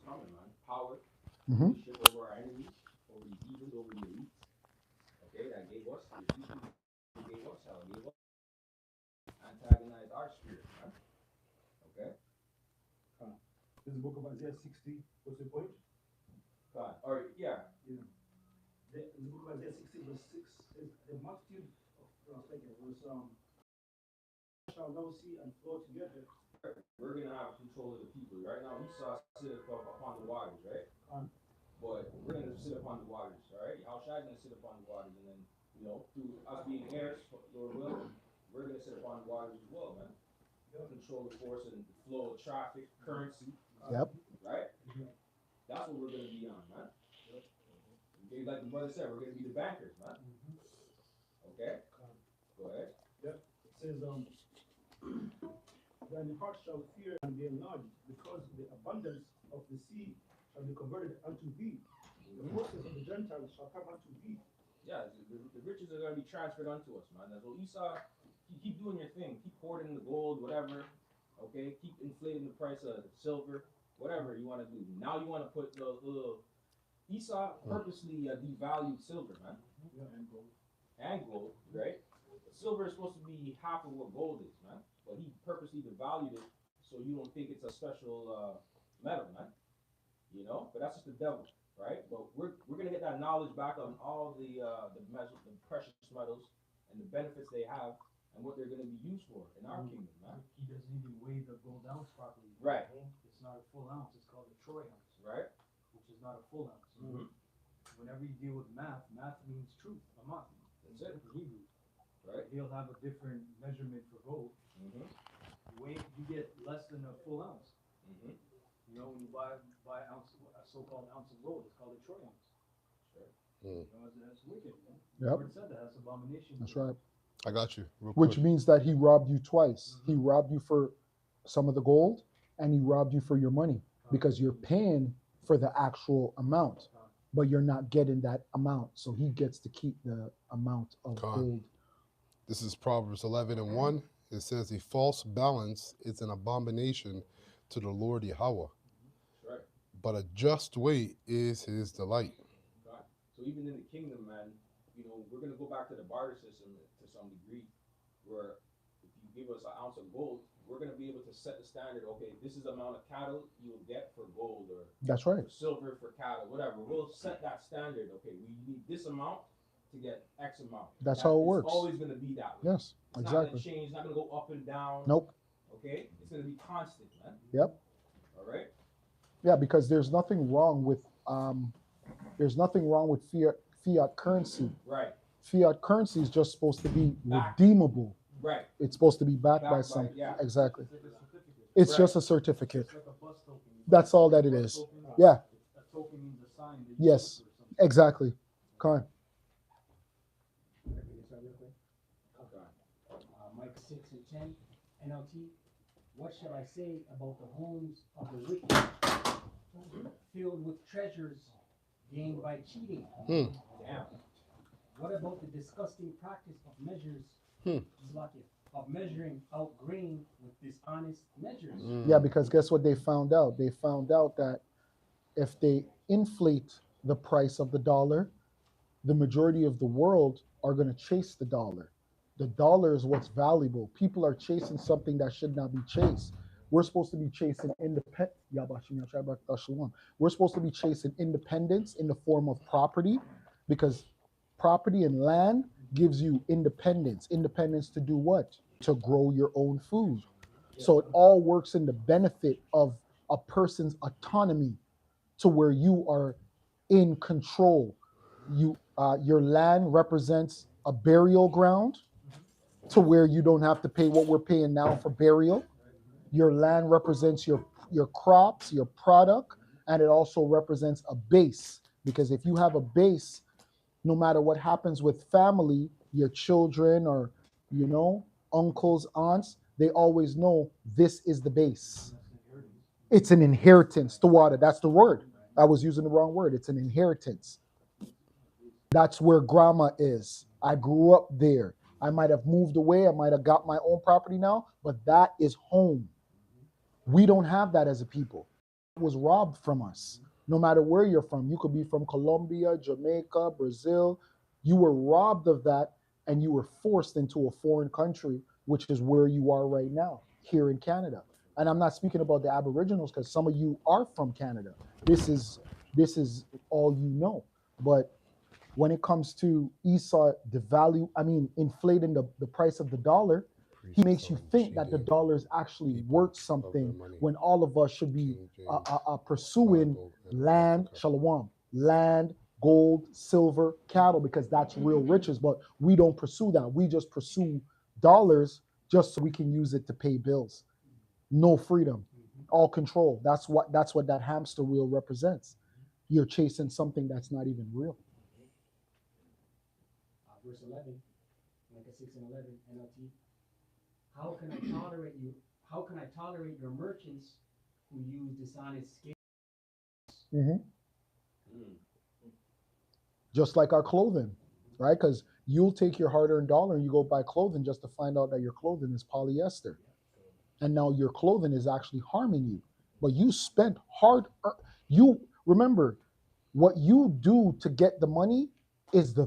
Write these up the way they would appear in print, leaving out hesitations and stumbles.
coming, man. Power, Mm-hmm. leadership over our enemies, over the heathens, over the elites. Okay, that gave us the people gave us hell, gave us antagonize our spirit, man. Okay, This is the book of Isaiah 60, what's the point? God, or yeah, Yeah. The book of Isaiah 60, verse 6 says, the multitude of, it was, shall now see and flow together. we're gonna have control of the people. Right now, Esau sit upon the waters, right? Um, But we're gonna sit upon the waters, all right? Yahushua is gonna sit upon the waters, and then through us being heirs, Lord willing, we're gonna sit upon the waters as well, man. Control the force and the flow of traffic, currency, Yep. right? That's what we're gonna be on, man. Okay, like the brother said, we're gonna be the bankers, man. Okay, go ahead. Yep. It says, then the heart shall fear and be enlarged, because the abundance of the sea shall be converted unto thee. The forces of the Gentiles shall come unto thee. Yeah, the riches are gonna be transferred unto us, man. So Esau, keep doing your thing, keep hoarding the gold, whatever. Okay, keep inflating the price of silver, whatever you want to do. Now you want to put the Esau purposely devalued silver, man, Yeah, and gold. and gold, right? Silver is supposed to be half of what gold is, man, but he purposely devalued it so you don't think it's a special metal, man. But that's just the devil, right? But we're gonna get that knowledge back on all the precious metals and the benefits they have and what they're gonna be used for in our kingdom, man. He doesn't even weigh the gold ounce properly. Right. It's not a full ounce. It's called a troy ounce, Right. which is not a full ounce. Mm-hmm. Whenever you deal with math means truth. Amat. That's it. In Hebrew. Right. He'll have a different measurement for gold. Mm-hmm. You get less than a full ounce. Mm-hmm. When you buy an ounce, a so-called ounce of gold, it's called a troy ounce. Sure. That's wicked. Man. Yep. The Lord said that. That's abomination. That's right. I got you. Real Which quick. means that he robbed you twice. He robbed you for some of the gold, and he robbed you for your money, because you're paying for the actual amount, but you're not getting that amount. So he gets to keep the amount of gold. This is Proverbs 11:1. It says, a false balance is an abomination to the Lord Yahweh, That's right. but a just weight is his delight. God. So even in the kingdom, man, we're gonna go back to the barter system to some degree, where if you give us an ounce of gold, we're gonna be able to set the standard. Okay, this is the amount of cattle you'll get for gold, or That's right. silver for cattle, whatever. We'll set that standard. Okay, we need this amount to get X amount. That's how it It's works. always gonna be that way. Yes, It's not exactly. gonna change. It's not gonna go up and down. Nope. Okay, it's gonna be constant, man. Yep. All right. Yeah, because there's nothing wrong with fiat currency. Right. Fiat currency is just supposed to be Back. redeemable. Right. It's supposed to be backed by Backed by- something. yeah. Exactly. It's like a certificate. It's Right. just a certificate. It's like a bus token. That's all that it Bus is. token, Yeah. A token means a sign that you Yes. vote for something. Exactly. Con. Mike 6:10, NLT. What shall I say about the homes of the wicked, filled with treasures gained by cheating? Hmm. Damn. What about the disgusting practice of Hmm. of measuring out grain with dishonest measures? Yeah, because guess what they found out? They found out that if they inflate the price of the dollar, the majority of the world are going to chase the dollar. The dollar is what's valuable. People are chasing something that should not be chased. We're supposed to be chasing We're supposed to be chasing independence in the form of property, because property and land gives you independence. Independence to do what? To grow your own food. So it all works in the benefit of a person's autonomy, to where you are in control. Your land represents a burial ground, to where you don't have to pay what we're paying now for burial. Your land represents your crops, your product, and it also represents a base, because if you have a base, no matter what happens with family, your children, or uncles, aunts, they always know this is the base. It's an inheritance. The water, that's the word. I was using the wrong word. It's an inheritance. That's where grandma is. I grew up there. I might have moved away. I might have got my own property now, but that is home. We don't have that as a people. was robbed from us. No matter where you're from, you could be from Colombia, Jamaica, Brazil. You were robbed of that, and you were forced into a foreign country, which is where you are right now, here in Canada. And I'm not speaking about the Aboriginals because some of you are from Canada. This is all you know. But when it comes to Esau inflating the price of the dollar, he makes you think that the dollar is actually worth something when all of us should be pursuing land, shalom, land, gold, silver, cattle, because that's real riches. But we don't pursue that. We just pursue dollars just so we can use it to pay bills. No freedom, all control. That's what that hamster wheel represents. You're chasing something that's not even real. Verse 11, Micah 6 and 11, NLT. How can I tolerate you? How can I tolerate your merchants who use dishonest scales? Mm-hmm. Just like our clothing, right? Because you'll take your hard-earned dollar and you go buy clothing just to find out that your clothing is polyester. And now your clothing is actually harming you. But you spent you remember, what you do to get the money is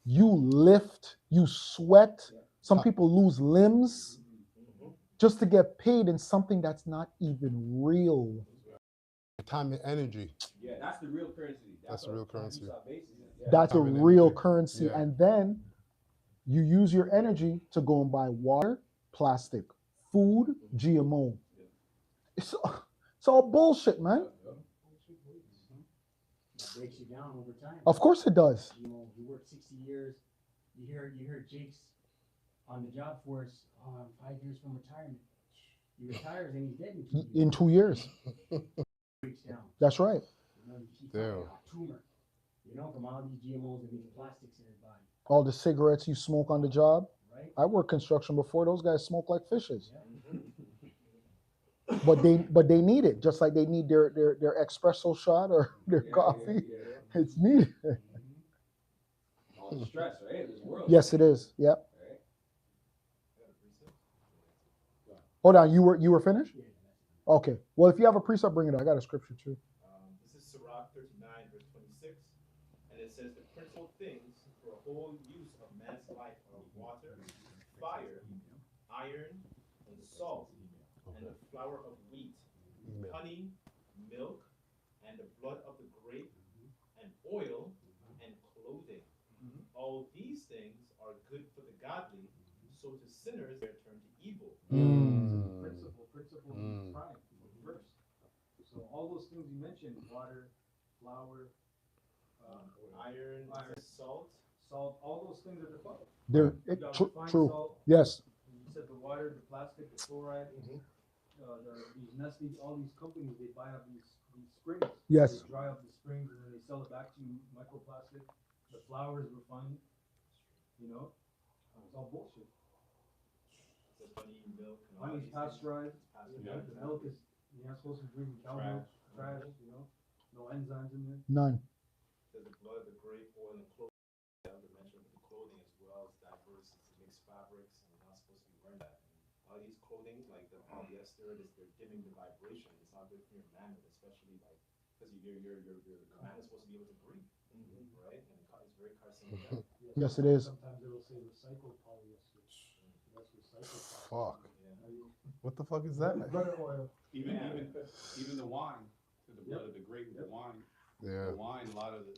you lift, you sweat. Some people lose limbs just to get paid in something that's not even real. Time and energy. Yeah, that's the real currency. That's the real currency. Yeah. That's a Time and real energy. currency. Yeah. And then you use your energy to go and buy water, plastic, food, GMO. It's all bullshit, man. It breaks you down over time. Of course it does. You know, you work 60 years. You hear Jake's on the job force. Oh, I'm 5 years from retirement. He retires and he's dead in 2 years. In 2 years. Breaks down. That's right. You know, you keep talking Damn. about tumor. You know, from all these GMOs and these plastics in his body, All the cigarettes you smoke on the job. right? I worked construction before. Those guys smoke like fishes. Yeah. But they need it, just like they need their espresso shot or their coffee. It's needed. All the stress, right? This world. Yes, it is. Yep. Right? Hold on. You were finished? Okay. Well, if you have a precept, bring it up. I got a scripture too. This is Sirach 39, verse 26, and it says, the principal things for a whole use of man's life are water, fire, iron, and salt, and the flour of wheat, honey, milk, and the blood of the grape, and oil, and clothing. All these things are good for the godly, so to sinners they turn to evil. Principle means prime, first. So all those things you mentioned, water, flour, Iron, salt. all those things are defined. They're You got true. refined salt, Yes. you said the water, the plastic, the chloride, these Nestle, all these companies, they buy up these springs. Yes. They dry up the springs and then they sell it back to you, microplastic. The flour is refined, you know, it's all bullshit. The honey, milk, and all Honey's these pasteurized, things. Yeah. the milk is, you're not supposed to be drinking cow milk, trash, you know, no enzymes in there. None. There's the blood, the grape, oil, and clothing. The mention of the clothing as well as diverse, it's mixed fabrics, and you're not supposed to be wearing that. And all these clothing, like the polyester, they're dimming the vibration. It's not good for your mammoth, especially like because your command is supposed to be able to breathe, right? And it's very carcinogenic. Yes, it is. Sometimes it'll say recycled polyester. That's recycled polyester. Fuck. Yeah. What the fuck is that? Butter oil. Even the wine, to the blood of the grape, the wine. Yeah. The wine, a lot of the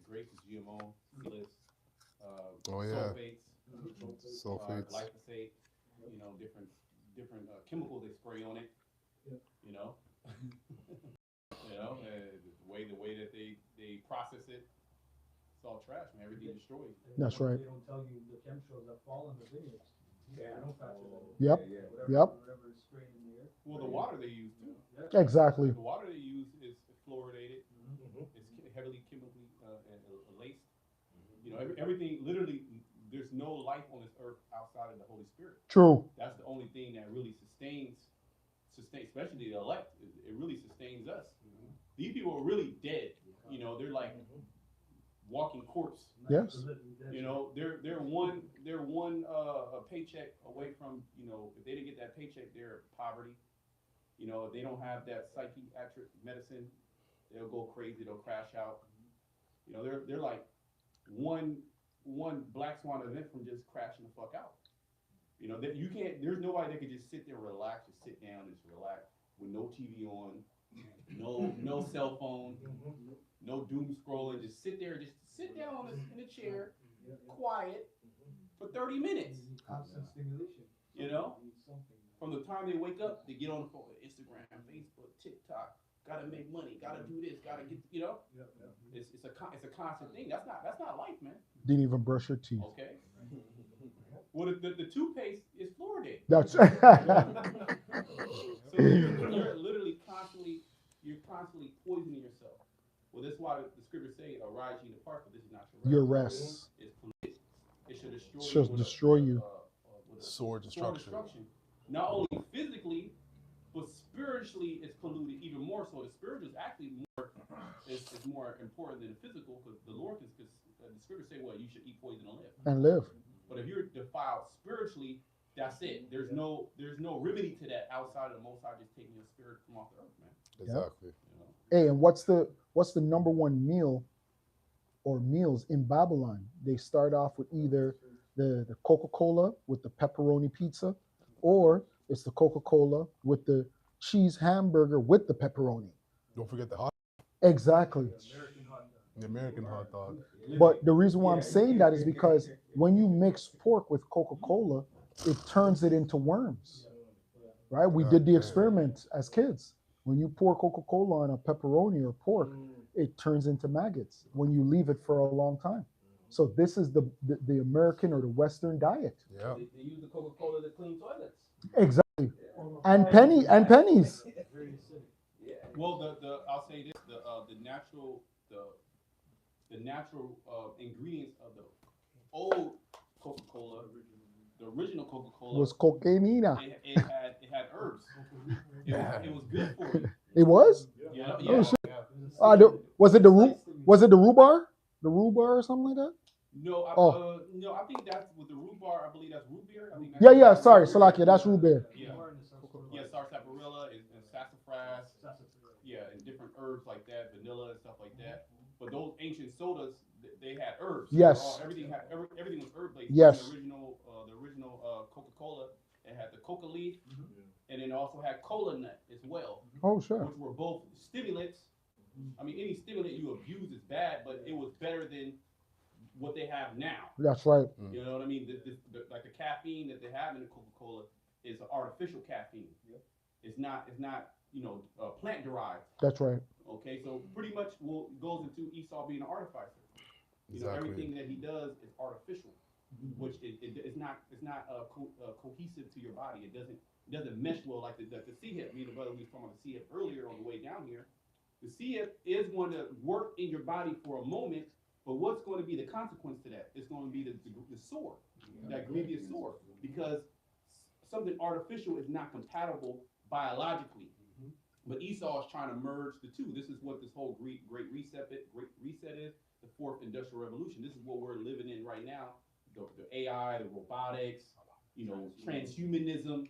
grapes is GMO, seedless, Oh, yeah. sulfates, Sulfates. glyphosate, you know, different chemicals they spray on it. Yeah. You know, the way that they process it, it's all trash, man. Everything destroyed. That's right. They don't tell you the chemtrails that fall in the vineyards. Yeah. They don't factor that in. Yep. Whatever is sprayed in the air. Well, the water they use too. Yeah. Exactly. The water they use is fluoridated. It's heavily chemically laced. You know, everything. Literally, there's no life on this earth outside of the Holy Spirit. True. That's the only thing that really sustains, especially the elect. It really sustains us. These people are really dead. You know, they're like walking corpse. Yes. You know, they're one paycheck away from, you know, if they didn't get that paycheck, they're poverty. You know, if they don't have that psychiatric medicine, they'll go crazy, they'll crash out. You know, they're like one black swan event from just crashing the fuck out. You know, that you can't. There's nobody that can just sit there and relax, just sit down and just relax with no TV on, no cell phone, no doom scrolling. Just sit there, just sit down in a chair, quiet for 30 minutes. Constant stimulation. You know, Need something. from the time they wake up, they get on the phone, Instagram, Facebook, TikTok. Gotta make money. Gotta do this. Gotta get. You know, it's a constant thing. That's not life, man. Didn't even brush your teeth. Okay. Well, the toothpaste is fluoridated. That's So you're literally you're constantly poisoning yourself. Well, that's why the scriptures say, "Arise ye and depart, for this is not your rest. It's polluted. It should destroy you. Should destroy you. With a Sword destruction. Not only physically, but spiritually, it's polluted even more. So the spiritual is actually is more important than the physical, because the Lord can. Because the scriptures say, "Well, you should eat poison and live." And live. But if you're defiled spiritually, that's it. There's no remedy to that outside of the Most High just taking your spirit from off the earth, man. Exactly. You know? Hey, and what's the number one meal or meals in Babylon? They start off with either the Coca-Cola with the pepperoni pizza, or it's the Coca-Cola with the cheese hamburger with the pepperoni. Don't forget the hot, Exactly. American hot dog. the American hot dog. But the reason why I'm saying that is because when you mix pork with Coca-Cola, it turns it into worms. Right? We did the experiment as kids. When you pour Coca-Cola on a pepperoni or pork, it turns into maggots when you leave it for a long time. So this is the American or the Western diet. Yeah. They use the Coca-Cola to clean toilets. Exactly. And pennies. Very acidic. Yeah. Well, I'll say this: the natural ingredients of the old Coca-Cola, the original Coca-Cola, Was cocainina. it had herbs. It was good for you. It was? Yeah. Oh shit. Was it the rhubarb? The rhubarb or something like that? No, Oh. no, I think that's with the rhubarb. I believe that's root beer. I think Yeah. Sorry, Salakia, that's root beer. Yeah, sarsaparilla and sassafras. Yeah, and different herbs like that, vanilla and stuff like that. But those ancient sodas, they had herbs. Yes. Everything was herb based. Yes. The original Coca-Cola, it had the coca leaf, and then also had cola nut as well, Oh sure. which were both stimulants. I mean, any stimulant you abuse is bad, but it was better than what they have now. That's right. You know what I mean? Like the caffeine that they have in the Coca-Cola is artificial caffeine. It's not plant derived. That's right. Okay, so pretty much goes into Esau being an artificer. You know, Exactly. everything that he does is artificial, which it's not cohesive to your body. It doesn't mesh well like the C-hip. Me and the brother was talking about the C-hip earlier on the way down here. The C-hip is going to work in your body for a moment, but what's going to be the consequence to that? It's going to be the sore, that grievous sore, because something artificial is not compatible biologically. But Esau is trying to merge the two. This is what this whole great reset is, the fourth industrial revolution. This is what we're living in right now. The AI, the robotics, transhumanism,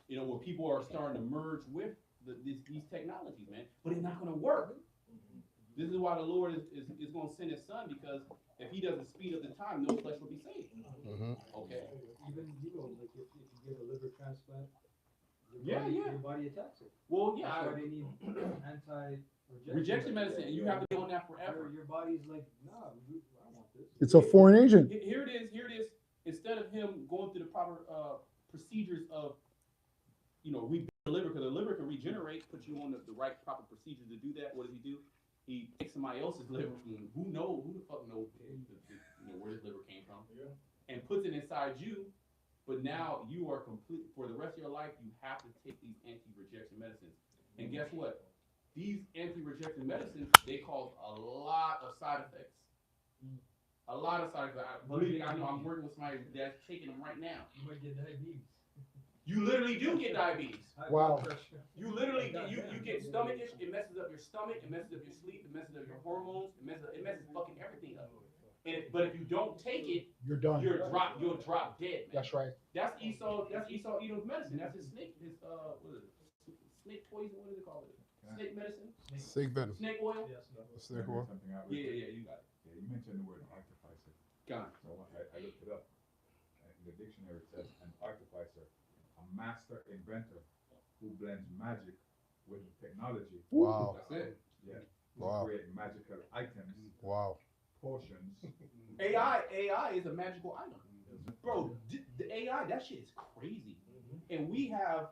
where people are starting to merge with these technologies, man. But it's not going to work. This is why the Lord is going to send his son, because if he doesn't speed up the time, no flesh will be saved. Okay. Even, like if you get a liver transplant, Yeah. your body attacks it. Well, yeah. That's why they need Rejection medicine, and you have to be on that forever. Your body's like, nah, I don't want this. It's a foreign agent. Here it is. Instead of him going through the proper procedures of, rebuild the liver, because the liver can regenerate, put you on the right proper procedures to do that. What does he do? He takes somebody else's liver, who the fuck knows where his liver came from, and puts it inside you. But now you are complete for the rest of your life. You have to take these anti-rejection medicines, and guess what? These anti-rejection medicines, they cause a lot of side effects. A lot of side effects. Believe me, I know. I'm working with somebody that's taking them right now. You might get diabetes. You literally do get diabetes. Wow. You literally you get stomach issues. It messes up your stomach. It messes up your sleep. It messes up your hormones. It messes fucking everything up. But if you don't take it, You're done. you'll drop dead, man. That's right. That's Esau Edom's medicine. That's his snake. His snake poison. What is it called? Snake medicine, Snake venom. snake oil. Yes, no. Snake oil. Something out Yeah, yeah, yeah. You got it. Yeah, you mentioned the word artificer. Got it. So I looked it up. In the dictionary it says an artificer, a master inventor who blends magic with technology. Wow. That's it. Yeah. To Wow. create magical items, Wow. potions. AI is a magical item, bro. The AI, that shit is crazy. And we have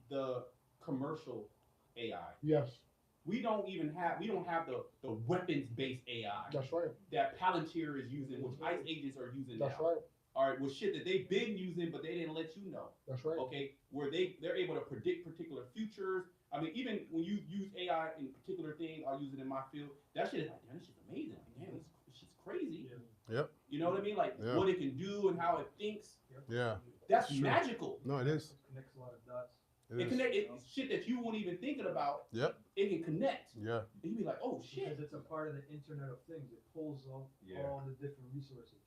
the commercial AI. Yes, We don't have the weapons-based AI that's right. that Palantir is using, which ICE agents are using That's now. right. All right, with shit that they've been using, but they didn't let you know. That's right. Okay, where they're able to predict particular futures. I mean, even when you use AI in particular things, I'll use it in my field. That shit is like, damn, this shit's amazing. Like, damn, this shit's crazy. Yep. You know what I mean? Like Yeah. what it can do and how it thinks. Yeah. That's Sure. magical. No, it is. Connects a lot of dots. It's shit that you weren't even thinking about. Yep. It can connect. Yeah. And you be like, oh shit. Because it's a part of the Internet of Things. It pulls all the different resources.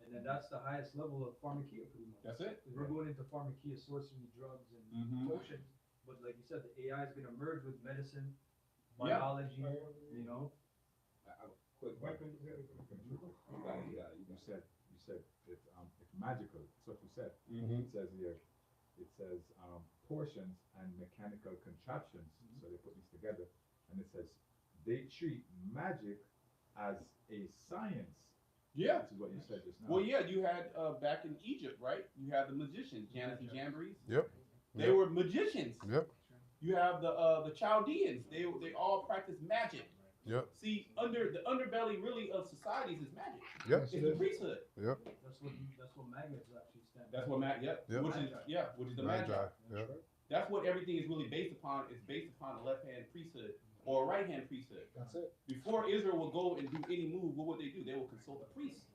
And then that's the highest level of pharmakia pretty much. That's it. 'Cause we're going into pharmakia, sorcery, drugs, and Mhm. potions. But like you said, the AI is going to merge with medicine, Yeah. biology, you know. Quick question. You said it's magical. That's what you said. Mhm. It says here, it says portions and mechanical contraptions. So they put these together, and it says they treat magic as a science. Yeah. This is what you said just now. Well, yeah, you had back in Egypt, right? You had the magicians, Janus and Jambres. Yep. They Yep. were magicians. Yep. You have the Chaldeans. They all practice magic. Yep. See, the underbelly really of societies is magic. Yep. It's the priesthood. Yep. That's what magnets actually stand. That's what yep. Yep. Which is the Magi. magi. Yep. That's what everything is really based upon. It's based upon a left-hand priesthood or a right-hand priesthood. That's it. Before Israel would go and do any move, what would they do? They would consult the priest.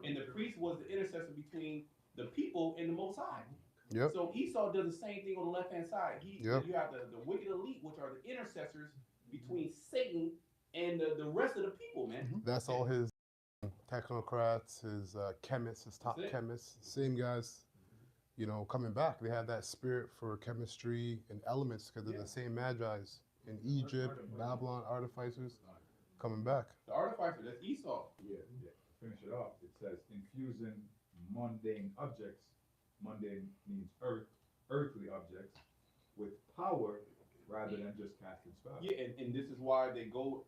And the priest was the intercessor between the people and the Most High. Yep. So Esau does the same thing on the left-hand side. Yep. You have the wicked elite, which are the intercessors between Satan and the rest of the people, man. That's all his technocrats, his chemists, his top That's it. chemists, same guys, coming back. They have that spirit for chemistry and elements because they're the same magi's in Egypt, Babylon, artificers, coming back. The artificer, that's Esau. Yeah. To finish it off, it says infusing mundane objects. Mundane means earthly objects with power rather than just casting spells. Yeah, and this is why they're going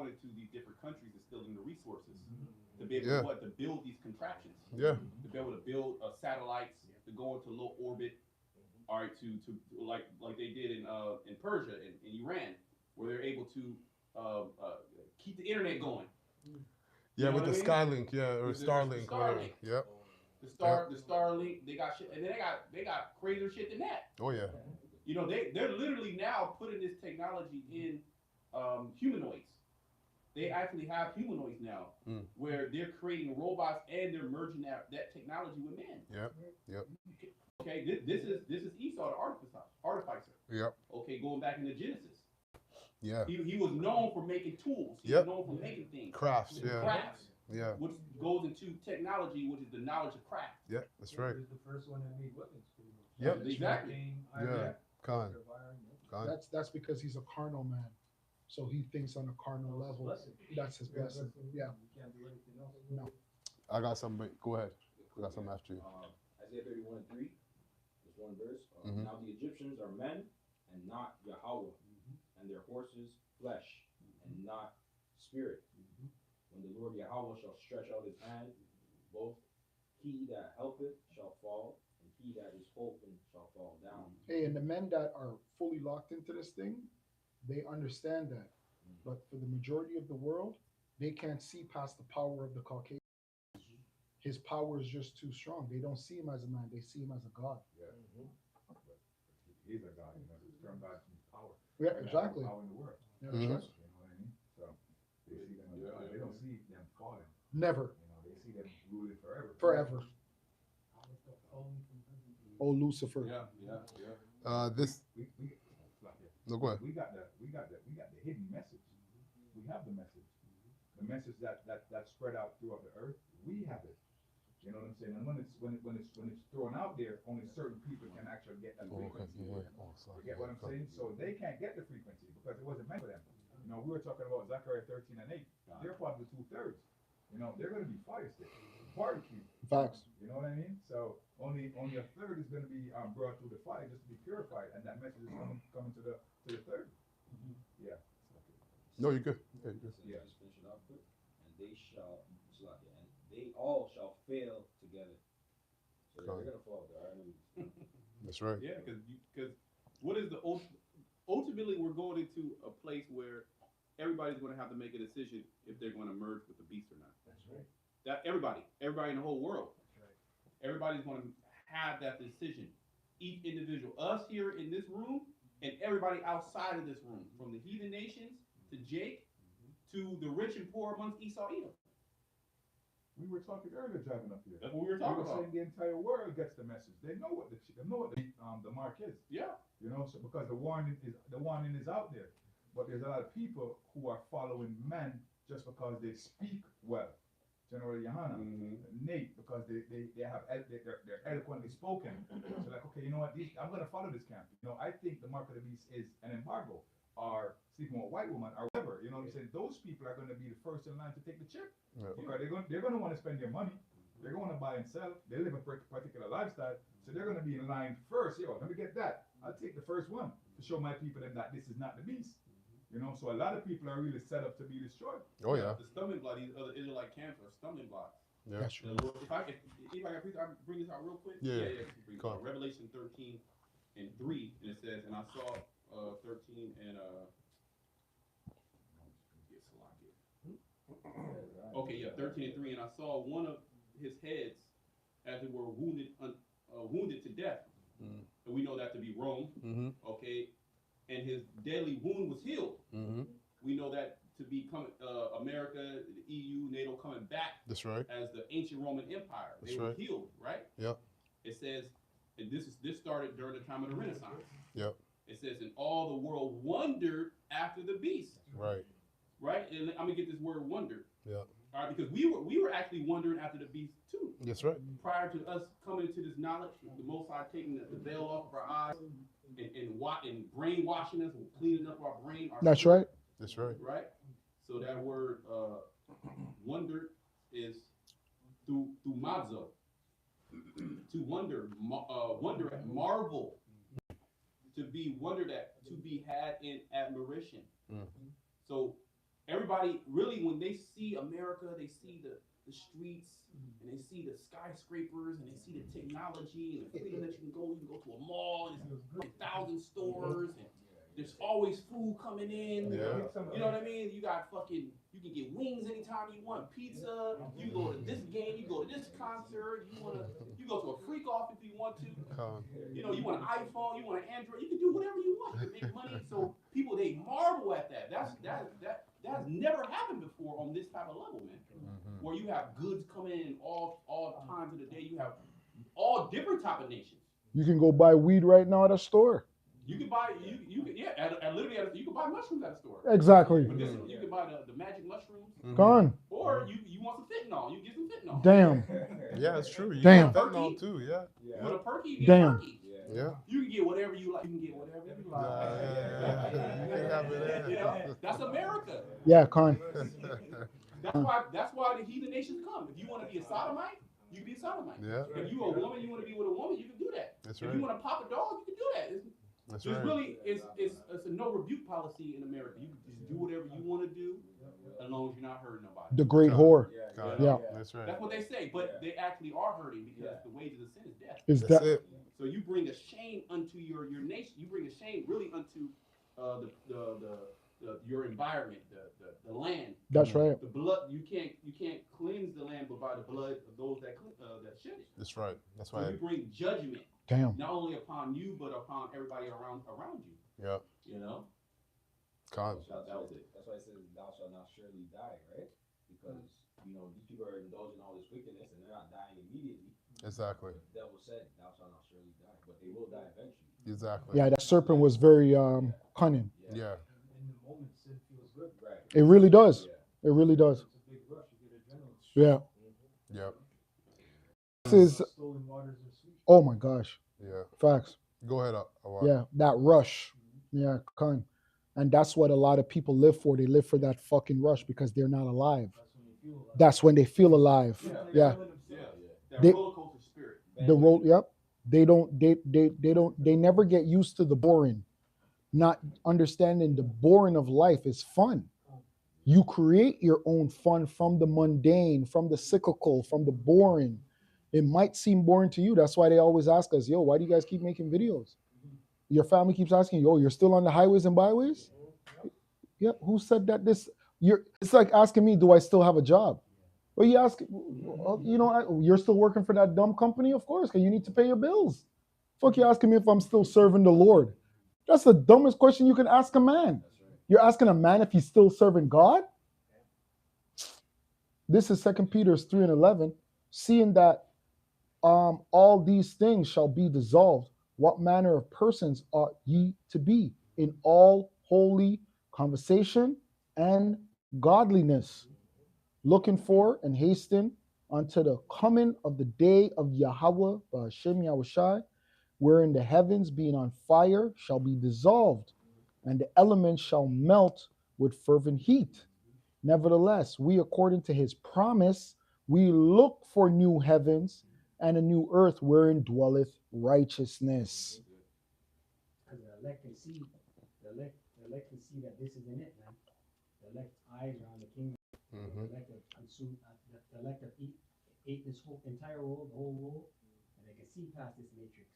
into these different countries and stealing the resources to be able Yeah. to build these contraptions. Yeah. To be able to build satellites to go into low orbit. All right, to like they did in Persia and Iran, where they're able to keep the internet going. Yeah, You know with the what I Skylink, or With the Starlink, whatever. Starlink. Yep. The Starlink, they got shit, and then they got crazier shit than that. Oh yeah. You know, they're literally now putting this technology in humanoids. They actually have humanoids now, where they're creating robots and they're merging that technology with men. Yep. Okay, this is Esau, the artificer. Yep. Okay, going back into Genesis, Yeah. he was known for making tools. He Yep. was known for making things. Crafts. Yeah. Crafts, Yeah. which goes into technology, which is the knowledge of craft. Yeah. That's right. He was the first one that made weapons pretty much. Yep. Exactly. Cane, Yeah. iron, Khan. of iron, yeah. Khan. That's because he's a carnal man. So he thinks on a carnal level. Blessing. That's his blessing. Yeah. You can't do anything else. No. I got something. Go ahead. I got something after you. Isaiah 31:3, there's one verse. Mhm. Now the Egyptians are men and not Yahweh, and their horses flesh and not spirit. When the Lord Yahweh shall stretch out his hand, both he that helpeth shall fall, and he that is hoping shall fall down. Hey, and the men that are fully locked into this thing, they understand that. But for the majority of the world, they can't see past the power of the Caucasian. His power is just too strong. They don't see him as a man, they see him as a God. Yeah. But he's a God, he's turned God to power. Yeah, exactly. Power in the world. Yeah, Mhm. that's right. You know what I mean? So they see them, they don't see them falling. Never, They see them ruling forever. forever. Oh, Lucifer. This. We No, go ahead. We got the hidden message. We have the message. The message that spread out throughout the earth. We have it. You know what I'm saying? And when it's thrown out there, only certain people can actually get that Oh, okay. frequency. Yeah. Oh, sorry. You get what I'm saying? So they can't get the frequency because it wasn't meant for them. You know, we were talking about Zechariah 13 and 8. They're part of the 2/3. You know, they're going to be fire stick, barbecue. Facts. You know what I mean? So only a third is going to be brought through the fire just to be purified, and that message is coming to the third. Yeah. No, you're good. Yeah, you're good. Yeah. Just finish it up quick. And they shall, and they all shall fail together. So they're gonna fall. There are enemies. That's right. Yeah, because what is the ultimately we're going into a place where everybody's going to have to make a decision if they're going to merge with the beast or not. That's right. That everybody in the whole world, That's right. everybody's going to have that decision. Each individual, us here in this room, and everybody outside of this room, from the heathen nations to Jake to the rich and poor amongst Esau, Edom. We were talking earlier driving up here. That's what we were talking about. Saying the entire world gets the message. They know what the mark is. Yeah. You know, so because the warning is out there, but there's a lot of people who are following men just because they speak well. General Yohana, Nate, because they're eloquently spoken. So like, okay, you know what? I'm gonna follow this camp. You know, I think the mark of the beast is an embargo, or sleeping with a white woman, or whatever. You know what I'm saying? Those people are gonna be the first in line to take the chip. Yeah. Because they're gonna want to spend their money. They're gonna buy and sell. They live a particular lifestyle, so they're gonna be in line first. Yo, let me get that. I'll take the first one to show my people that this is not the beast. You know, so a lot of people are really set up to be destroyed. Oh yeah. The stumbling block, these other Israelite camps are stumbling blocks. Yeah. That's true. If I bring this out real quick. Yeah. Bring Go on. Revelation 13 and 3, and it says, and I saw 13 and okay, yeah, 13 and 3, and I saw one of his heads as it were wounded to death, and we know that to be Rome. Okay, and his deadly wound was healed. We know that to be America, the EU, NATO coming back. That's right. As the ancient Roman Empire. That's They were right. healed, right? Yep. It says, and this started during the time of the Renaissance. Yep. It says, and all the world wondered after the beast. Right. Right? And I'm gonna get this word wonder. Yeah. All right, because we were actually wondering after the beast too. That's right. Prior to us coming into this knowledge, the Most High taking the veil off of our eyes and brainwashing us and cleaning up our brain. That's right. That's right. Right? So that word wonder is through mazo. To wonder, wonder at, marvel. To be wondered at, to be had in admiration. So everybody really, when they see America, they see the streets and they see the skyscrapers and they see the technology and the freedom that you can go to a mall and there's 1,000 stores and there's always food coming in. Yeah. You know what I mean? You got you can get wings anytime you want, pizza, you go to this game, you go to this concert, you go to a freak off if you want to. You know, you want an iPhone, you want an Android, you can do whatever you want. You can make money. So people, they marvel at that. That's never happened before on this type of level, man. Where you have goods coming in all times of the day. You have all different type of nations. You can go buy weed right now at a store. You can buy you can buy mushrooms at a store. Exactly. But you can buy the magic mushrooms. Gone. Or you want some fentanyl, you get some fentanyl. Damn. Yeah, it's true. You Damn. get fentanyl too. Yeah. You want a perky, you get Damn. perky. Yeah. You can get whatever you like. You can get whatever you like. You can have it. You know, that's America. Yeah, con. That's why the heathen nations come. If you want to be a sodomite, you can be a sodomite. Yeah. If you a woman, you want to be with a woman, you can do that. That's if right. you want to pop a dog, you can do that. That's There's right. really it's a no rebuke policy in America. You can just do whatever you want to do, as long as you're not hurting nobody. The great whore. Yeah. That's right. That's what they say, but they actually are hurting because the wages of sin is death. Is That's that it. So you bring a shame unto your nation. You bring a shame really unto your environment, the land. that's right. The blood. You can't cleanse the land but by the blood of those that shed it. That's right. That's So why. you bring judgment Damn. not only upon you but upon everybody around you. Yeah. You know. Con. That was it. That's why it says, "Thou shalt not surely die," right? Because these people are indulging all this wickedness and they're not dying immediately. Exactly. The devil said, "Thou shalt not surely die," but they will die eventually. Exactly. Yeah, that serpent was very cunning. Yeah. In the moment, sin feels good. Right. It really does. Yeah. It really does. It's a big rush. You get adrenaline. Yeah. Yep. This is, Stolen waters are sweet. oh my gosh, Yeah. facts. Go ahead, Awad. Yeah, that rush. Yeah, con. And that's what a lot of people live for. They live for that fucking rush because they're not alive. That's when they feel alive. That's when they feel alive. Yeah. That They- roller coaster spirit. The role, yep. They never get used to the boring. Not understanding the boring of life is fun. You create your own fun from the mundane, from the cyclical, from the boring. It might seem boring to you. That's why they always ask us, yo, why do you guys keep making videos? Your family keeps asking you, oh, you're still on the highways and byways? Yeah, who said that this it's like asking me, do I still have a job? Well, you ask, you're still working for that dumb company? Of course, because you need to pay your bills. Fuck you asking me if I'm still serving the Lord. That's the dumbest question you can ask a man. You're asking a man if he's still serving God? This is 2 Peter 3:11. Seeing that all these things shall be dissolved, what manner of persons ought ye to be in all holy conversation and godliness, looking for and hasten unto the coming of the day of Yahweh Ba'ashem Yahushai, wherein the heavens being on fire shall be dissolved, and the elements shall melt with fervent heat. Nevertheless, we, according to his promise, we look for new heavens and a new earth wherein dwelleth righteousness. Because the elect can see, the elect can see that this isn't it, man. The elect's eyes are on the kingdom. The elect have consumed, the elect have ate this whole entire world, the whole world, and they can see past this matrix.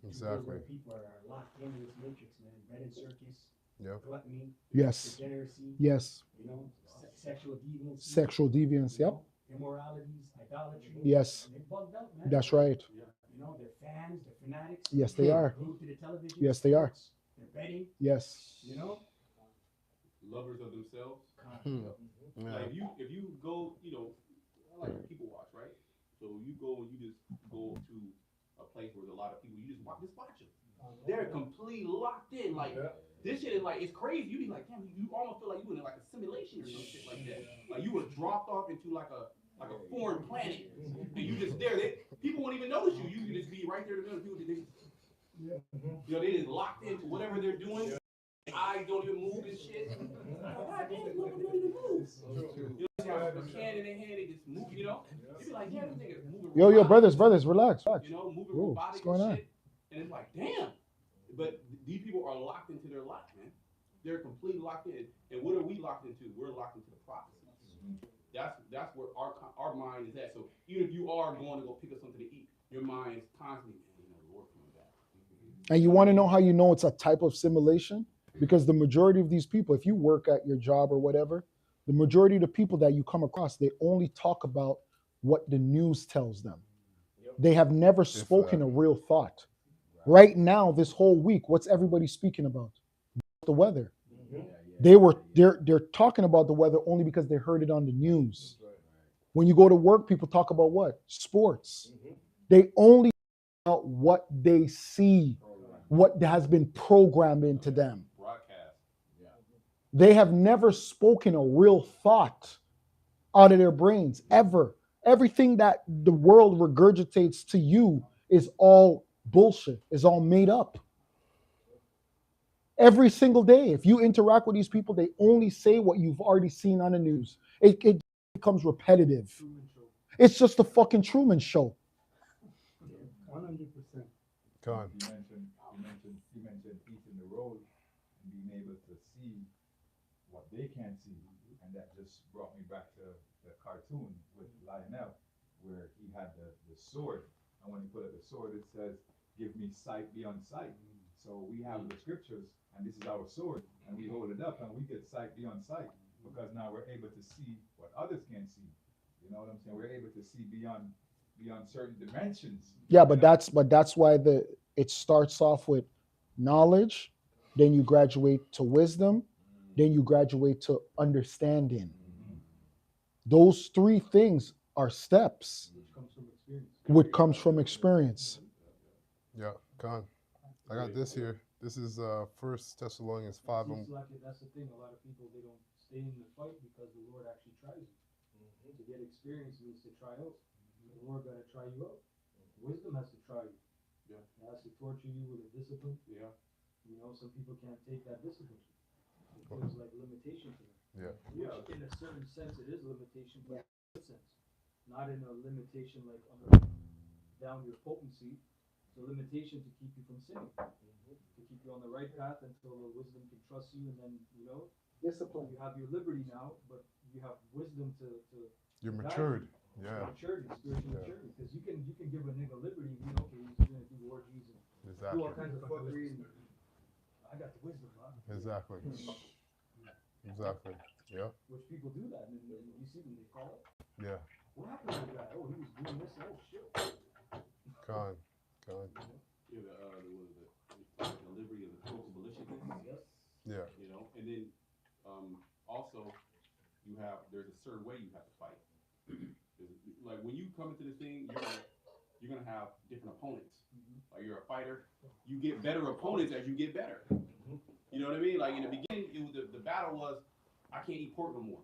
Exactly. Where people are locked into this matrix, man. Bread and circus, Yep. gluttony, Yes. degeneracy, Yes. sexual deviance. Sexual deviance. Yep. Immoralities, idolatry. Yes. They're bugged out, man. That's right. They're fans, they're fanatics. Yes, they are. Glued to the television. Yes, they are. sports, they're betting. Yes. Lovers of themselves. Yeah. Like if you go, I like people watch, right? So you just go to a place where there's a lot of people, you just watch them. They're completely locked in. Like this shit is like, it's crazy. You be like, damn, you almost feel like you in like a simulation or some shit like that. Like you were dropped off into like a foreign planet, and you just there. People won't even notice you. You can just be right there in the middle of people. They just locked into whatever they're doing. Eyes don't even move and shit. God damn, they don't even move. They have a can in their hand, they just move. You be like, yeah, this nigga moving. Yo, brothers, relax. Moving Whoa, robotic what's going and on? shit. And it's like, damn. But these people are locked into their life, man. They're completely locked in. And what are we locked into? We're locked into the prophecies. That's where our mind is at. So even if you are going to go pick up something to eat, your mind is constantly, the Lord coming back. And you want to know how you know it's a type of simulation? Because the majority of these people, if you work at your job or whatever, the majority of the people that you come across, they only talk about what the news tells them. They have never spoken a real thought. Right now, this whole week, what's everybody speaking about? The weather. They're talking about the weather only because they heard it on the news. When you go to work, people talk about what? Sports. They only talk about what they see, what has been programmed into them. They have never spoken a real thought out of their brains, ever. Everything that the world regurgitates to you is all bullshit, is all made up. Every single day, if you interact with these people, they only say what you've already seen on the news. It becomes repetitive. It's just a fucking Truman Show. 100%. Come on. You mentioned eating the road and being able to see what they can't see, and that just brought me back to the cartoon with Lionel, where he had the sword, and when he put up the sword, it says, "Give me sight beyond sight." So we have the scriptures, and this is our sword, and we hold it up, and we get sight beyond sight, because now we're able to see what others can't see. You know what I'm saying? We're able to see beyond certain dimensions. Yeah, but that's why it starts off with knowledge, then you graduate to wisdom, then you graduate to understanding. Those three things are steps, which comes from experience. Yeah, Khan. I got this here. This is 1 Thessalonians 5. Seems like that's the thing. A lot of people, they don't stay in the fight because the Lord actually tries you. To get experience means to try out. The Lord gotta try you out. Wisdom has to try you. Yeah. It has to torture you with a discipline. Yeah. You know, some people can't take that discipline. It feels like limitation to them. Yeah. Which in a certain sense it is limitation, but in a good sense. Not in a limitation like down your potency. It's a limitation to keep you from sinning. To keep you on the right path until the wisdom can trust you, and then, you know, Discipline. you have your liberty now, but you have wisdom to You're guide matured. you. Yeah. Maturity, spiritual Yeah. maturity. Because you can give a nigga liberty, you know, okay, he's gonna do orgies and do Exactly. all kinds of fuckery, and I got the wisdom, man. Exactly. Exactly. Yeah. Which people do that, and you see them, they fall. Yeah. What happened to the guy? Oh, he was doing this. Oh shit. Con. Yeah, the liberty of the total maliciousness. Yes. Yeah. You know, and then also there's a certain way you have to fight. Like when you come into this thing, you're gonna have different opponents. Like you're a fighter, you get better opponents as you get better. You know what I mean? Like in the beginning, it was the battle was I can't eat pork no more,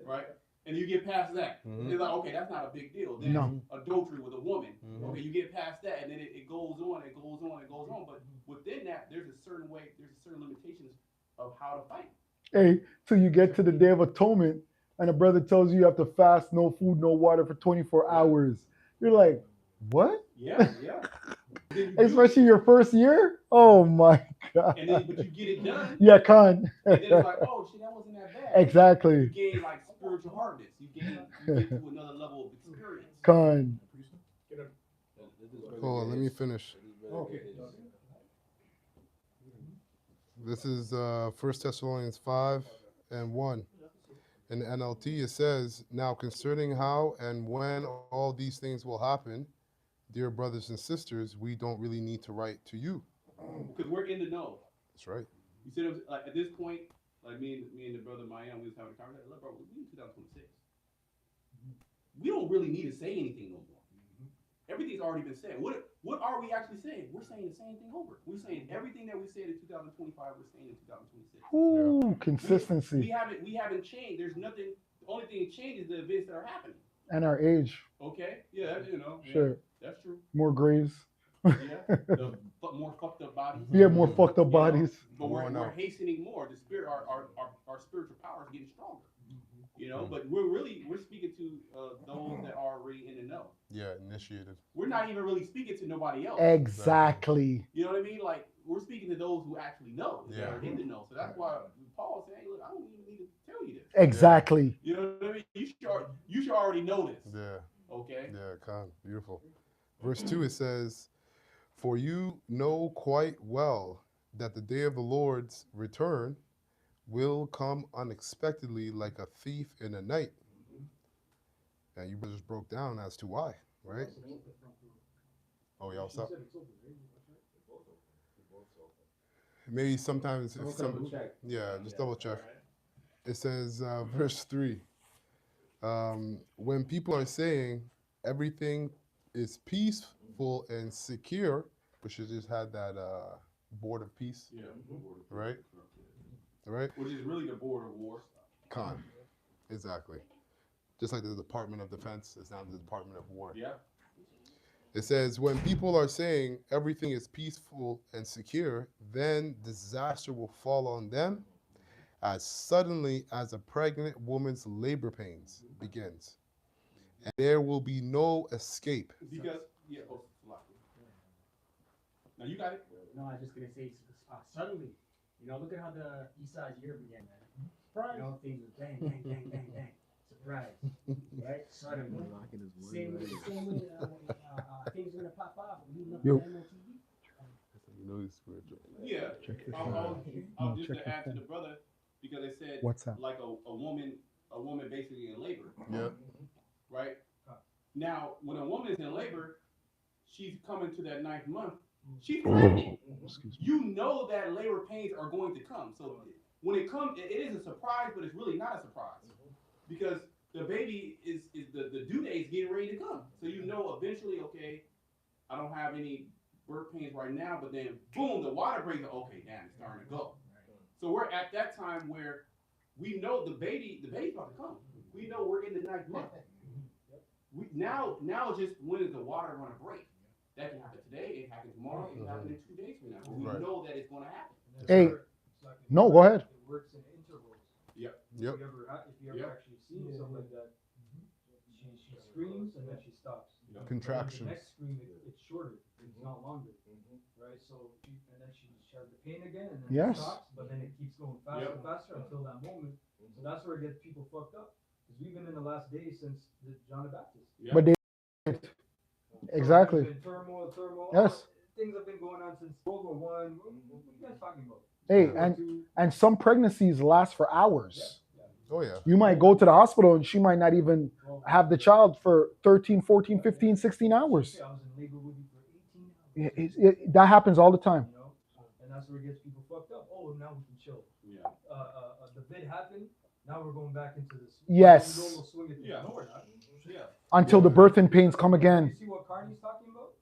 right? And you get past that, it's like okay, that's not a big deal. Then adultery with a woman, okay, you get past that, and then it goes on, it goes on, it goes on. But within that, there's a certain limitations of how to fight. Hey, till you get to the Day of Atonement, and a brother tells you have to fast, no food, no water for 24 hours. You're like, what? Yeah. Especially your first year? Oh my God. And then, but you get it done. Yeah, con. And then it's like, oh shit, that wasn't that bad. Exactly. You gain like spiritual hardness. You get to another level of experience. Con. Hold on, let me finish. Okay. This is 1 Thessalonians 5:1. In the NLT, it says, "Now concerning how and when all these things will happen, dear brothers and sisters, we don't really need to write to you." Because we're in the know. That's right. You said like at this point, like me and the brother Mayam, we was having a conversation. Look, bro, we in 2026. We don't really need to say anything no more. Everything's already been said. What are we actually saying? We're saying the same thing over. We're saying everything that we said in 2025. We're saying in 2026. Ooh, consistency. We haven't changed. There's nothing. The only thing that changed is the events that are happening. And our age. Okay. Yeah. You know. Sure. Yeah, that's true. More graves. Yeah. The more fucked up bodies. Yeah, more fucked up bodies. But we're hastening more. The spirit, our spiritual power is getting stronger. You know, but we're speaking to those that are already in the know. Yeah, initiated. We're not even really speaking to nobody else. Exactly. You know what I mean? Like we're speaking to those who actually know, that are in the know. So that's why Paul said, "Hey, look, I don't even need to tell you this." Exactly. You know what I mean? You should already know this. Yeah. Okay. Yeah, con. Beautiful. Verse 2, it says, "For you know quite well that the day of the Lord's return will come unexpectedly like a thief in the night." And you just broke down as to why, right? Oh, y'all stop. Maybe sometimes, if some, yeah, just double check. It says, verse 3, when people are saying everything is peaceful and secure, we should just had that board of peace, Yeah. right? Right? Which is really the board of war. Con. Exactly. Just like the Department of Defense is now the Department of War. Yeah. It says, when people are saying everything is peaceful and secure, then disaster will fall on them as suddenly as a pregnant woman's labor pains begins. And there will be no escape. Because, now you got it. No, I was just gonna say, suddenly, you know, look at how the Esau's year began, man. Surprise. You know, things were bang, bang, bang, bang, bang. Surprise. Right? Suddenly. Same way, things are gonna pop off. Yo. You know he's spiritual. Yeah. I'll just to add to the brother, because they said What's that? like a woman basically in labor. Yeah. Right? Now, when a woman is in labor, she's coming to that 9th month. She's pregnant. You know that labor pains are going to come. So when it comes, it is a surprise, but it's really not a surprise. Because the baby is the due date is getting ready to come. So you know eventually, okay, I don't have any birth pains right now, but then boom, the water breaks. Okay, damn, it's starting to go. So we're at that time where we know the baby's about to come. We know we're in the 9th month. now it's just when is the water going to break? That can happen today. It can happen tomorrow. It can happen in 2 days from now. But we Right. know that it's going to happen. Hey, no, go ahead. It works in intervals. Yep. Yep. If you ever actually seen something like that, she screams and then she stops. Contractions. The next scream, it's shorter. It's not longer. Right? So, and then she has the pain again, and then Yes. it stops, but then it keeps going faster and faster until that moment. So that's where it gets people fucked up. Because we've been in the last days since John the Baptist. Yep. But they exactly. There's been turmoil. Yes. Things have been going on since World War One. What are you guys talking about? Hey, World War II. and some pregnancies last for hours. Oh yeah. You might go to the hospital and she might not even have the child for 13, 14, 15, 16 hours. I was in labor with you for 18 hours. That happens all the time. You know, and that's where it gets people fucked up. Oh, now we can chill. Yeah. The bid happened. Now we're going back into this. Yes. normal swing of things. Yeah. No, we're not. Yeah. Until the birthing pains come You again. see what Carney's talking about?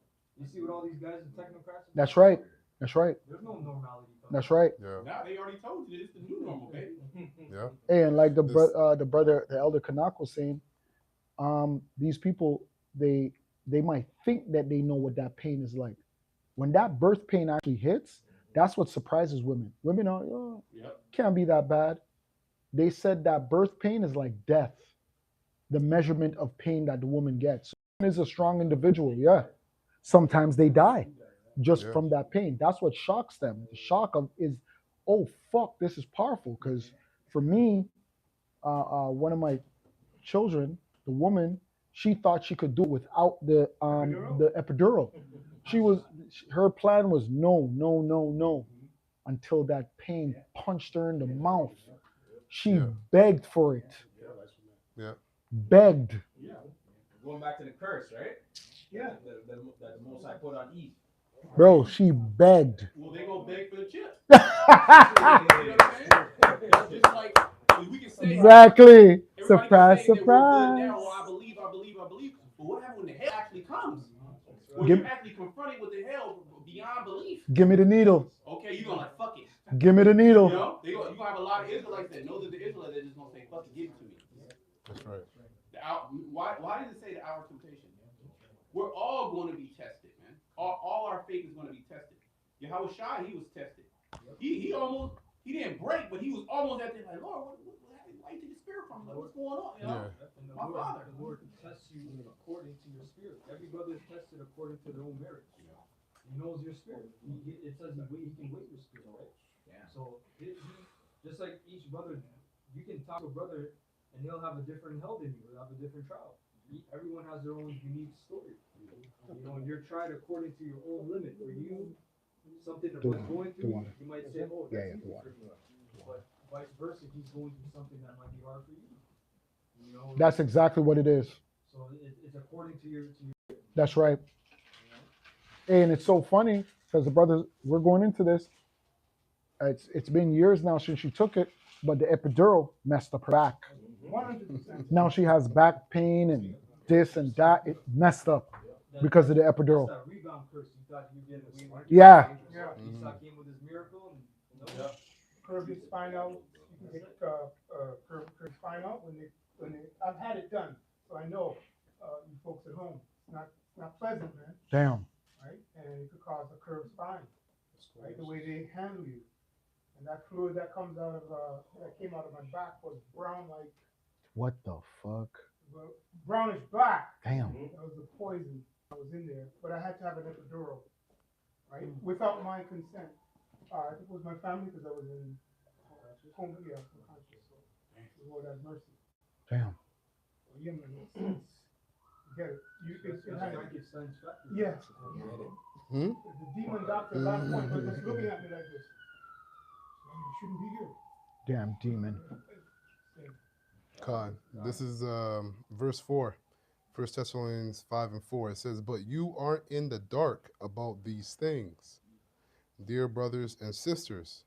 You see what all these guys and technocrats? That's right. That's right. There's no normality. That's right. Yeah. Now they already told you it's the new normal, baby. Yeah. Hey, and like the This- brother, the elder Kanak was saying, these people, they might think that they know what that pain is like. When that birth pain actually hits, that's what surprises women. Women are, oh, Yep. can't be that bad. They said that birth pain is like death, the measurement of pain that the woman gets. Woman is a strong individual, yeah. Sometimes they die just Yeah. from that pain. That's what shocks them. The shock of is, oh fuck, this is powerful. Because for me, one of my children, the woman, she thought she could do it without the epidural. Her plan was no, until that pain punched her in the mouth. She Yeah. begged for it. Yeah. Begged. Yeah. Going back to the curse, right? Yeah. That the Most High put on Eve. Bro, she begged. Well, they gonna beg for the chip. You know what I'm saying? Just like we can say Exactly. everybody can Surprise, say that we're good surprise. now, well, I believe. But what happens when the hell actually comes? When Give- you're actually confronted with the hell beyond belief. Give me the needle. Okay, you're gonna like fuck it. Give me the You needle. know, you're gonna have a lot of Israelites that know that the Israelites are just gonna say, fuck it, give it to me. That's right. Why does it say the hour of temptation? We're all going to be tested, man. All our faith is going to be tested. Yahweh Shai, he was tested. He didn't break, but he was almost at the like, Lord, what happened? Why you take the spirit from me? Like, what's going on? You know? Yeah. And My Father. the Lord tests you according to your spirit. Every brother is tested according to their own merit. He knows your spirit. It says he can weigh your spirit, right? Yeah. So just like each brother, you can talk to a brother and he'll have a different hell than you. He'll have a different trial. Everyone has their own unique story. You know, and you're tried according to your own limit. For you, something that was going through, you might say, oh, that's easy for me. But vice versa, he's going through something that might be hard for you. You know, That's exactly what it is. so it's according to your That's right. And it's so funny because the brothers, we're going into this. It's been years now since she took it, but the epidural messed up her back. 100%. Now she has back pain and this and that. It messed up because of the epidural. That's that rebound curse. You thought you were getting away with. Yeah. Yeah. Esau came with his miracle. And, no. Curve your spine out. You can get curve spine out when they. I've had it done, so I know you folks at home. It's not pleasant, man. Damn. Right? And it could cause a curved spine. Right? The way they handle you, and that fluid that comes out of that came out of my back was brown, like What the fuck? brownish black. Damn. That was the poison that was in there, but I had to have an epidural, right? Without my consent. I think it was my family because I was in home, yeah, unconscious. So the Lord have mercy. Damn. Yeah, man, it's get it. It had, Frankenstein's factory. yeah. Hmm? The demon doctor last point was just looking at me like this. You shouldn't be here. Damn demon. Khan. This is verse 4. 1 Thessalonians 5:4. It says, "But you aren't in the dark about these things, dear brothers and sisters."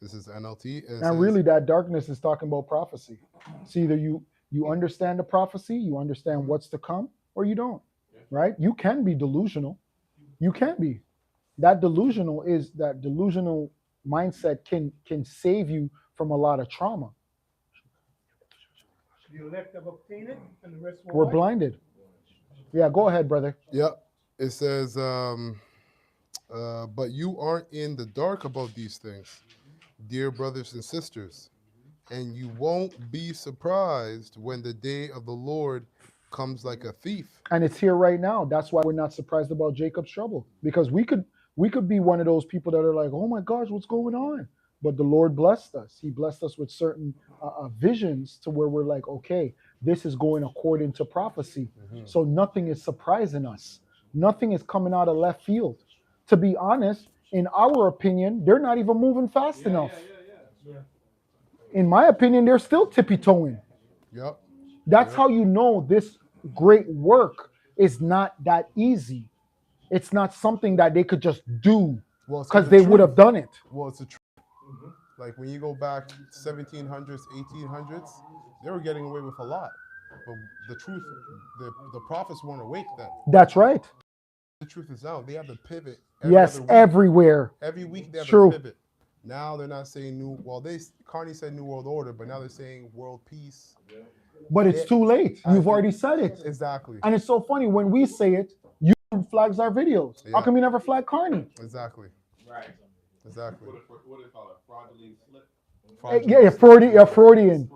This is NLT. And it And says, really, that darkness is talking about prophecy. It's either you understand the prophecy, you understand what's to come, or you don't. Right? You can be delusional. You can be. That delusional mindset can save you from a lot of trauma. The elect have obtained it, and the rest We're will. blinded. Yeah, go ahead, brother. Yep. It says, but you aren't in the dark about these things, dear brothers and sisters, and you won't be surprised when the day of the Lord comes like a thief. And it's here right now. That's why we're not surprised about Jacob's trouble, because we could be one of those people that are like, oh my gosh, what's going on? But the Lord blessed us. He blessed us with certain visions to where we're like, okay, this is going according to prophecy. So nothing is surprising us. Nothing is coming out of left field. To be honest, in our opinion, they're not even moving fast enough. In my opinion, they're still tippy toeing. Yep. That's Yep. how you know this great work is not that easy. It's not something that they could just do Well, it's because the they would truth. have done it. Well, it's the truth. Like when you go back 1700s, 1800s, they were getting away with a lot. But the truth, the prophets weren't awake then. That's right. The truth is out. They have to pivot Yes, other week. everywhere. Every week they have True. to pivot. Now they're not saying new. Well, Carney said New World Order, but now they're saying world peace. But it's too late. You've already said it. Exactly. And it's so funny when we say it, YouTube flags our videos. How Yeah. come you never flag Carney? Exactly. Right. Exactly. What do they call it? Fraudulent slip? Yeah, Freudian.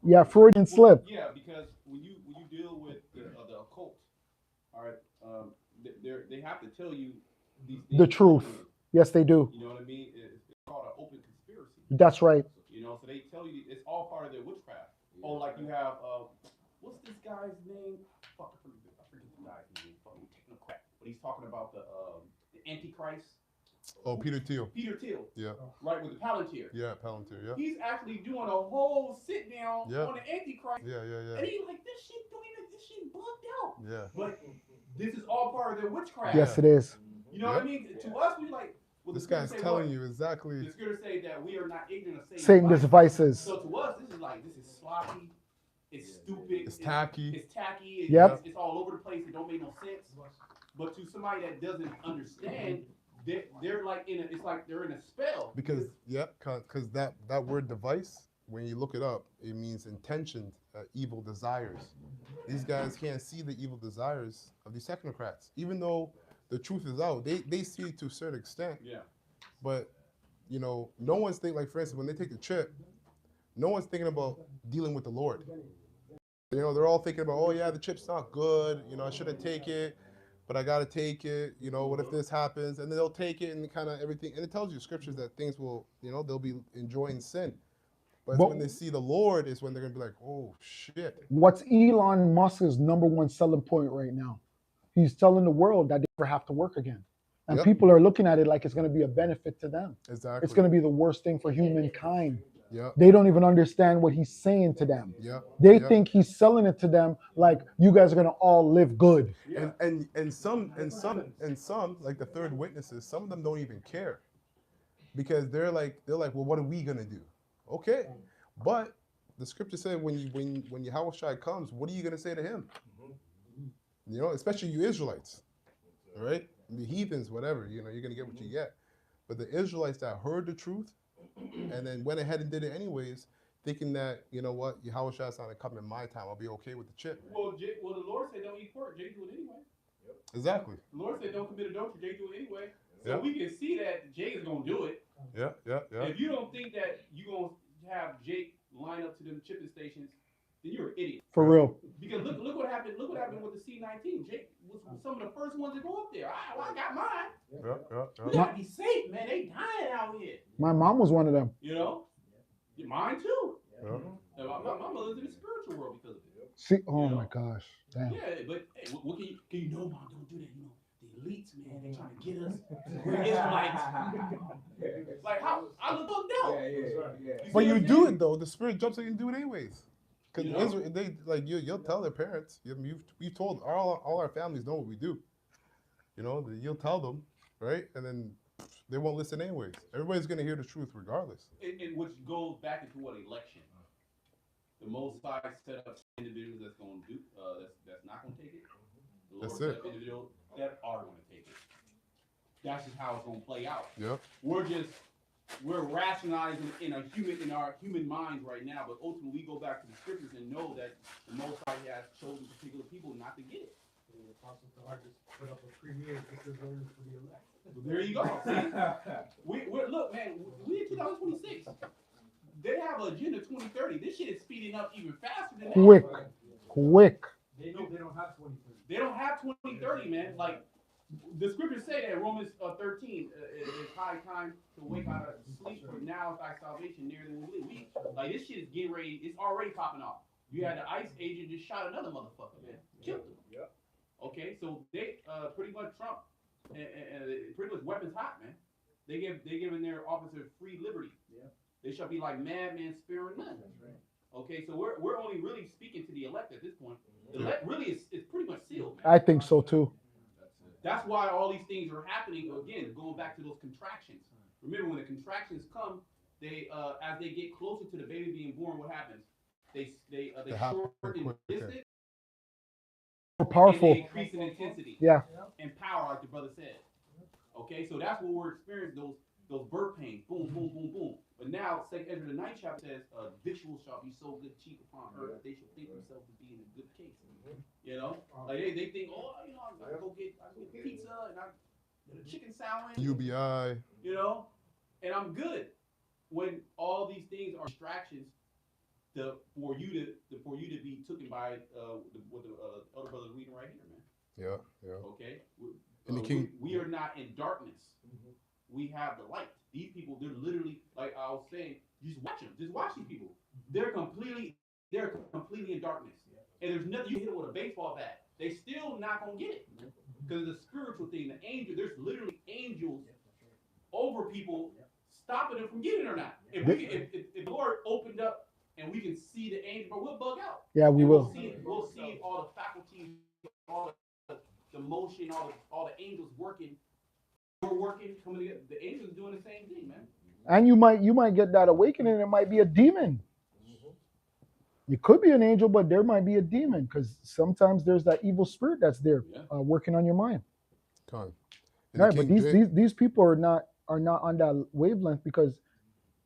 Yeah, Freudian slip. Yeah, because when you deal with the occult, all right, they have to tell you these things. The truth. Yes, they do. You know what I mean? It's called an open conspiracy. That's right. You know, so they tell you it's all part of their witchcraft. Oh, like you have what's this guy's name? Fuck, I forget the guy's name. Fucking technocrat. But he's talking about the Antichrist. Oh, Peter Thiel. Peter Thiel. Yeah. Right, with the Palantir. Yeah, Palantir. Yeah. He's actually doing a whole sit down Yeah. on the Antichrist. Yeah. And he's like, this shit bugged out. Yeah. But this is all part of their witchcraft. Yes, it is. You know what I mean? To us, we like. Well, This the guy's scriptures say telling what? you exactly. The scriptures say that we are not ignorant of Satan's devices. So to us, this is sloppy. It's stupid. It's tacky. It's tacky. Yep. It's all over the place. It don't make no sense. But to somebody that doesn't understand, they're like it's like they're in a spell. Because that word device, when you look it up, it means intentioned evil desires. These guys can't see the evil desires of these technocrats, even though the truth is out. They see it to a certain extent. Yeah. But you know, no one's thinking, like for instance, when they take the chip, no one's thinking about dealing with the Lord. You know, they're all thinking about, oh yeah, the chip's not good. You know, I shouldn't take it, but I gotta take it. You know, what if this happens? And then they'll take it and kind of everything. And it tells you scriptures that things will, you know, they'll be enjoying sin. But when they see the Lord is when they're gonna be like, oh shit. What's Elon Musk's number one selling point right now? He's telling the world that they never have to work again. And Yep. people are looking at it like it's going to be a benefit to them. Exactly. It's going to be the worst thing for humankind. Yeah. They don't even understand what he's saying to them. Yeah. They Yeah. think he's selling it to them like you guys are going to all live good. And some like the third witnesses, some of them don't even care, because they're like, well, what are we gonna do? Okay, but the scripture said when Yahushua comes, what are you gonna say to him? You know, especially you Israelites, right? The heathens, whatever, you know, you're gonna get what you get. But the Israelites that heard the truth and then went ahead and did it anyways, thinking that, you know what, Yahushua's not gonna come in my time, I'll be okay with the chip. Well, the Lord said don't eat pork. Jay do it anyway. Exactly. The Lord said don't commit adultery. Jay do it anyway. So Yeah. we can see that Jay is gonna do it. Yeah. If you don't think that you're gonna have Jake line up to them chipping stations, then you're an idiot. For real. Because look what happened. Look what happened with the C-19. Jake was some of the first ones to go up there. I got mine. We gotta be safe, man. They dying out here. My mom was one of them. You know, mine too. Yeah. And my mother's in the spiritual world because of it. See, oh my gosh. Damn. Yeah, but hey, what can you know, Mom? Don't do that. You know, the elites, man, they trying to get us. We're Israelites. Like how I look out. Yeah. But you do it though. The spirit jumps in and do it anyways. Because You know? they like you'll tell their parents. You've told all our families know what we do. You know, you'll tell them, right? And then they won't listen anyways. Everybody's gonna hear the truth regardless. And which goes back into what election. The Most High set up individuals that's gonna do that's not gonna take it. The Lord That's set it. up individuals that are gonna take it. That's just how it's gonna play out. Yep. We're rationalizing in our human minds right now, but ultimately we go back to the scriptures and know that the Most High has chosen particular people not to get it. Apostle Tahar just put up a premiere because they're only for the elect. There you go. See? We're look, man, we in 2026. They have an agenda 2030. This shit is speeding up even faster than Quick, that. quick. They know they don't have 2030. They don't have 2030, man. Like the scriptures say that Romans 13 is high time to wake out of sleep, for now is thy salvation nearer than we believe. Like this shit is getting ready. It's already popping off. You had the ICE agent just shot another motherfucker, man. Killed him. Yep. Okay, so they pretty much Trump and pretty much weapons hot, man. They giving their officers free liberty. Yeah. They shall be like madmen sparing none. That's right. Okay, so we're only really speaking to the elect at this point. The elect really is pretty much sealed, man. I think so too. That's why all these things are happening. Again, going back to those contractions. Remember, when the contractions come, they as they get closer to the baby being born, what happens? They happen shorten quicker. distance More and powerful. they increase in intensity Yeah. and power, like the brother said. Okay, so that's what we're experiencing, those birth pains, boom, boom, boom, boom. But now, 2 Ezra the 9th chapter says, victuals shall be so good cheap upon earth that they shall think themselves to be in a good case. You know, like they think, oh, you know, I'm gonna go get pizza and I get a chicken sandwich. UBI. You know, and I'm good. When all these things are distractions, for you to be taken by what the other brother reading right here, man. Yeah, yeah. Okay, In the king- we are not in darkness. We have the light. These people, they're literally, like I was saying, just watch them. Just watch these people. They're completely in darkness. And there's nothing you hit them with a baseball bat. They still not gonna get it because it's a spiritual thing. The angel, there's literally angels over people stopping them from getting it or not. If we can, if the Lord opened up and we can see the angel, but we'll bug out. Yeah, we And will. We'll see all the faculties, all the motion, all the angels working. We're working, coming together. The angels doing the same thing, man. And you might get that awakening. It might be a demon. You could be an angel, but there might be a demon because sometimes there's that evil spirit that's there working on your mind. Con. Right, but these people are not on that wavelength because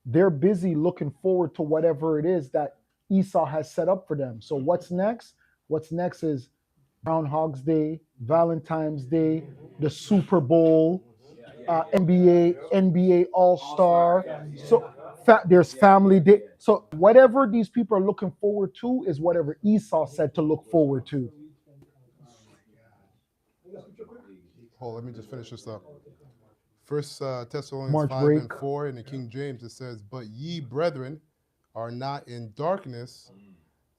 they're busy looking forward to whatever it is that Esau has set up for them. So what's next? What's next is Groundhog's Valentine's Day, the Super Bowl, NBA All-Star. So there's Family Day. So whatever these people are looking forward to is whatever Esau said to look forward to. Hold, let me just finish this up. First Thessalonians March 5 break. and 4 in the King James, it says, "But ye, brethren, are not in darkness,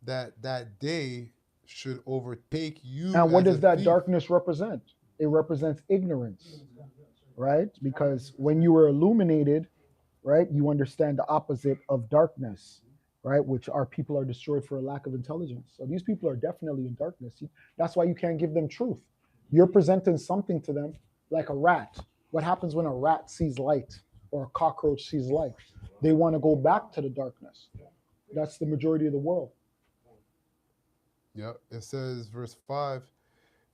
that day should overtake you." And what as does a that thief. darkness represent? It represents ignorance, right? Because when you were illuminated, right, you understand the opposite of darkness, right? Which our people are destroyed for a lack of intelligence. So these people are definitely in darkness. That's why you can't give them truth. You're presenting something to them like a rat. What happens when a rat sees light or a cockroach sees light? They want to go back to the darkness. That's the majority of the world. Yeah, it says, verse 5,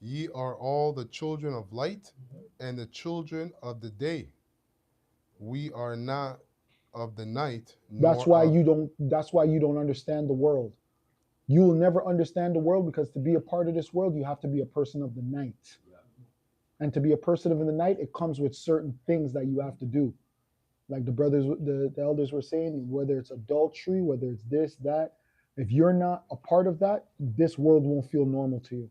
"Ye are all the children of light and the children of the day. We are not of the night." That's why you don't understand the world. You will never understand the world because to be a part of this world, you have to be a person of the night. And to be a person of the night, it comes with certain things that you have to do. Like the elders were saying, whether it's adultery, whether it's this, that, if you're not a part of that, this world won't feel normal to you.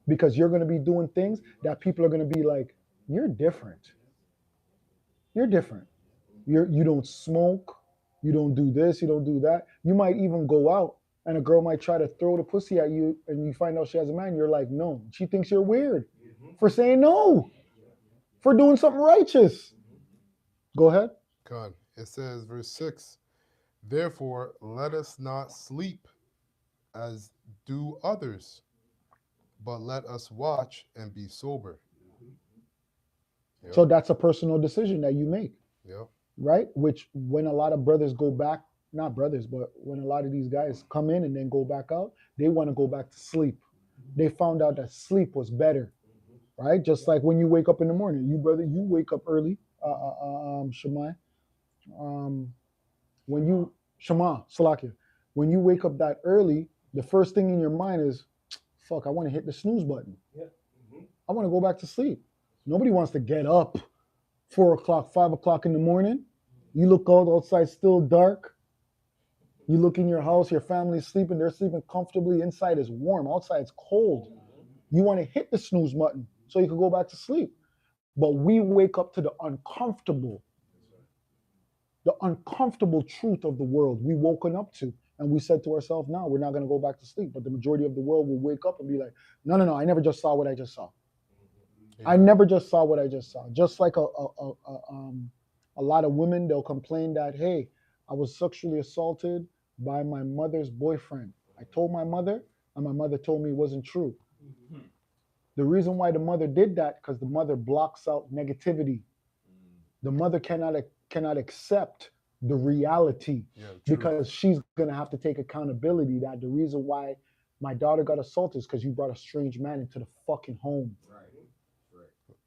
Because you're going to be doing things that people are going to be like, you're different. You're different. You don't smoke. You don't do this. You don't do that. You might even go out and a girl might try to throw the pussy at you and you find out she has a man. You're like, no. She thinks you're weird for saying no, for doing something righteous. Go ahead. God, it says, verse 6, "Therefore let us not sleep as do others, but let us watch and be sober." Yep. So that's a personal decision that you make. Yep. Right? Which when a lot of brothers go back, not brothers, but when a lot of these guys come in and then go back out, they want to go back to sleep. They found out that sleep was better. Right? Just like when you wake up in the morning, you wake up early, Shemai. Salakia, when you wake up that early, the first thing in your mind is, fuck, I want to hit the snooze button. I want to go back to sleep. Nobody wants to get up 4 o'clock, 5 o'clock in the morning. You look out outside, still dark. You look in your house, your family's sleeping, they're sleeping comfortably. Inside is warm, outside it's cold. You want to hit the snooze button so you can go back to sleep. But we wake up to the uncomfortable truth of the world we woken up to. And we said to ourselves, no, we're not going to go back to sleep. But the majority of the world will wake up and be like, no, I never just saw what I just saw. Yeah. I never just saw what I just saw. Just like a lot of women, they'll complain that, hey, I was sexually assaulted by my mother's boyfriend. I told my mother, and my mother told me it wasn't true. The reason why the mother did that, because the mother blocks out negativity. The mother cannot accept the reality, because she's going to have to take accountability that the reason why my daughter got assaulted is because you brought a strange man into the fucking home. Right.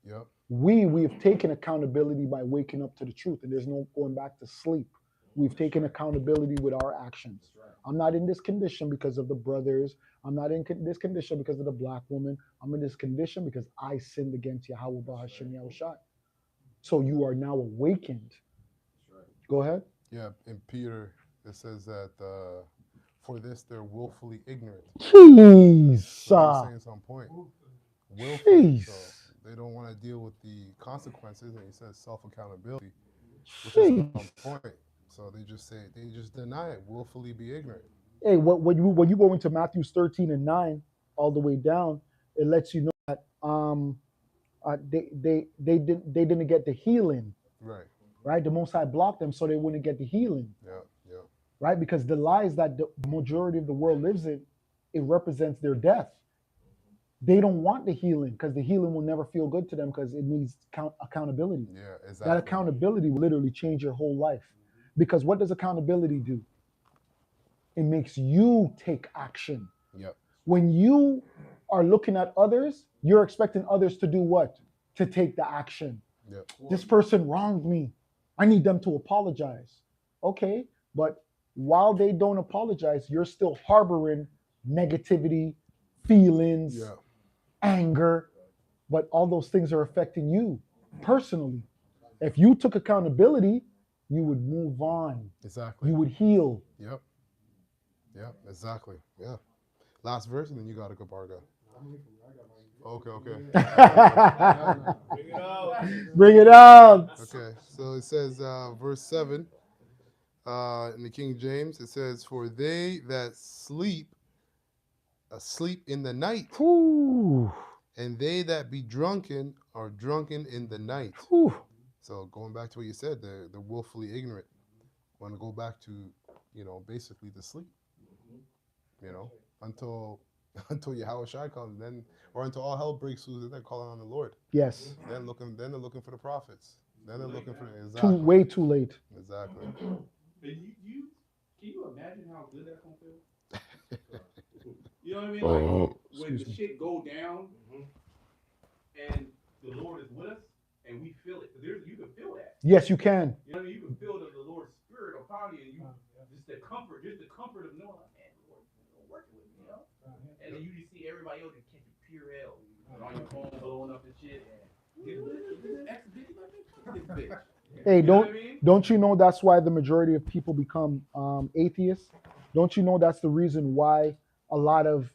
Yep. We have taken accountability by waking up to the truth, and there's no going back to sleep. We've taken accountability with our actions. I'm not in this condition because of the brothers. I'm not in this condition because of the black woman. I'm in this condition because I sinned against Yahweh Bahashim Yahushai. So you are now awakened. Go ahead. Yeah, in Peter, it says that for this they're willfully ignorant. Jeez. So saying some point. Willfully. So they don't want to deal with the consequences, and he says self-accountability, which is on point. So they just deny it, willfully be ignorant. Hey, when you go into Matthew 13:9 all the way down, it lets you know that they didn't get the healing. Right? The Most High blocked them so they wouldn't get the healing. Yeah. Right? Because the lies that the majority of the world lives in, it represents their death. They don't want the healing because the healing will never feel good to them because it needs accountability. Yeah, exactly. That accountability will literally change your whole life. Because what does accountability do? It makes you take action. Yep. When you are looking at others, you're expecting others to do what? To take the action. Yep. This person wronged me. I need them to apologize. Okay, but while they don't apologize, you're still harboring negativity, feelings, anger, but all those things are affecting you personally. If you took accountability, you would move on. Exactly. You would heal. Yep, exactly. Yeah. Last verse, and then you got to go, Barga. Okay. Bring it out. Bring it out. Okay, so it says, verse 7, in the King James, it says, for they that sleep, asleep in the night. Ooh. And they that be drunken are drunken in the night. Ooh. So going back to what you said, they're willfully ignorant. Want to go back to, basically the sleep. Until Yahweh Shai comes, then, or until all hell breaks loose, and they're calling on the Lord. Yes. Then they're looking for the prophets. Then they're looking for way too late. Exactly. But you can you imagine how good that's gonna feel? You know what I mean? Like when the shit go down, and the Lord is with us, and we feel it. You can feel that. Yes, you can. You know what I mean? You can feel the Lord's Spirit upon you, and just the comfort of knowing, man, the Lord is working with me, And then you just see everybody else catching pure hell, on your phone blowing up and shit. Hey, don't you know that's why the majority of people become atheists? Don't you know that's the reason why a lot of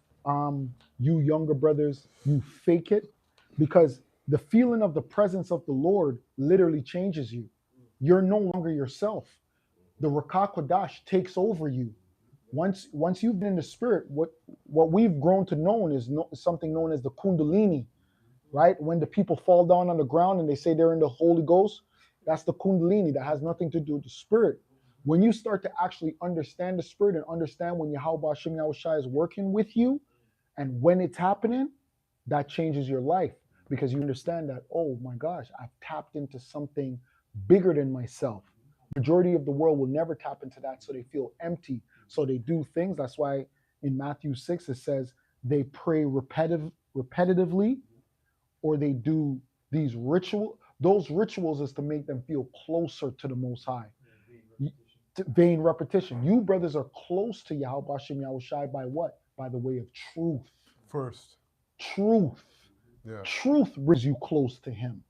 you younger brothers, you fake it? Because the feeling of the presence of the Lord literally changes you. You're no longer yourself. The Rakah Kodash takes over you. Once you've been in the spirit, what we've grown to know is something known as the Kundalini, right? When the people fall down on the ground and they say they're in the Holy Ghost, that's the Kundalini. That has nothing to do with the spirit. When you start to actually understand the spirit and understand when Yahweh Hashem Yahushai is working with you and when it's happening, that changes your life because you understand that, oh my gosh, I've tapped into something bigger than myself. Majority of the world will never tap into that, so they feel empty. So they do things. That's why in Matthew 6 it says they pray repetitively, or they do these rituals. Those rituals is to make them feel closer to the Most High. Vain repetition. You brothers are close to Yahweh Hashem Yahushai by what? By the way of truth. First. Truth. Yeah. Truth brings you close to Him.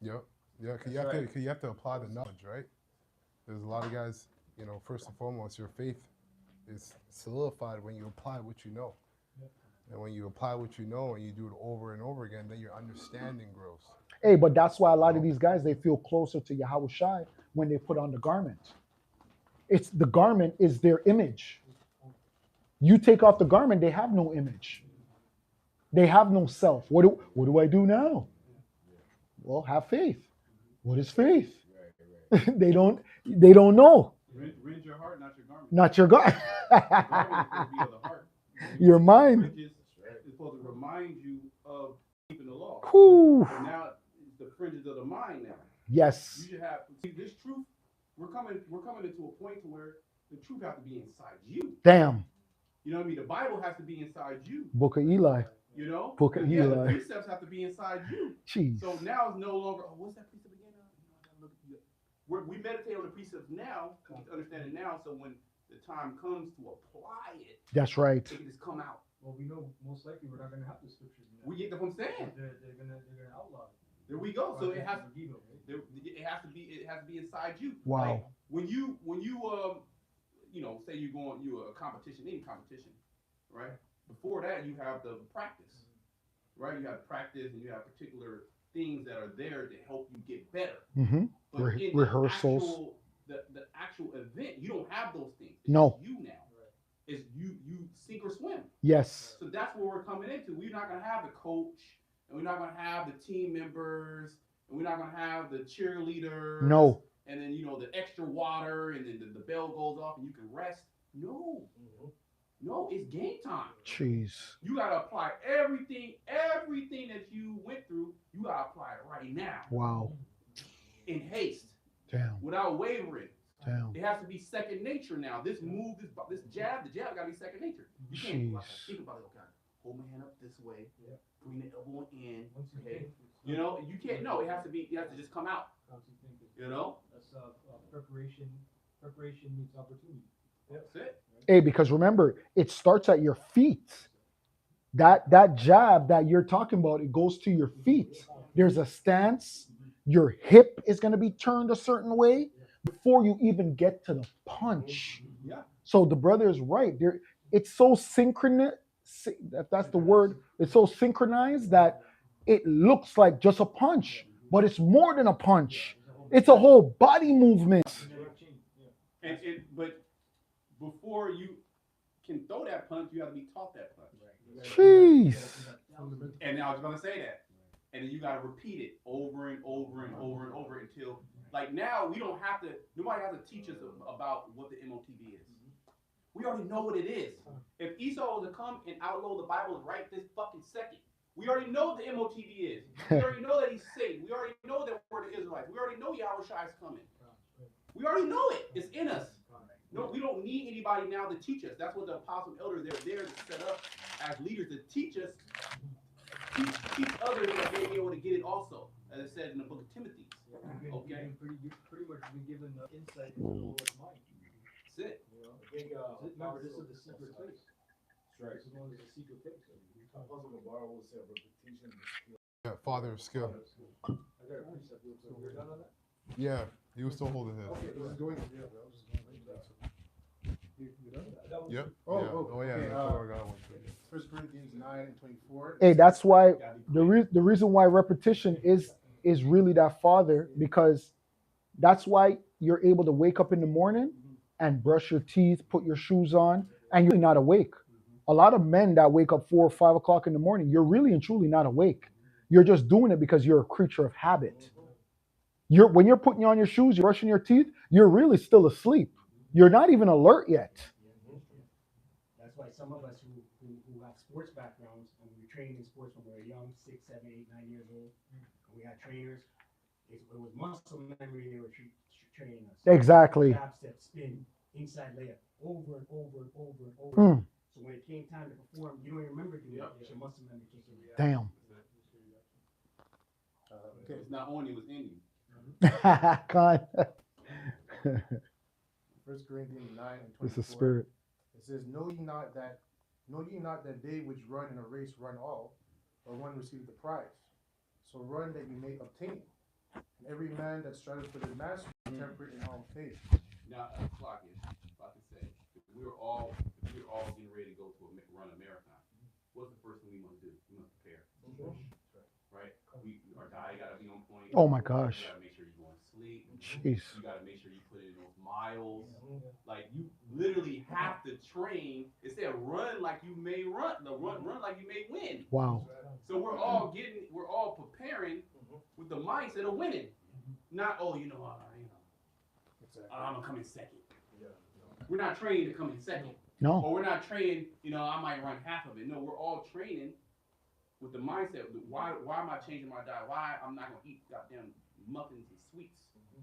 Yep. Yeah. Cause That's right. you have to apply the knowledge, right? There's a lot of guys, you know, first and foremost, your faith is solidified when you apply what you know. And when you apply what you know and you do it over and over again, then your understanding grows. Hey, but that's why a lot of these guys, they feel closer to Yahweh Shai when they put on the garment. It's the garment is their image. You take off the garment, they have no image. They have no self. What do I do now? Well, have faith. What is faith? they don't know. Rend your heart, not your garment. Not your God. Garment is supposed to be of the heart. Your mind. Fringes is supposed to remind you of keeping the law. Whew. But now it's the fringes of the mind now. Yes. You should have this truth. We're coming into a point to where the truth has to be inside you. Damn. You know what I mean? The Bible has to be inside you. Book of Eli. You know? Book of Yeah, the Eli. precepts have to be inside you. Jeez. So now it's no longer, oh, what's that precept again? We meditate on the precepts now, to understand it now, so when the time comes to apply it, That's right. it can just come out. Well, we know most likely we're not gonna have the scriptures now. We get what I'm saying. They're gonna outlaw it. There we go. So it has Right? it has to be inside you. Wow. Like when you you know, say you're a competition, any competition, right? Before that you have the practice. Right? You have practice and you have particular things that are there to help you get better. Mm-hmm. But in Rehearsals. the actual event, you don't have those things. It's No. you now. It's you sink or swim. Yes. So that's what we're coming into. We're not gonna have the coach, and we're not gonna have the team members, and we're not gonna have the cheerleaders. No. And then the extra water, and then the bell goes off, and you can rest. No. No, it's game time. Jeez. You gotta apply everything that you went through. You gotta apply it right now. Wow. In haste. Damn. Without wavering. Damn. It has to be second nature now. This move, this jab, the jab gotta be second nature. You can't think about it. Okay, hold my hand up this way, bring the elbow in. Okay, you can't. No, it has to just come out. You know, that's preparation. Preparation meets opportunity. That's it. Hey, because remember, it starts at your feet. That jab that you're talking about, it goes to your feet. There's a stance. Your hip is going to be turned a certain way before you even get to the punch. Yeah. So the brother is right. It's so synchronous. If that's the word, it's so synchronized that it looks like just a punch, but it's more than a punch. It's a whole body movement. But before you can throw that punch, you have to be taught that punch. Jeez. And I was gonna say that. And then you gotta repeat it over and over and over and over until, like, now nobody has to teach us about what the MOTB is. We already know what it is. If Esau was to come and outlaw the Bible right this fucking second, we already know what the MOTB is. We already know that he's Satan. We already know that we're the Israelites. We already know Yahweh Shai is coming. We already know it. It's in us. No, we don't need anybody now to teach us. That's what the apostle and elders, they're there to set up as leaders to teach us, teach others that they be able to get it also, as it says in the book of Timothy. Okay? Pretty much been given the insight into the Lord's mind. That's it. Remember, this is the secret place. Right. This is known as the secret place. Yeah, father of skill. I got a precept. You're done on that? Yeah, he was still holding his. Yep. Oh yeah. okay, That's what I got one. 1 Corinthians 9:24. Hey, that's why the reason why repetition is really that father, because that's why you're able to wake up in the morning and brush your teeth, put your shoes on, and you're not awake. A lot of men that wake up 4 or 5 o'clock in the morning, you're really and truly not awake. You're just doing it because you're a creature of habit. When you're putting on your shoes, you're brushing your teeth, you're really still asleep. You're not even alert yet. That's why some of us who have sports backgrounds, and we train in sports when we were young, 6, 7, 8, 9 years old, and we had trainers, it was muscle memory they were training us. Exactly. Jab step, spin, inside layup, over and over and over and over. So when it came time to perform, you don't even remember doing it. It's your muscle memory kicking in. Damn. Okay. It's not on you, it's in you. God. 1 Corinthians 9:24. It's a spirit. It says, Know ye not that they which run in a race run all, or one receives the prize. So run that you may obtain. And every man that strives for the master is temperate in all faith. Now, Flock is about to say, if we were all getting ready to go to run a marathon, what's the first thing we want to do? We must prepare, right? Our diet got to be on point. Oh my gosh. You got to make sure you're going to sleep. Jeez. You got to make sure you put in those miles. Like you literally have to train. Instead of run like you may run, no, run like you may win. Wow. So we're all preparing with the mindset of winning, not I'm gonna come in second. We're not trained to come in second. No. Or we're not trained, I might run half of it. No, we're all training with the mindset. Why am I changing my diet? Why I'm not gonna eat goddamn muffins and sweets?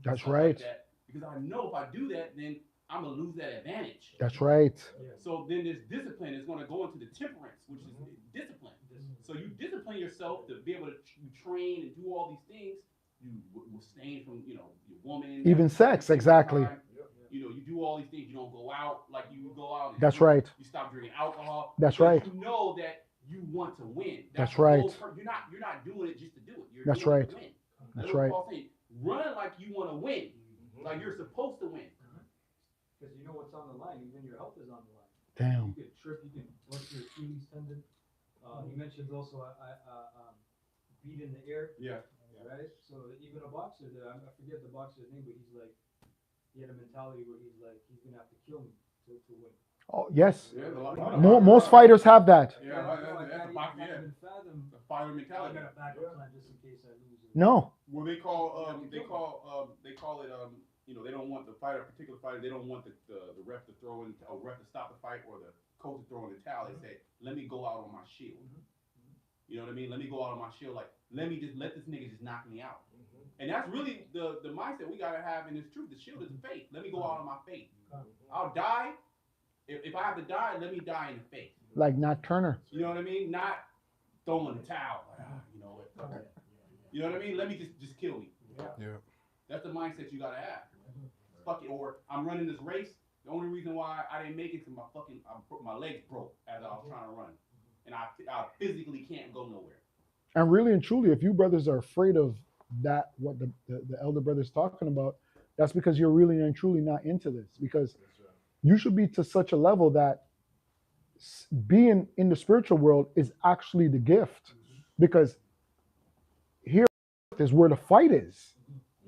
That's right. Like that. Because I know if I do that, then I'm gonna lose that advantage. That's right. So then this discipline is gonna go into the temperance, which is discipline. So you discipline yourself to be able to train and do all these things. You abstain from, your woman. Even sex, exactly. You do all these things. You don't go out like you go out. And That's right. You stop drinking alcohol. That's right. You know that you want to win. That's right. You're not doing it just to do it. You're That's doing right. it to win. That's right. Run like you want to win. Like you're supposed to win. Because you know what's on the line. Even your health is on the line. Damn. You could trip. You can bust your Achilles tendon. He mentions also beat in the air. Yeah. Right. So even a boxer, I forget the boxer's name, but he's like, he had a mentality where he's like, he's gonna have to kill me to win. Oh yes. Yeah, Most fighters have that. Yeah, that's a boxer. Yeah. The fighter mentality. I got a backup plan just in case I lose. No. Well, they call it they don't want the fighter, particular fighter, they don't want the ref to throw in, or ref to stop the fight, or the coach to throw in the towel. They say, let me go out on my shield. You know what I mean? Let me go out on my shield. Like, let this nigga just knock me out. And that's really the mindset we gotta have in this truth. The shield is faith. Let me go out on my faith. I'll die. If I have to die, let me die in the faith. Like Nat Turner. You know what I mean? Not throwing the towel. You know what I mean? Let me just kill me. Yeah. That's the mindset you gotta have. Fuck it. Or I'm running this race. The only reason why I didn't make it is my legs broke as I was trying to run, and I physically can't go nowhere. And really and truly, if you brothers are afraid of that, what the elder brother's talking about, that's because you're really and truly not into this. Because you should be to such a level that being in the spiritual world is actually the gift. Because here is where the fight is.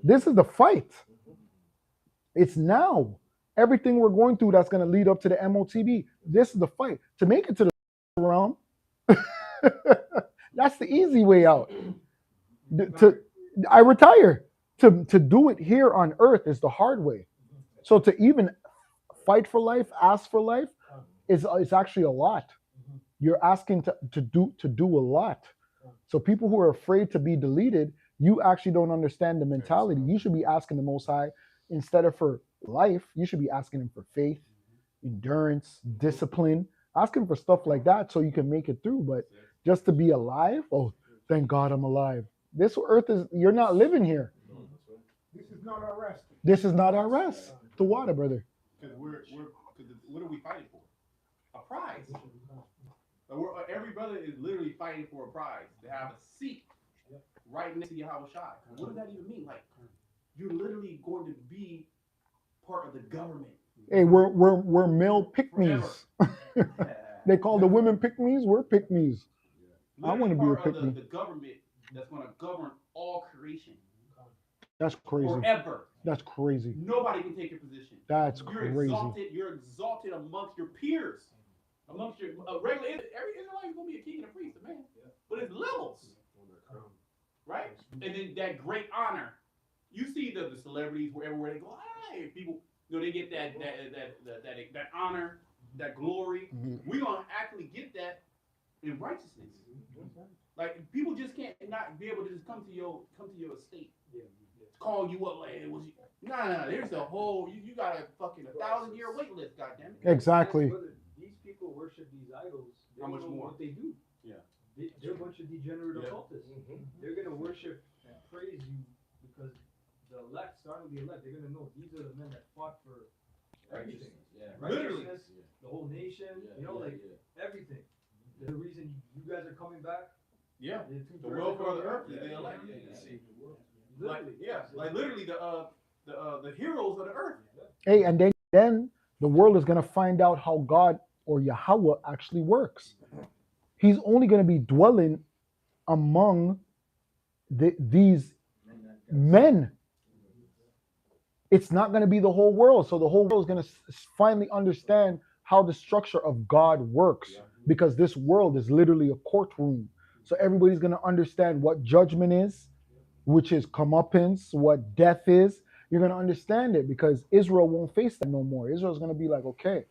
This is the fight. It's now. Everything we're going through that's going to lead up to the MOTB. This is the fight. To make it to the realm, that's the easy way out. I retire. To do it here on earth is the hard way. So to even fight for life, ask for life, is actually a lot. You're asking to do a lot. So people who are afraid to be deleted, you actually don't understand the mentality. You should be asking the Most High, instead of for life, you should be asking him for faith, endurance, discipline. Ask him for stuff like that so you can make it through. But just to be alive, oh, thank God I'm alive. This earth you're not living here. This is not our rest. This is not our rest. The water, brother. Because what are we fighting for? A prize. Every brother is literally fighting for a prize, to have a seat right next to Yahweh Shai. What does that even mean? Like, you're literally going to be part of the government. Hey, we're male pick-me's. They call the women pick-me's. We're pick-me's. I want to be a pick-me. The government that's going to govern all creation. That's crazy. Forever. That's crazy. Nobody can take your position. That's crazy. You're exalted amongst your peers. Amongst your regular, every Israelite is going to be a king and a priest, a man. But it's levels. Right? And then that great honor. You see the celebrities wherever they go, hey, people, they get that honor, that glory. We're going to actually get that in righteousness. Like, people just can't not be able to just come to your estate. Call you up like, hey, was you? Nah, there's a whole, you got a fucking 1,000-year wait list, goddamn it. Exactly. These people worship these idols. They How much don't know more? what they do. Yeah. They're a bunch of degenerate occultists. They're going to worship and praise you because the elect, starting the elect, they're going to know these are the men that fought for everything. Righteousness, the whole nation, everything. The reason you guys are coming back Yeah. They're two The birds welfare of the the earth is yeah, the elect. yeah, Like, Literally. yeah, like literally the heroes of the earth. Hey, and then the world is gonna find out how God or Yahweh actually works. He's only gonna be dwelling among these men. It's not gonna be the whole world. So the whole world is gonna finally understand how the structure of God works, because this world is literally a courtroom. So everybody's gonna understand what judgment is, which is comeuppance, what death is. You're gonna understand it because Israel won't face that no more. Israel's gonna be like, okay,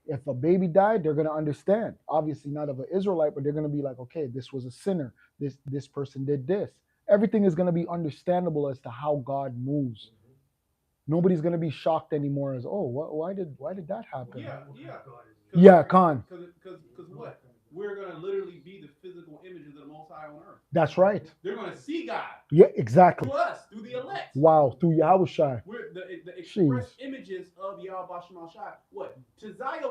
if a baby died, they're gonna understand. Obviously, not of an Israelite, but they're gonna be like, okay, this was a sinner. This person did this. Everything is gonna be understandable as to how God moves. Nobody's gonna be shocked anymore as, oh, why did that happen? Yeah. Yeah, Khan. Because what? We're gonna literally be the physical images of the Most High on earth. That's right. They're gonna see God. Yeah, exactly. Through us, through the elect. Wow, through Yahushua. We're the express Jeez. images of Yahweh Shema Shai. What? To Zion.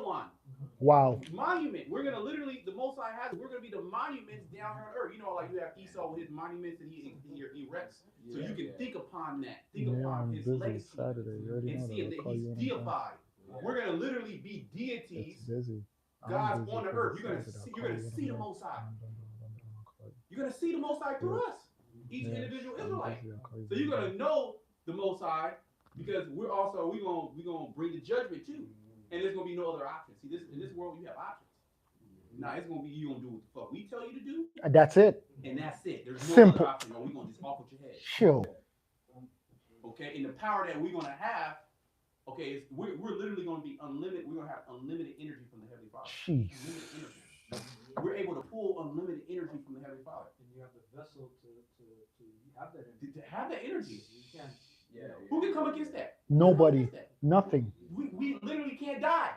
Wow. Monument. We're gonna literally, the Most High has, we're gonna be the monuments down here on earth. You know, like you have Esau with his monuments that he erects. So you can think upon that. Think upon his legacy. Saturday. You already And know see that. that I'll call you he's anytime. deified. We're gonna literally be deities. It's busy. God's on the earth. You're gonna see the Most High. You're gonna see the Most High through us, each individual Israelite. So you're gonna know the Most High because we're gonna bring the judgment too, and there's gonna be no other options. See, in this world you have options. Now it's gonna be you gonna do what the fuck we tell you to do, That's it. and that's it. There's no Simple. other option. Or we gonna just off with your head. Chill. Okay, and the power that we're gonna have. Okay, we're literally going to be unlimited. We're going to have unlimited energy from the Heavenly Father. Jeez. Unlimited energy. We're able to pull unlimited energy from the Heavenly Father. And you have the vessel to have that energy. To have that energy. You can't. Who can come against that? Nobody. Against that? Nothing. We literally can't die.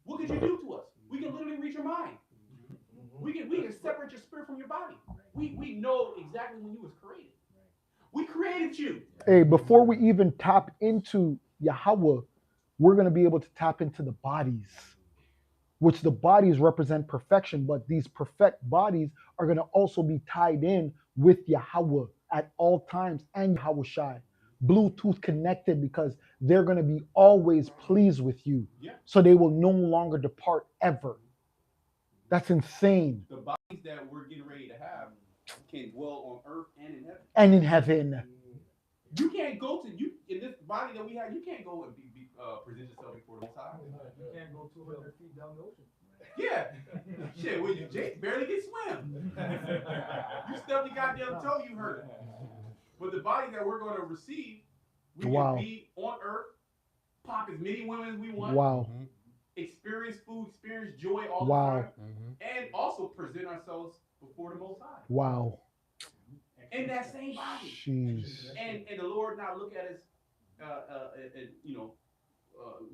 What could you do to us? We can literally read your mind. We can separate your spirit from your body. We know exactly when you was created. We created you. Hey, before we even tap into Yahweh, we're going to be able to tap into the bodies, which the bodies represent perfection, but these perfect bodies are going to also be tied in with Yahweh at all times and Yahushai. Bluetooth connected because they're going to be always pleased with you. Yeah. So they will no longer depart ever. That's insane. The bodies that we're getting ready to have can dwell on earth and in heaven. And in heaven. You can't go to you in this body that we have. You can't go and present yourself before the Most High. You can't go 200 feet down the ocean. Yeah, shit. Well, you Jake barely can swim. You stubbed your goddamn toe, you hurt. But the body that we're going to receive, we can be on earth, pop as many women as we want. Wow. Experience food, experience joy all the time, and also present ourselves before the Most High. Wow. In that same body. Jeez. And the Lord not look at us,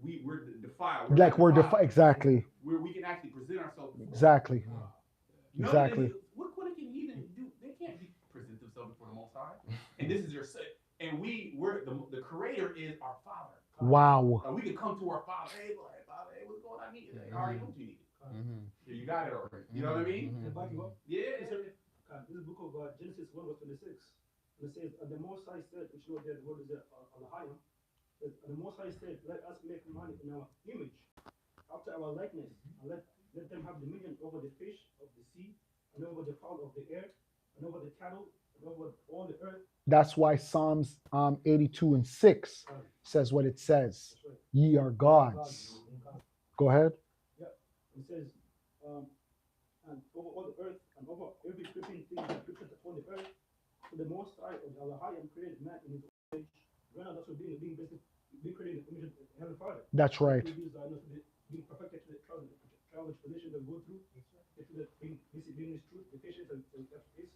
we're defiled. We're defiled. Exactly. Where we can actually present ourselves. Exactly. No, Exactly. What can heathen do? They can't present themselves before the Most High. And this is their and we're the Creator is our Father. Wow. We can come to our Father. Hey, boy, Father, hey, what's going on? I need it. I already know what you need. Yeah, you got it already. You know what I mean? Yeah. This is the book of Genesis 1 verse 26. And it says, and the Most High said, which you know that the word is Alahayim, and the Most High said, let us make man in our image, after our likeness, and let them have dominion over the fish of the sea, and over the fowl of the air, and over the cattle, and over all the earth. That's why Psalms 82 and 6 says what it says. Right. Ye are gods. Go ahead. Yeah. It says, and over all the earth, and over every creeping thing that creepeth upon the earth, so the Most High of Alahayim created man in his own image. Right now, that's what being created in the image of the Heavenly Father. That's right. Being perfected to the trial and tribulation that we go through, being this truth, the patience and that is.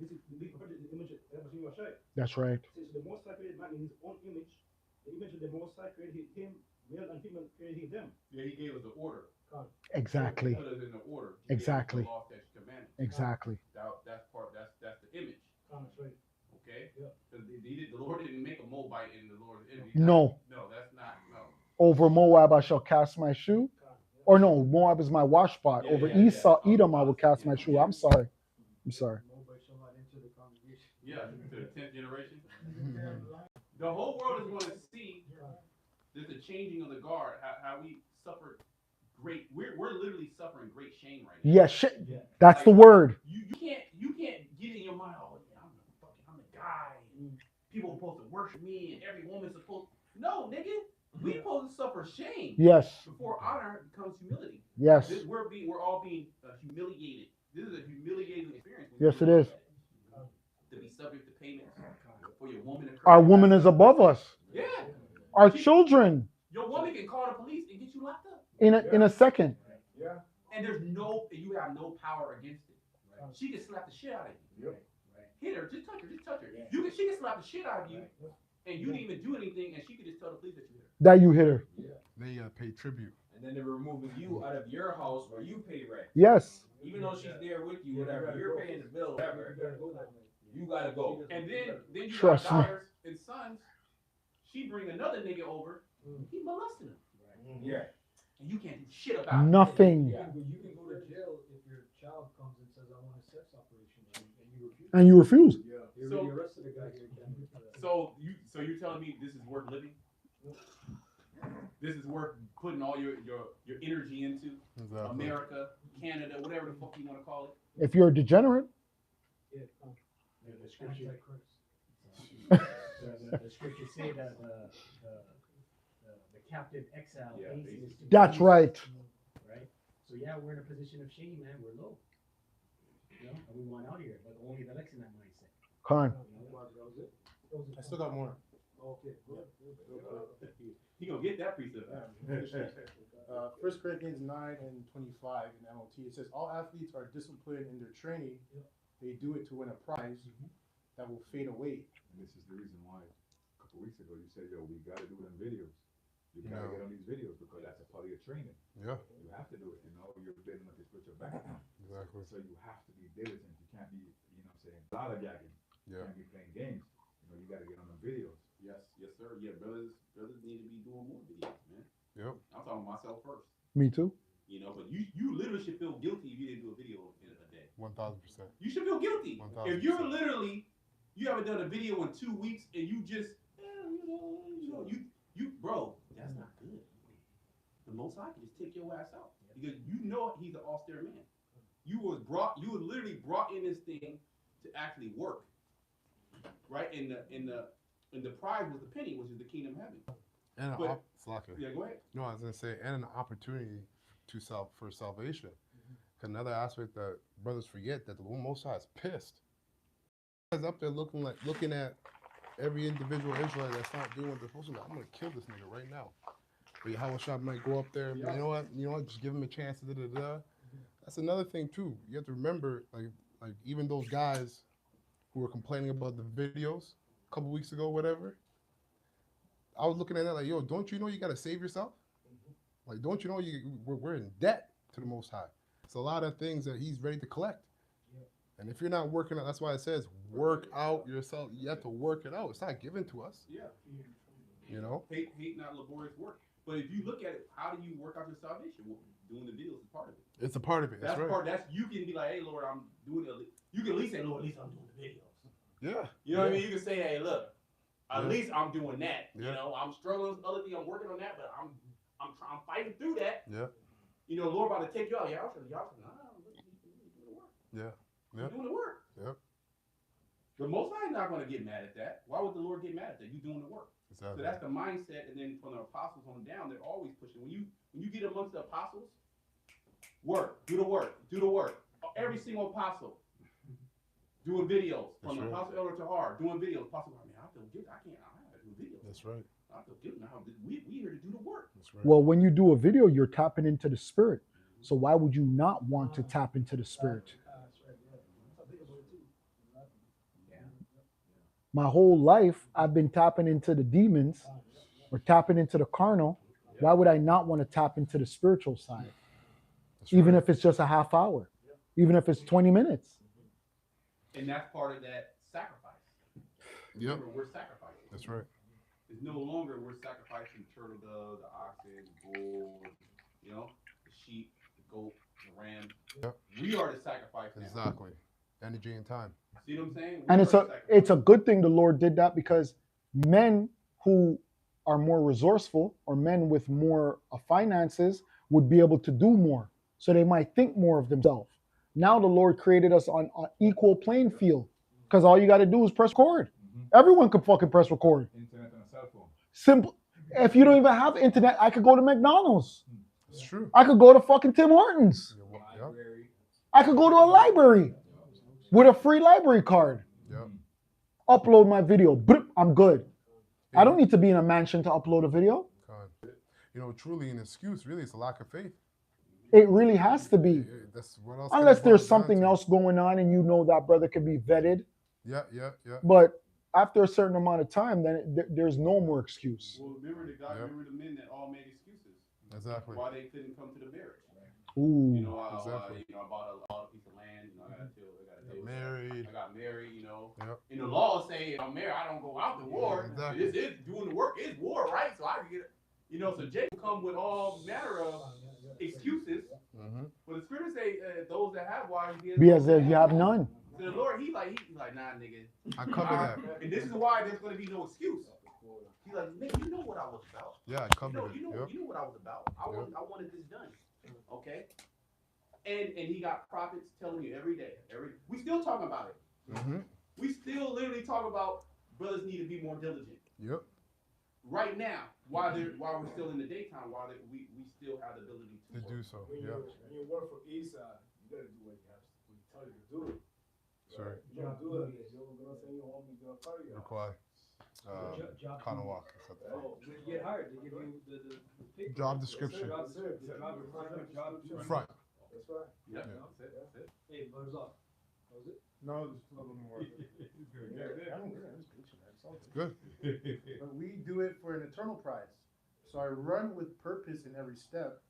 This is being perfected in the image of Yahushua. That's right. Since the Most High created man in his own image, the image of the Most High created him, male and female created them. Yeah, he gave us the order. Exactly. He put us in the order. Exactly. The law, statutes, commandments. Exactly. That's the image. That's right. Okay? Yeah. The Lord didn't make a Moabite in the Lord's image. No. No, that's not. No. Over Moab I shall cast my shoe. Or no, Moab is my wash spot. Over Esau, Edom I will cast my shoe. I'm sorry. I'm sorry. Nobody shall not enter the congregation. Yeah, to the 10th generation. The whole world is going to see there's a changing of the guard. How we suffered great. We're literally suffering great shame right now. Yeah, shit. That's the word. You can't get it in your mind. Oh yeah, I'm the guy. And people are supposed to worship me, and every woman's supposed. No, nigga, we supposed to suffer shame. Yes. Before honor becomes humility. Yes. We're all being humiliated. This is a humiliating experience. Yes, it is. To be subject to payments for your woman. Our woman is above us. Yeah. Our children. Your woman can call the police and get you locked up. In a second. Yeah. And you have no power against it. Right. She can slap the shit out of you. Yep. Right. Hit her, just touch her. Yeah. She can slap the shit out of you, and you didn't even do anything, and she could just tell the police that you hit her. That you hit her. Yeah. They pay tribute. And then they're removing you out of your house where you pay rent. Yes. Even though she's there with you, whatever, you're paying the bill, whatever. You gotta go. And then you Trust got me. daughters and sons. She bring another nigga over. He molesting him. Right. Yeah. And you can't do shit about it. Nothing. You can go to jail if your child comes and says, I want a sex operation, and you refuse. And you refuse. Yeah. You're really arrested a guy here. So you're telling me this is worth living? This is worth putting all your energy into? Exactly. America, Canada, whatever the fuck you want to call it. If you're a degenerate. Yeah, the scripture. The scriptures say that the captive exile faces to That's right. Right. So yeah, we're in a position of shame, man. We're low. You know, and we want out of here, but only the Lex in that mindset. Con. I still got more. Okay. He gonna get that precept. 1 Corinthians 9 and 25 in MOT, it says, all athletes are disciplined in their training. They do it to win a prize that will fade away. And this is the reason why a couple weeks ago you said, yo, we gotta do them videos. You gotta get on these videos because that's a part of your training. Yeah. You have to do it, you know, you're building up your spiritual background. Exactly. So you have to be diligent. You can't be, you know what I'm saying, lollygagging. You can't be playing games. You know, you gotta get on the videos. Yes, sir. Yeah, brothers need to be doing more videos, man. Yep. I'm talking myself first. Me too. You know, but you literally should feel guilty if you didn't do a video in a day. 1000%. You should feel guilty. 1000%. If you're literally, you haven't done a video in 2 weeks and you just, bro, that's not good. The Most High can just take your ass out because you know he's an austere man. You were literally brought in this thing to actually work, right? And the prize was the penny, which is the kingdom of heaven. And yeah, go ahead. No, I was gonna say, and an opportunity for salvation. Another aspect that brothers forget that the Most High is pissed. He's up there looking at every individual Israelite that's not doing what they're supposed to do. I'm gonna kill this nigga right now. But Yahweh Shah might go up there and you know what, just give him a chance. That's another thing too. You have to remember, like even those guys who were complaining about the videos a couple weeks ago, whatever. I was looking at that like, yo, don't you know you gotta save yourself? Like, don't you know we're in debt to the Most High? It's a lot of things that He's ready to collect. And if you're not working out, that's why it says work out yourself. You have to work it out. It's not given to us. Yeah. You know? Hate not laborious work. But if you look at it, how do you work out your salvation? Well, doing the videos is part of it. It's a part of it. That's right. You can be like, hey, Lord, I'm doing it. You can at least say, Lord, at least I'm doing the videos. Yeah. You know what I mean? You can say, hey, look, at least I'm doing that. You know, I'm struggling with other things. I'm working on that, but I'm fighting through that. Yeah. You know, Lord about to take you out. Y'all should, nah, doing the work. Yeah. You're doing the work. Yep. The Most High is not going to get mad at that. Why would the Lord get mad at that? You doing the work. Exactly. So that's the mindset. And then from the apostles on down, they're always pushing. When you get amongst the apostles, do the work. Every single apostle doing videos. From the Apostle Elder Tahar, doing videos. Apostle, man, I feel guilty. I have to do videos. That's right. I feel guilty now. We here to do the work. That's right. Well, when you do a video, you're tapping into the spirit. So why would you not want to tap into the spirit? My whole life, I've been tapping into the demons or tapping into the carnal. Why would I not want to tap into the spiritual side? Even if it's just a half hour, even if it's 20 minutes. And that's part of that sacrifice. Yep. Remember, we're sacrificing. That's right. It's no longer we're sacrificing turtle dove, the oxen, the bull, the sheep, the goat, the ram. Yep. We are the sacrifice now. Exactly. Energy and time. See what I'm saying? And We are sacrificing. it's a good thing the Lord did that, because men who are more resourceful, or men with more finances, would be able to do more. So they might think more of themselves. Now the Lord created us on an equal playing field, because all you got to do is press record. Everyone can fucking press record. Internet and a cell phone. Simple. If you don't even have internet, I could go to McDonald's. It's true. I could go to fucking Tim Hortons. Yep. I could go to a library with a free library card. Yep. Upload my video. Bloop, I'm good. I don't need to be in a mansion to upload a video. You know, truly an excuse, really, it's a lack of faith. It really has to be. That's what else. Unless there's something else going on and you know that brother can be vetted. Yeah. But after a certain amount of time, then there's no more excuse. Well, remember the men that all made excuses. Exactly. Why they couldn't come to the marriage. Ooh. You know, Exactly. I bought a piece of land. You know, I got married. I got married. You know, Yep. and the law say if I'm married, I don't go out to war. Exactly. This is doing the work is war, right? So I can get, you know. So Jacob come with all manner of excuses. But the scriptures say those that have wives Be as if you have none. So the Lord, he's like nah, nigga. I cover that. And this is why there's gonna be no excuse. He's like, nigga, you know what I was about. Yeah, I covered it. You know what I was about. I wanted this done. Okay. And he got prophets telling you every day. We still talking about it. We still literally talk about brothers need to be more diligent. Yep. Right now, while we're still in the daytime, we still have the ability to do so. When you work for Esau, you gotta do what you have to. We tell you to do it. Sorry. You don't do it. You're gonna say your home is gonna fire you. Require. Walk. Oh, when you get hired, they give you the paper. Job description. Job description. Front. That's right. Yeah. That's it. Hey, butters off. That was it? No, there's a little more. Good. But we do it for an eternal prize. So I run with purpose in every step.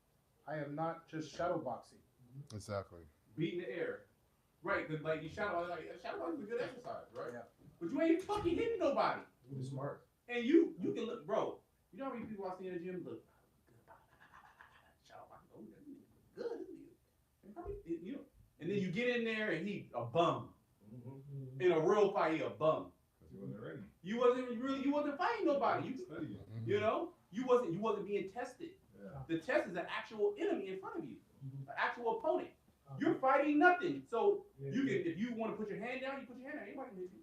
I am not just shadow boxing. Exactly. Beating the air. Right, cause like you shadow boxing is a good exercise, right? Yeah. But you ain't fucking hitting nobody. You're smart. And you can look, bro. You know how many people I see in the gym look shadow boxing? Oh, good, isn't he? You know, and then you get in there and he a bum. In a real fight, he a bum. You wasn't fighting nobody. You know, you wasn't being tested. Yeah. The test is an actual enemy in front of you, an actual opponent. You're fighting nothing. So you can, if you want to put your hand down, you put your hand down. Anybody can hit you.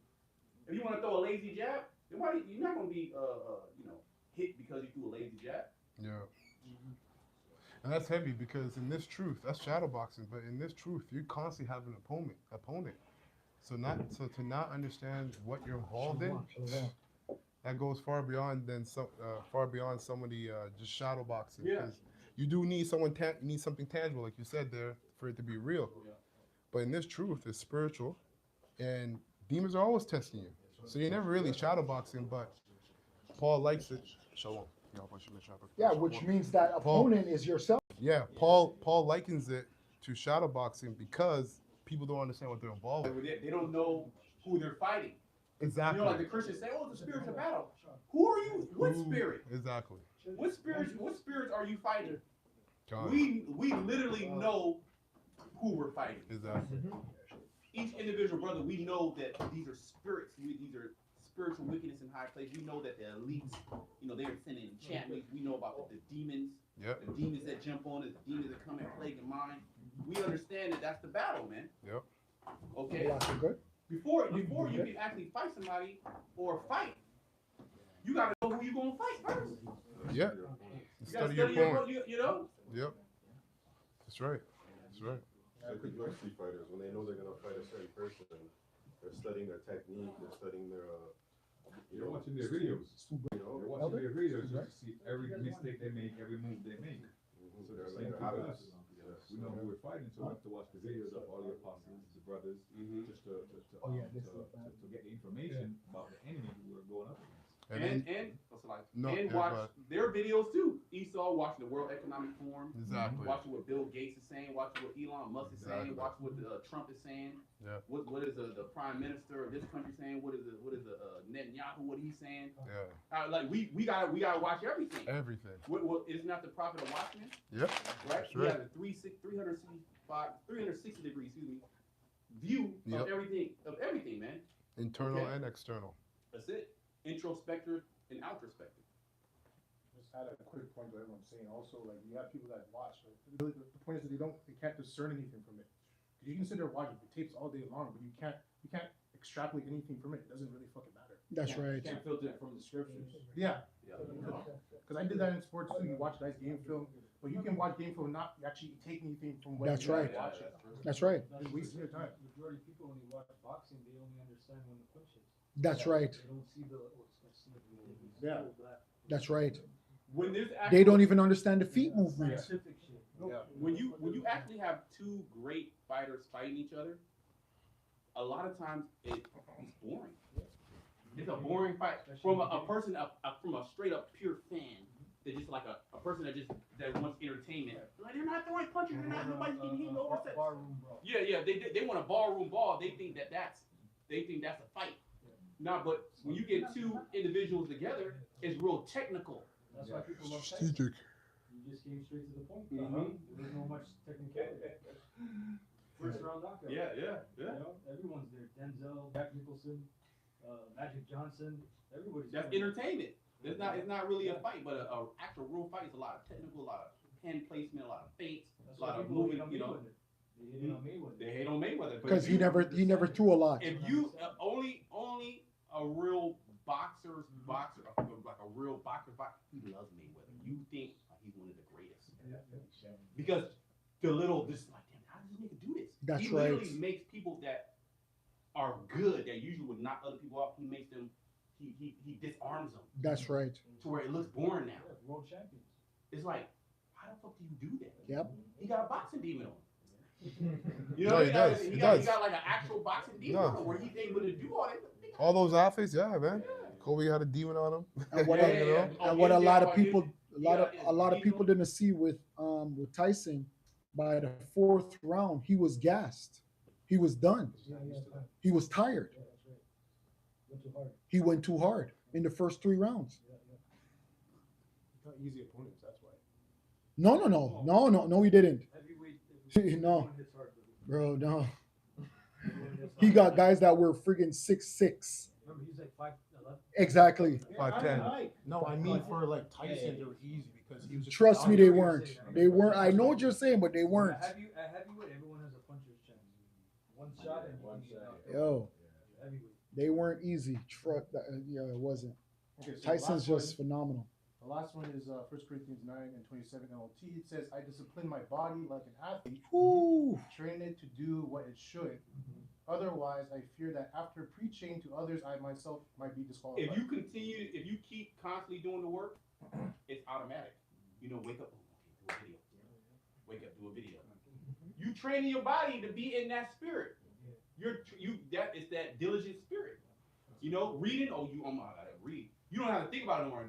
If you want to throw a lazy jab, you're not going to be hit because you threw a lazy jab. Yeah. And that's heavy because in this truth, that's shadow boxing. But in this truth, you constantly have an opponent. So to not understand what you're involved in, that goes far beyond somebody just shadow boxing. Yeah. Because you do need need something tangible, like you said there, for it to be real. Yeah. But in this truth, it's spiritual, and demons are always testing you. So you're never really shadow boxing, but Paul likes it. Shalom. Yeah, which means that opponent is yourself. Yeah, Paul likens it to shadow boxing because people don't understand what they're involved with. They don't know who they're fighting. Exactly. You know, like the Christians say, "Oh, it's a spiritual battle." Who are you? What spirit? Exactly. What spirits are you fighting? God. We literally know who we're fighting. Exactly. Each individual brother, we know that these are spirits. These are spiritual wickedness in high place. We know that the elites, they're sending enchantments. We know about the demons. Yep. The demons that jump on us, the demons that come and plague your mind. We understand that that's the battle, man. Yep. Okay. Good. Before you can actually fight somebody or fight, you gotta know who you're gonna fight first. Yeah. You gotta Study your opponent. you know. Yep. That's right. That's right. I think like street fighters, when they know they're gonna fight a certain person, they're studying their technique, they're studying their You're watching their videos. You're watching their videos just to see every mistake they make, every move they make. So they're saying to us, we know who we're fighting, so we have to watch the videos of all the apostles, the brothers, just to get the information about the enemy who we're going up against. And watch their videos too. Esau, watching the World Economic Forum. Exactly. Watching what Bill Gates is saying. Watching what Elon Musk is saying. Watching what Trump is saying. Yeah. What is the prime minister of this country saying? What is Netanyahu? What he's saying? Yeah. We gotta watch everything. Everything. Isn't that the prophet of Watchmen? Yep. Right. That's right. He has a 360 degree view Yep. of everything, man. Internal Okay. and external. That's it. Introspective and outrospective. Just add a quick point to everyone's saying. Also, like you have people that watch. Right? Really, the point is that they can't discern anything from it. You can sit there watching the tapes all day long, but you can't extrapolate anything from it. It doesn't really fucking matter. That's right. Can't filter it from the scriptures. Yeah, Yeah. because I did that in sports too. You watch nice game film, but you can watch game film and not actually take anything from what That's you're right. watching. That's right. You're wasting your time. Majority of people, when you watch boxing, they only understand when the punch is. That's right. They don't see the, oh, it's gonna snip you, it's Yeah. so black. That's right. When there's They don't even understand the feet movements. Scientific shit. Yeah. when you actually have two great fighters fighting each other, a lot of times it's boring. It's a boring fight from a person from a straight up pure fan. They're just like a person that wants entertainment. Like, they're not throwing punches. They're not nobody's getting hit. No offense. Barroom brawl. Yeah. They want a ballroom ball. They think that's a fight. Nah, but when you get two individuals together, it's real technical. That's why people love Tyson. Strategic. You just came straight to the point. Mhm. There was no much technicality. First round knockout. Yeah. You know, everyone's there. Denzel, Jack Nicholson, Magic Johnson. Everybody's That's there. entertainment. It's not really a fight, but a actual real fight is a lot of technical, a lot of hand placement, a lot of feints, That's a lot why of people hate moving. on You know, Mayweather. They hate on Mayweather. they hate on Mayweather but Because if he you- never threw a lot. If you only a real boxer, like a real boxer, he loves Mayweather. You think he's one of the greatest because the little this like, damn, how does this nigga do this? That's he right. literally makes people that are good that usually would knock other people off. He makes them. He disarms them That's right. to where it looks boring now. Yeah, world champions. It's like, how the fuck do you do that? Yep. He got a boxing demon on him. You No, know, he does. He He got does. like an actual boxing demon No. on him where he's able to do all that. All those athletes, yeah, man. Kobe had a demon on him. And what, Yeah, a, yeah, yeah. Oh, and what a yeah, lot yeah, of people, yeah, a lot of yeah. people didn't see with Tyson. By the fourth round, he was gassed. He was done. He was tired. Yeah, that's right. Went too hard. He went too hard in the first 3 rounds. It's not easy opponents. That's why. No, he didn't. Heavyweight. No. Everyone hits hard, brother. Bro, no. Everyone hits He hard. got guys that were friggin' 6'6". Remember, he's like 5'11". Exactly. 5'10". No, I mean for like Tyson, they were easy because he was just. Trust me, dominant. they weren't. They weren't. I know what you're saying, but they weren't. At heavyweight, everyone has a puncher's chance. One shot and One you can get shot. knocked out. Yo, Heavyweight. they weren't easy. Yeah, it wasn't. Okay, so the Tyson's last just phenomenal. The last one is 1 Corinthians 9:27 NLT. It says, I discipline my body like an athlete, Ooh. train it to do what it should. Otherwise, I fear that after preaching to others, I myself might be disqualified. If you keep constantly doing the work, it's automatic. You know, wake up, do a video. Wake up, do a video. You training your body to be in that spirit. It's that diligent spirit. You know, reading. Oh, I gotta read. You don't have to think about it anymore.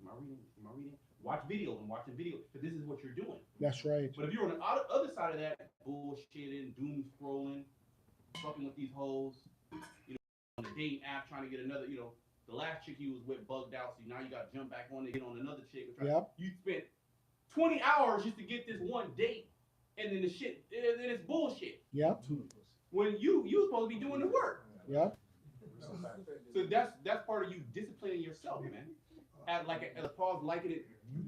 Am I reading? Watch videos. I'm watching videos. Because this is what you're doing. That's right. But if you're on the other side of that, bullshitting, doom scrolling, fucking with these hoes, you know, on the dating app trying to get another, you know, the last chick you was with bugged out, so now you got to jump back on to get on another chick. Yep. You spent 20 hours just to get this one date, and then then it's bullshit. Yep. When you supposed to be doing the work. Yep. So that's part of you disciplining yourself, man. As far as liking it, you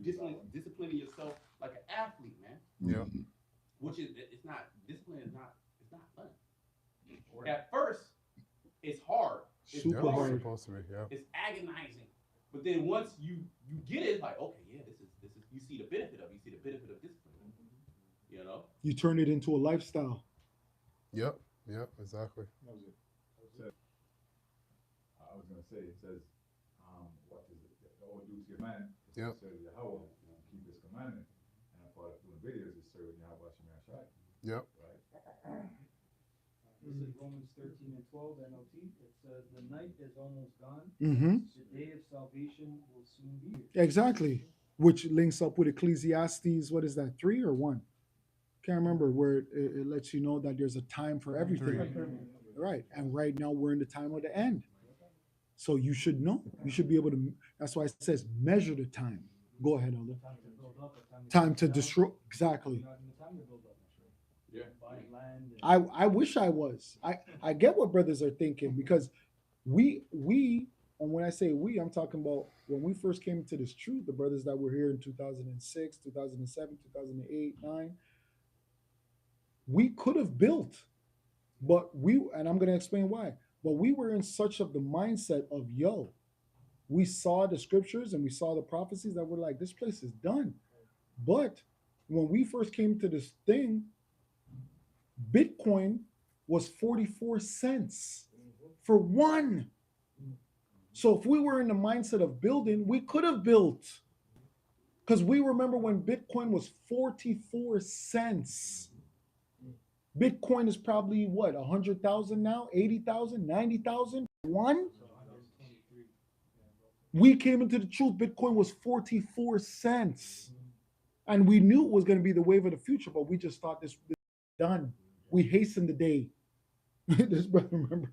disciplining yourself like an athlete, man. Yeah. Which is discipline is not fun. At first, it's hard. It's Super Yeah, boring. it's supposed to be, yeah. It's agonizing. But then once you get it, it's like, okay, yeah, this is you see the benefit of discipline. You know? You turn it into a lifestyle. Yep, exactly. That was it. I was gonna say, it says, what is it? All dudes get man. Yep. Serve Yahweh, keep his commandment. And part of doing videos is serving Yahweh Shemar Shai. Yep. Right? This is Romans 13:12 NLT. It says, the night is almost gone. Mm-hmm. The day of salvation will soon be here. Exactly. Which links up with Ecclesiastes, what is that, 3 or 1? Can't remember, where it lets you know that there's a time for everything. Right. And right now we're in the time of the end. So you should know. You should be able to, that's why it says measure the time. Go ahead, Elder. Time to build up, or Time to tear down. destroy. Exactly. Not in the time to build up. Yeah. Buying land. And I wish I was. I get what brothers are thinking because we and when I say we, I'm talking about when we first came into this truth, the brothers that were here in 2006, 2007, 2008, 9, we could have built, but and I'm going to explain why. But we were in such of the mindset of, yo, we saw the scriptures and we saw the prophecies that were like, this place is done. But when we first came to this thing, Bitcoin was 44 cents for one. So if we were in the mindset of building, we could have built. Because we remember when Bitcoin was 44 cents. Bitcoin is probably what, 100,000 now, 80,000, 90,000, one? We came into the truth, Bitcoin was 44 cents. And we knew it was going to be the wave of the future, but we just thought this was done. We hastened the day. This brother, remember?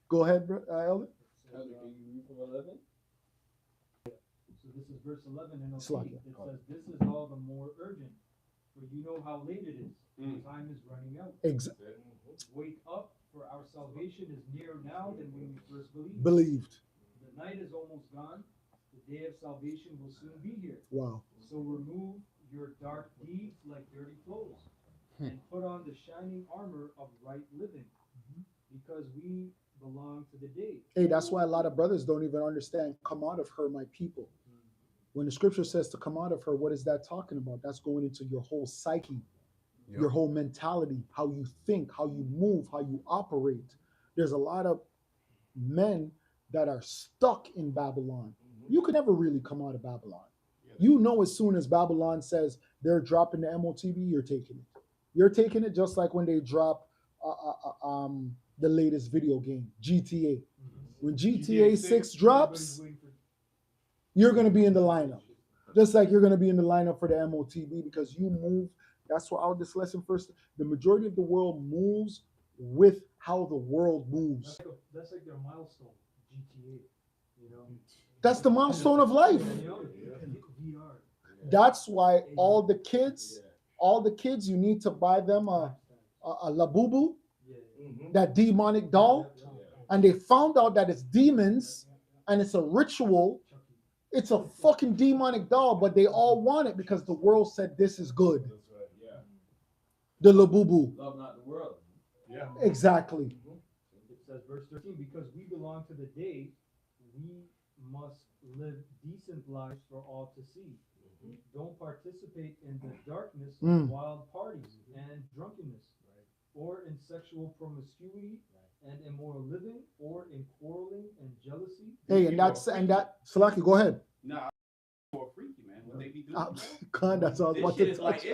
Go ahead, Elder. Can you read from 11? So this is verse 11 in It's like it it. says, this is all the more urgent, for you know how late it is. Time is running out. Wake up, for our salvation is nearer now than when we first believed. The night is almost gone. The day of salvation will soon be here. Wow. So remove your dark deeds like dirty clothes and put on the shining armor of right living, because we belong to the day. Hey, that's why a lot of brothers don't even understand, come out of her, my people. When the scripture says to come out of her, what is that talking about? That's going into your whole psyche, your whole mentality, how you think, how you move, how you operate. There's a lot of men that are stuck in Babylon. You could never really come out of Babylon. You know, as soon as Babylon says they're dropping the MOTB, you're taking it. You're taking it just like when they drop the latest video game, GTA. When GTA 6 drops, you're going to be in the lineup. Just like you're going to be in the lineup for the MOTB because you move. That's why out this lesson first, the majority of the world moves with how the world moves. That's like their milestone, GTA. You know? That's the milestone of life. That's why all the kids, you need to buy them a Labubu, that demonic doll. And they found out that it's demons and it's a ritual. It's a fucking demonic doll, but they all want it because the world said this is good. The Labubu. Love not the world. Yeah. Exactly. It says verse 13, because we belong to the day, we must live decent lives for all to see. Don't participate in the darkness of wild parties and drunkenness, or in sexual promiscuity and immoral living, or in quarreling and jealousy. Hey, Salaki, go ahead. Nah, more freaky, man. What they be doing? Con, that's what I was about to touch.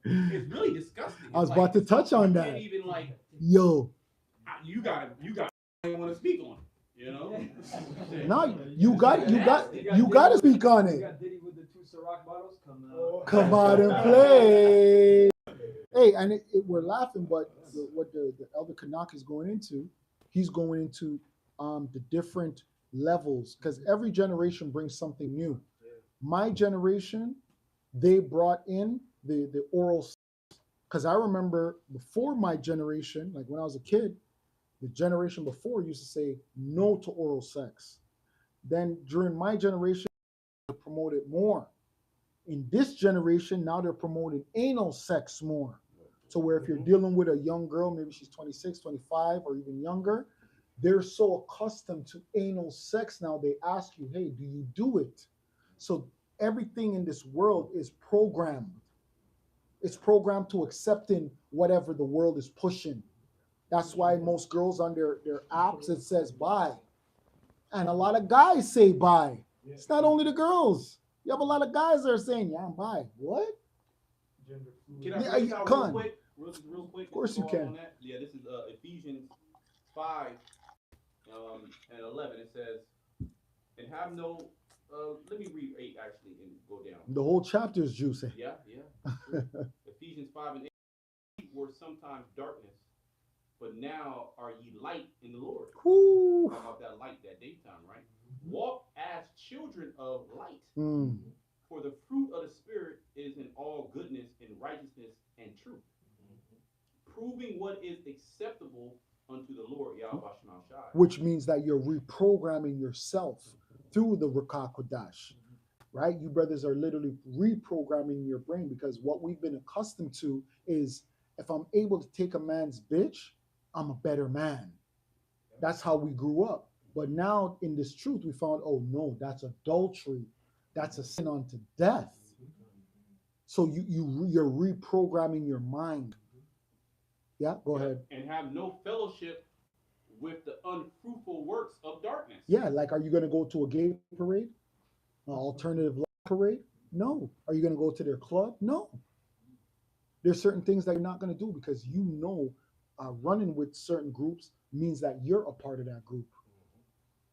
It's really disgusting. I was about to touch on that. Even like, yo, you got to want to speak on it, you know? No, you got to speak on it. Come out and play. Hey, and we're laughing, but what the Elder Kanak is going into, he's going into the different levels because every generation brings something new. My generation, they brought in the oral, because I remember before my generation, like when I was a kid, the generation before used to say no to oral sex. Then during my generation, they promoted more. In this generation, now they're promoting anal sex more. So where if you're dealing with a young girl, maybe she's 26, 25, or even younger, they're so accustomed to anal sex now, they ask you, hey, do you do it? So everything in this world is programmed. It's programmed to accepting whatever the world is pushing. That's why most girls on their apps, it says bye. And a lot of guys say bye. It's not only the girls. You have a lot of guys that are saying, yeah, I'm bye. What? Can I read out real quick? Real quick. Of course you can. Yeah, this is Ephesians 5 and 11. It says, and have no, let me read 8 actually and go down. The whole chapter is juicy. Yeah. Sure. Ephesians 5 and 8 were sometimes darkness, but now are ye light in the Lord. Woo. How about that light, that daytime, right? Walk as children of light. For the fruit of the Spirit is in all goodness and righteousness proving what is acceptable unto the Lord Yahweh Shai. which means that you're reprogramming yourself through the Ruach Kodash, right? You brothers are literally reprogramming your brain, because what we've been accustomed to is, if I'm able to take a man's bitch, I'm a better man. That's how we grew up. But now in this truth, we found, oh no, that's adultery. That's a sin unto death. So you're reprogramming your mind. Yeah, go ahead. And have no fellowship with the unfruitful works of darkness. Yeah, like, are you going to go to a gay parade? An alternative life parade? No. Are you going to go to their club? No. There's certain things that you're not going to do, because running with certain groups means that you're a part of that group.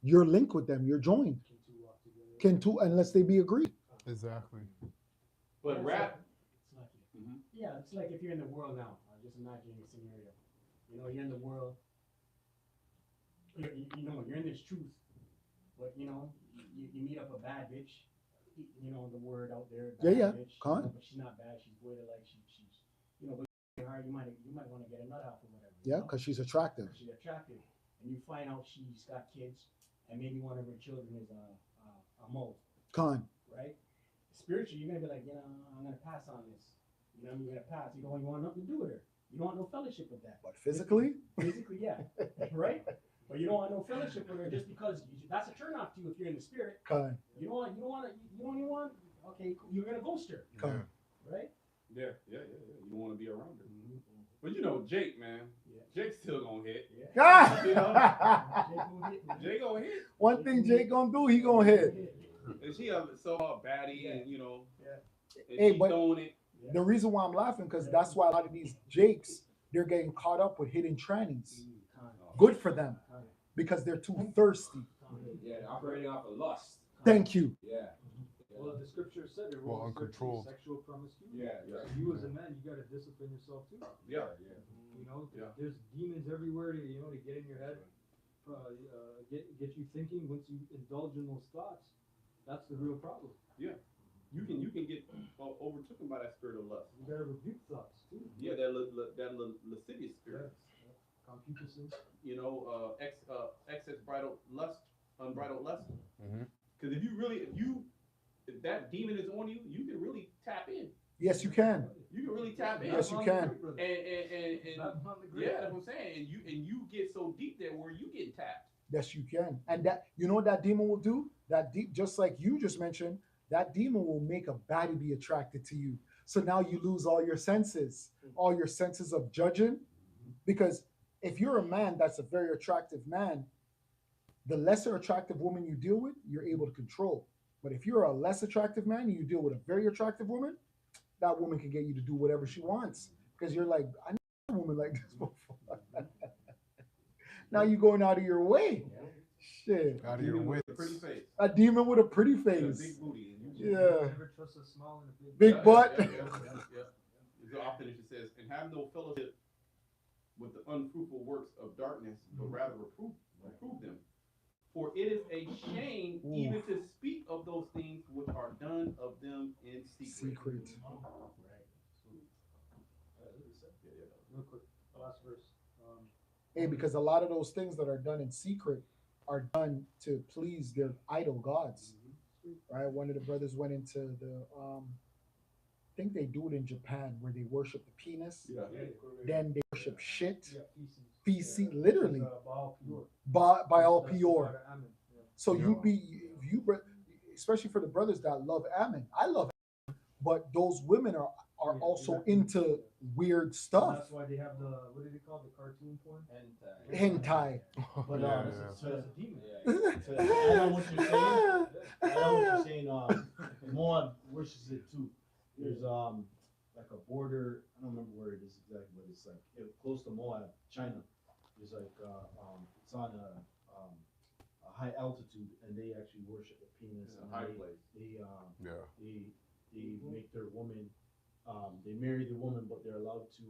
You're linked with them. You're joined. Can two, unless they be agreed. Exactly. But rap. Yeah, it's like if you're in the world now. Just imagine a scenario. You know, you're in the world. You're in this truth, but you meet up a bad bitch. You know the word out there. Yeah. Bitch, Con. but she's not bad. She's way like she's but you might want to get a nut off or whatever. Yeah, because she's attractive. She's attractive, and you find out she's got kids, and maybe one of her children is a mole. Con. Right? Spiritually, you're gonna be like, I'm gonna pass on this. You're gonna pass. You don't want nothing to do with her. You don't want no fellowship with that. But physically? Physically, yeah. Right? But you don't want no fellowship with her just because that's a turn off to you if you're in the spirit. Con. You don't even want, okay, you're gonna ghost her. Con. Right? Yeah. You don't want to be around her. But Jake, man. Yeah. Jake's still gonna hit. Yeah. Jake gonna hit. One thing Jake gonna do, he gonna hit. And she so baddie and and Hey, she but throwing it. the reason why I'm laughing, because that's why a lot of these Jakes, they're getting caught up with hitting trannies. Good for them, because they're too thirsty. Yeah, they're operating off of lust. Thank you. Yeah. Well, the scripture said it. Well, uncontrolled. Sexual promiscuity. Yeah. So you as a man, you got to discipline yourself too. Yeah. There's demons everywhere to get in your head, get you thinking. Once you indulge in those thoughts, that's the real problem. Yeah. You can get overtaken by that spirit of lust. You gotta rebuke thoughts too. Yeah, that lascivious spirit. Concupiscence. Excess unbridled lust. Mm-hmm. Because if that demon is on you, you can really tap in. Yes, you can. You can really tap in. Yes, you can. And yeah, that's what I'm saying. And you get so deep there where you get tapped. Yes, you can. And that, what that demon will do? Just like you just mentioned, that demon will make a baddie be attracted to you. So now you lose all your senses of judging. Because if you're a man that's a very attractive man, the lesser attractive woman you deal with, you're able to control. But if you're a less attractive man and you deal with a very attractive woman, that woman can get you to do whatever she wants. Because you're like, I know a woman like this before. Now you're going out of your way. Shit. Out of your way. Pretty face. A demon with a pretty face. Big booty. Yeah. Never trust a small and a Big butt. Yeah. So I'll finish. It says, and have no fellowship with the unfruitful works of darkness, but rather reprove them. For it is a shame even to speak of those things which are done of them in secret. Real quick, last verse. Hey, because a lot of those things that are done in secret are done to please their idol gods. Right? One of the brothers went into the I think they do it in Japan, where they worship the penis. Yeah. Then they worship shit. Feces. Literally. By all pure. So especially for the brothers that love Ammon. I love Ammon, but those women are also into weird stuff. That's why they have what do they call the cartoon porn? Hentai. But So that's a demon. to add on what you're saying, Moab worships it too. There's like a border, I don't remember where it is exactly, but it's like close to Moab, China. There's like it's on a high altitude, and they actually worship the penis. Yeah, high place. They make their woman. They marry the woman, but they're allowed to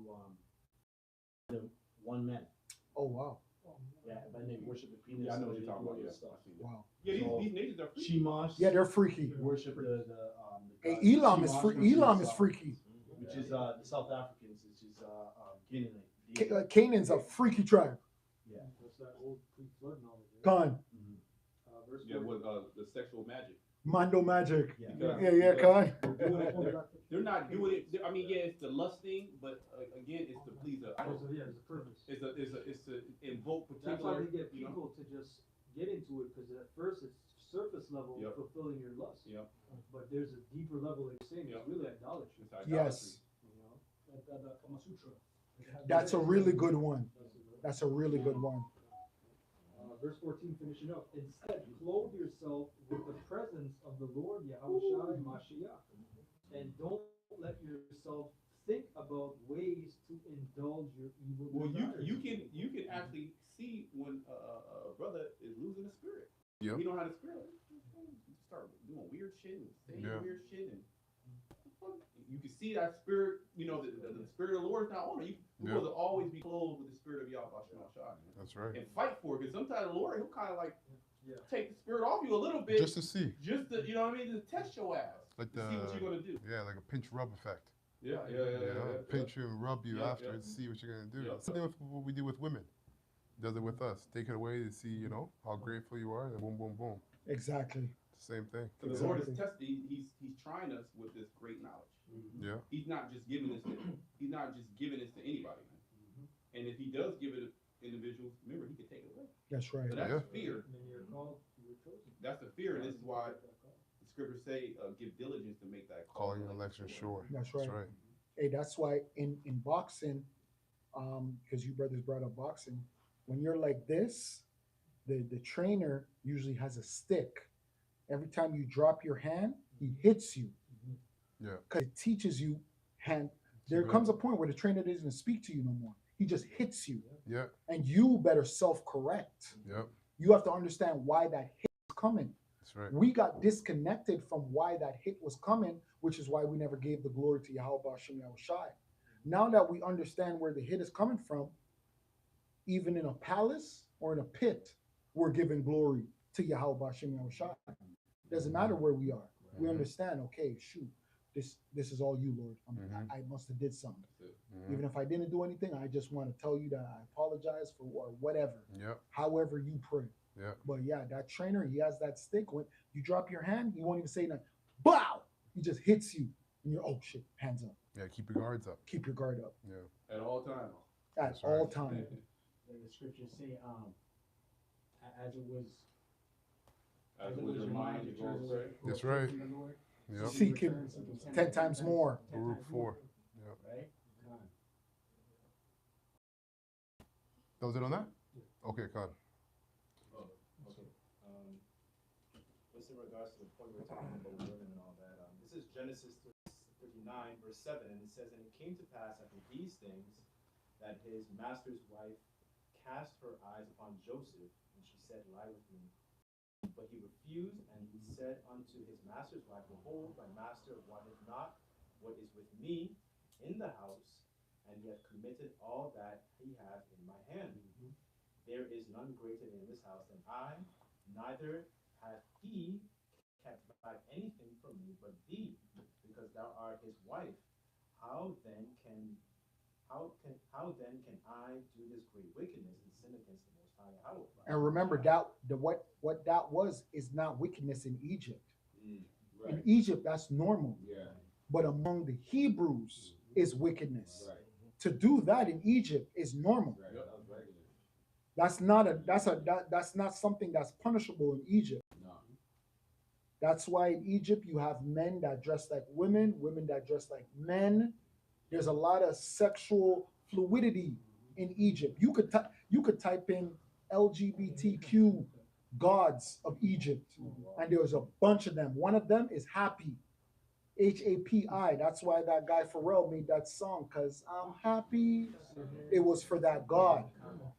one man. Oh wow. Yeah, but they worship the penis. Yeah, I know and what you're they talking do about. all Yeah. this stuff. Wow. Yeah, So, these nations are freaky. Shemash. Yeah, they're freaky. Worship the Hey, god Elam is Shemash, free. which Elam is freaky. which is the South Africans, which is Canaanite. Canaan's a freaky tribe. Yeah. That's that old pre-flood knowledge. Right? Khan. Verse Yeah, 14. with the sexual magic. Mondo magic. Because- Yeah, Khan. They're not doing it. I mean, yeah, it's the lust thing, but again, it's to please the idol. There's a purpose. It's to invoke That's why particular. they get people to just get into it, because at first it's surface level, Yep. fulfilling your lust. Yep. But there's a deeper level, like you're saying, Yep. it's really idolatry. It's idolatry. Yes. You know? The Kama Sutra. That's a really good one. That's a really good one. Verse 14, finishing up. Instead, clothe yourself with the presence of the Lord Yahushua Mashiach, and don't let yourself think about ways to indulge your evil Well, desires. you can actually see when a brother is losing the spirit. Yep. He don't have the spirit. You start doing weird shit and saying weird shit, and you can see that spirit. You know, the spirit of the Lord is not on it. You supposed to always be clothed with the spirit of Yahweh. That's right. And fight for it, because sometimes the Lord, he'll kind of like take the spirit off you a little bit, Just to see. just to, you know what I mean, to test your ass, Like to see what you're gonna do. Yeah, like a pinch rub effect. Yeah. Pinch you and rub you Yeah, after yeah. and see what you're gonna do. Yeah. Something with what we do with women. Does it with us. Take it away to see, how grateful you are, and boom, boom, boom. Exactly. Same thing. So the Lord is testing. He's trying us with this great knowledge. Yeah. He's not just giving this to anybody. And if he does give it to individuals, remember, he can take it away. That's right. So that's fear. When you're called, you're chosen. That's the fear, and this is why the scriptures say, give diligence to make that Calling an election sure. That's right. That's right. Hey, that's why in boxing, because you brothers brought up boxing, when you're like this, the trainer usually has a stick. Every time you drop your hand, he hits you. Yeah. Because it teaches you hand. There comes a point where the trainer doesn't even speak to you no more. He just hits you. Yeah. And you better self-correct. Yep. You have to understand why that hit is coming. That's right. We got disconnected from why that hit was coming, which is why we never gave the glory to Yahweh Hashem Yahushai. Now that we understand where the hit is coming from, even in a palace or in a pit, we're giving glory to Yahweh Hashem Yahushai. Doesn't matter where we are. We understand, okay, shoot, this is all you, Lord. I must have did something. Even if I didn't do anything, I just want to tell you that I apologize for or whatever. Yep. However you pray. Yeah. But yeah, that trainer, he has that stick. When you drop your hand, he won't even say nothing. Bow! He just hits you. And you're, oh shit, hands up. Yeah, keep your guards up. Keep your guard up. Yeah. At all times. At That's all right. times. The scriptures say, as it was As it was your mind, you go astray. That's right. Yep. Seek him 10 times more. Baruch 4. Yep. Right? That was it on that? Okay, Khan. Oh, okay. Just in regards to the point we were talking about women and all that, this is Genesis 39, verse 7, and it says, "And it came to pass after these things that his master's wife cast her eyes upon Joseph, and she said, Lie with me. But he refused, and he said unto his master's wife, Behold, my master wanted not what is with me in the house, and he hath committed all that he hath in my hand. There is none greater in this house than I, neither hath he kept back anything from me but thee, because thou art his wife. How then can I do this great wickedness and sin against the Most High Yahweh?" And remember that what that was is not wickedness in Egypt. Right. In Egypt, that's normal. Yeah. But among the Hebrews is wickedness. Right. To do that in Egypt is normal. Right. That was regular. That's not something that's punishable in Egypt. No. That's why in Egypt you have men that dress like women, women that dress like men. There's a lot of sexual fluidity in Egypt. You could type in LGBTQ gods of Egypt, and there's a bunch of them. One of them is Happy, Hapi. That's why that guy Pharrell made that song, "Cause I'm happy." It was for that god,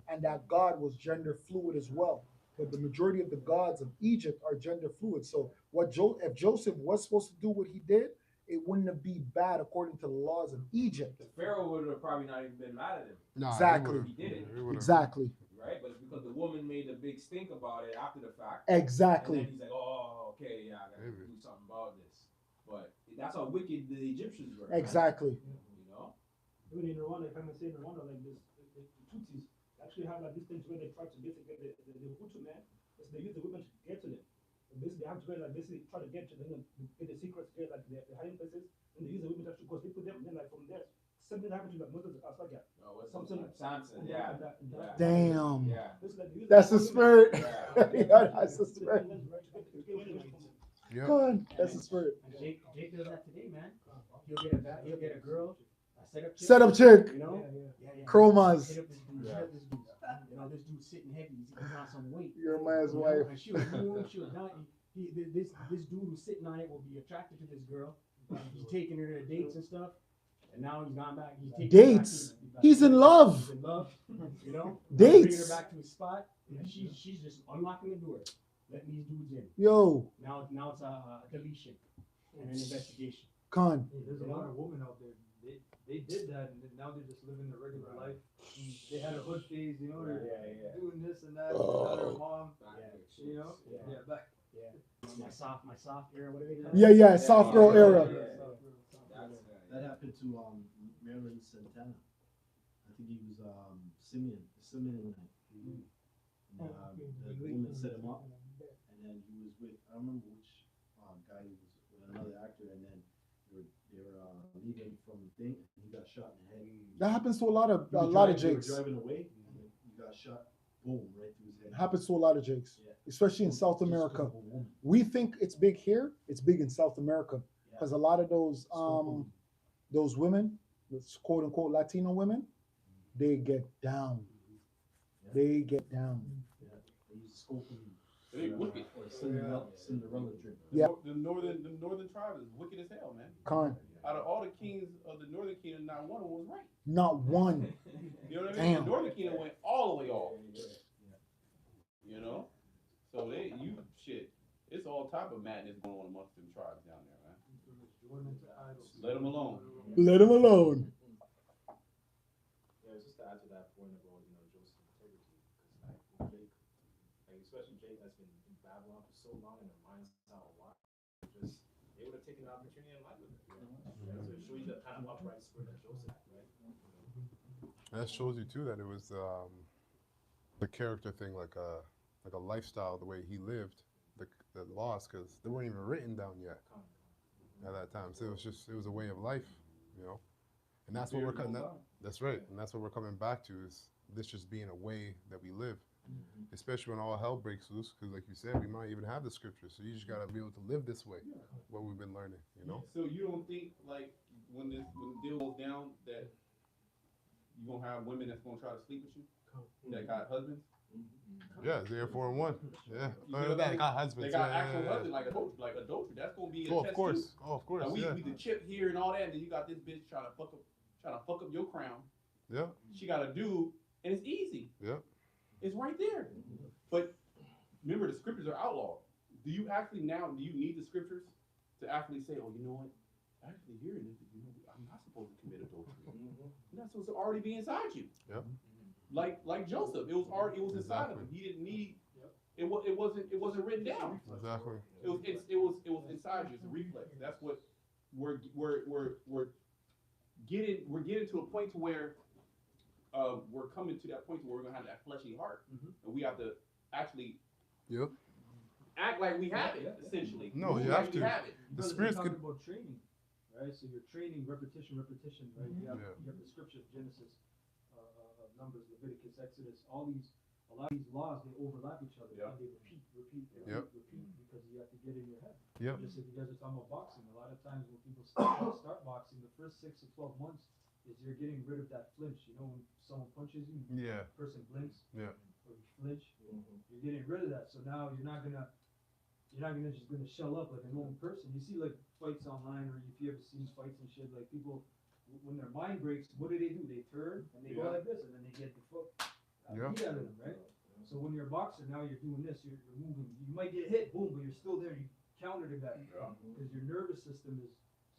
and that god was gender fluid as well. But the majority of the gods of Egypt are gender fluid. So if Joseph was supposed to do what he did, it wouldn't have been bad according to the laws of Egypt. The Pharaoh would have probably not even been mad at him. Nah, Exactly. He did it. Exactly. Right? But it's because the woman made a big stink about it after the fact. Exactly. And then he's like, oh, okay, yeah, I gotta do something about this. But That's how wicked the Egyptians were. Man. Exactly. You know. Even in Rwanda, if I may say in Rwanda, like this, the Tutsis actually have like these things where they try to basically get the Hutu man, because they use the women to get to them. And basically, they have to go like basically try to get to them, get the secrets, get like the hiding places, and they use the women to actually go sleep with them, and then like from there, something happened to like Moses Asagya. Something. Samson. Yeah. Damn. Yeah. That's the spirit. Yeah. Yeah, that's the spirit. Yeah. God, that's the spirit. Jake does that today, man. He'll get a girl, a Set up chick. you know? Chromas. Hit up this dude, hit up this dude. You know, this dude's sitting heavy, he's on some weight. Your man's You know, wife. and she'll not, this dude who's sitting on it will be attracted to this girl. He's taking her to dates and stuff. And now he's gone back. He's taking Dates? her back to, He's in love. He's in love. You know? Dates? Bringing her back to his spot. And she's just unlocking the door, letting these dudes in. Yo, Now it's a deletion and an investigation. Con. There's a lot of women out there. They did that, and then now they're just living their regular life. They had a hood phase, you know, they're doing this and that. Without their mom, you know. Back. My soft era. What do they call it? Yeah, soft girl era. That happened to Marilyn Santana. I think he was Simeon. And, the woman set him up, and then he was with, I don't remember which guy he was with, another actor, and then they were leaving from the thing, and he got shot in the head. That happens to a lot of They were Jakes. driving away, and then he got shot, boom, right through his head. Happens to a lot of Jakes, especially in South America. We think it's big here. It's big in South America because a lot of those women, those quote unquote Latino women, they get down. They get down. They use scope They wicked. or Cinderella trick. Yeah. The northern tribe is wicked as hell, man. Con. Out of all the kings of the northern kingdom, not one of them was right. Not one. You know what I mean? Damn. The northern kingdom went all the way off. You know? So it's all type of madness going on amongst them tribes down there, man. Let them alone. Let him alone. Yeah, just to add to that point about, Joseph's integrity, because Jake, especially Jake that's been in Babylon for so long and their minds out a lot, they would have taken the opportunity in life with it. So it shows you the kind of upright spirit that Joseph had, right? That shows you too that it was the character thing, like a lifestyle, the way he lived, the laws, because they weren't even written down yet at that time. So it was a way of life, and that's what we're coming. That's right, and that's what we're coming back to, is this just being a way that we live, especially when all hell breaks loose. Because like you said, we might even have the scriptures, so you just gotta be able to live this way. What we've been learning, So you don't think, like, when the deal goes down, that you're gonna have women that's gonna try to sleep with you that got husbands? Yeah, they're 4 and 1. Yeah, You know they got husbands. They got yeah, actual yeah, husbands, like adultery. That's gonna be a Oh, test of course. too. Oh, of course. Now, Yeah. we the chip here and all that, and then you got this bitch trying to fuck up your crown. Yeah. She got a dude, and it's easy. Yeah. It's right there. But remember, the scriptures are outlawed. Do you need the scriptures to actually say, oh, you know what? Actually, hearing this, I'm not supposed to commit adultery. You're not supposed to already be inside you. Yep. Like Joseph, it was inside of him. He didn't need. It wasn't written down. Exactly. It was inside you. It's a reflex. That's what we're getting to a point to where we're coming to that point where we're gonna have that fleshy heart, and we have to actually act like we have it. Essentially, No, move you like have we to. have it. The spirit's talking good. about training, right? So you're training repetition, right? You have the scriptures, Genesis, Numbers, Leviticus, Exodus, a lot of these laws, they overlap each other. And they repeat, because you have to get in your head. Yep. Just like you guys are talking about boxing, a lot of times when people start boxing, the first 6 to 12 months is you're getting rid of that flinch. You know, when someone punches you, Yeah. the person blinks, Yeah. or you flinch, you're getting rid of that. So now you're not gonna just gonna shell up like a normal person. You see like fights online, or if you ever seen fights and shit, like people, when their mind breaks, what do? They turn and they go like this, and then they get the foot beat out of them, right? So when you're a boxer, now you're doing this, you're moving. You might get hit, boom, but you're still there. You counter to that because your nervous system is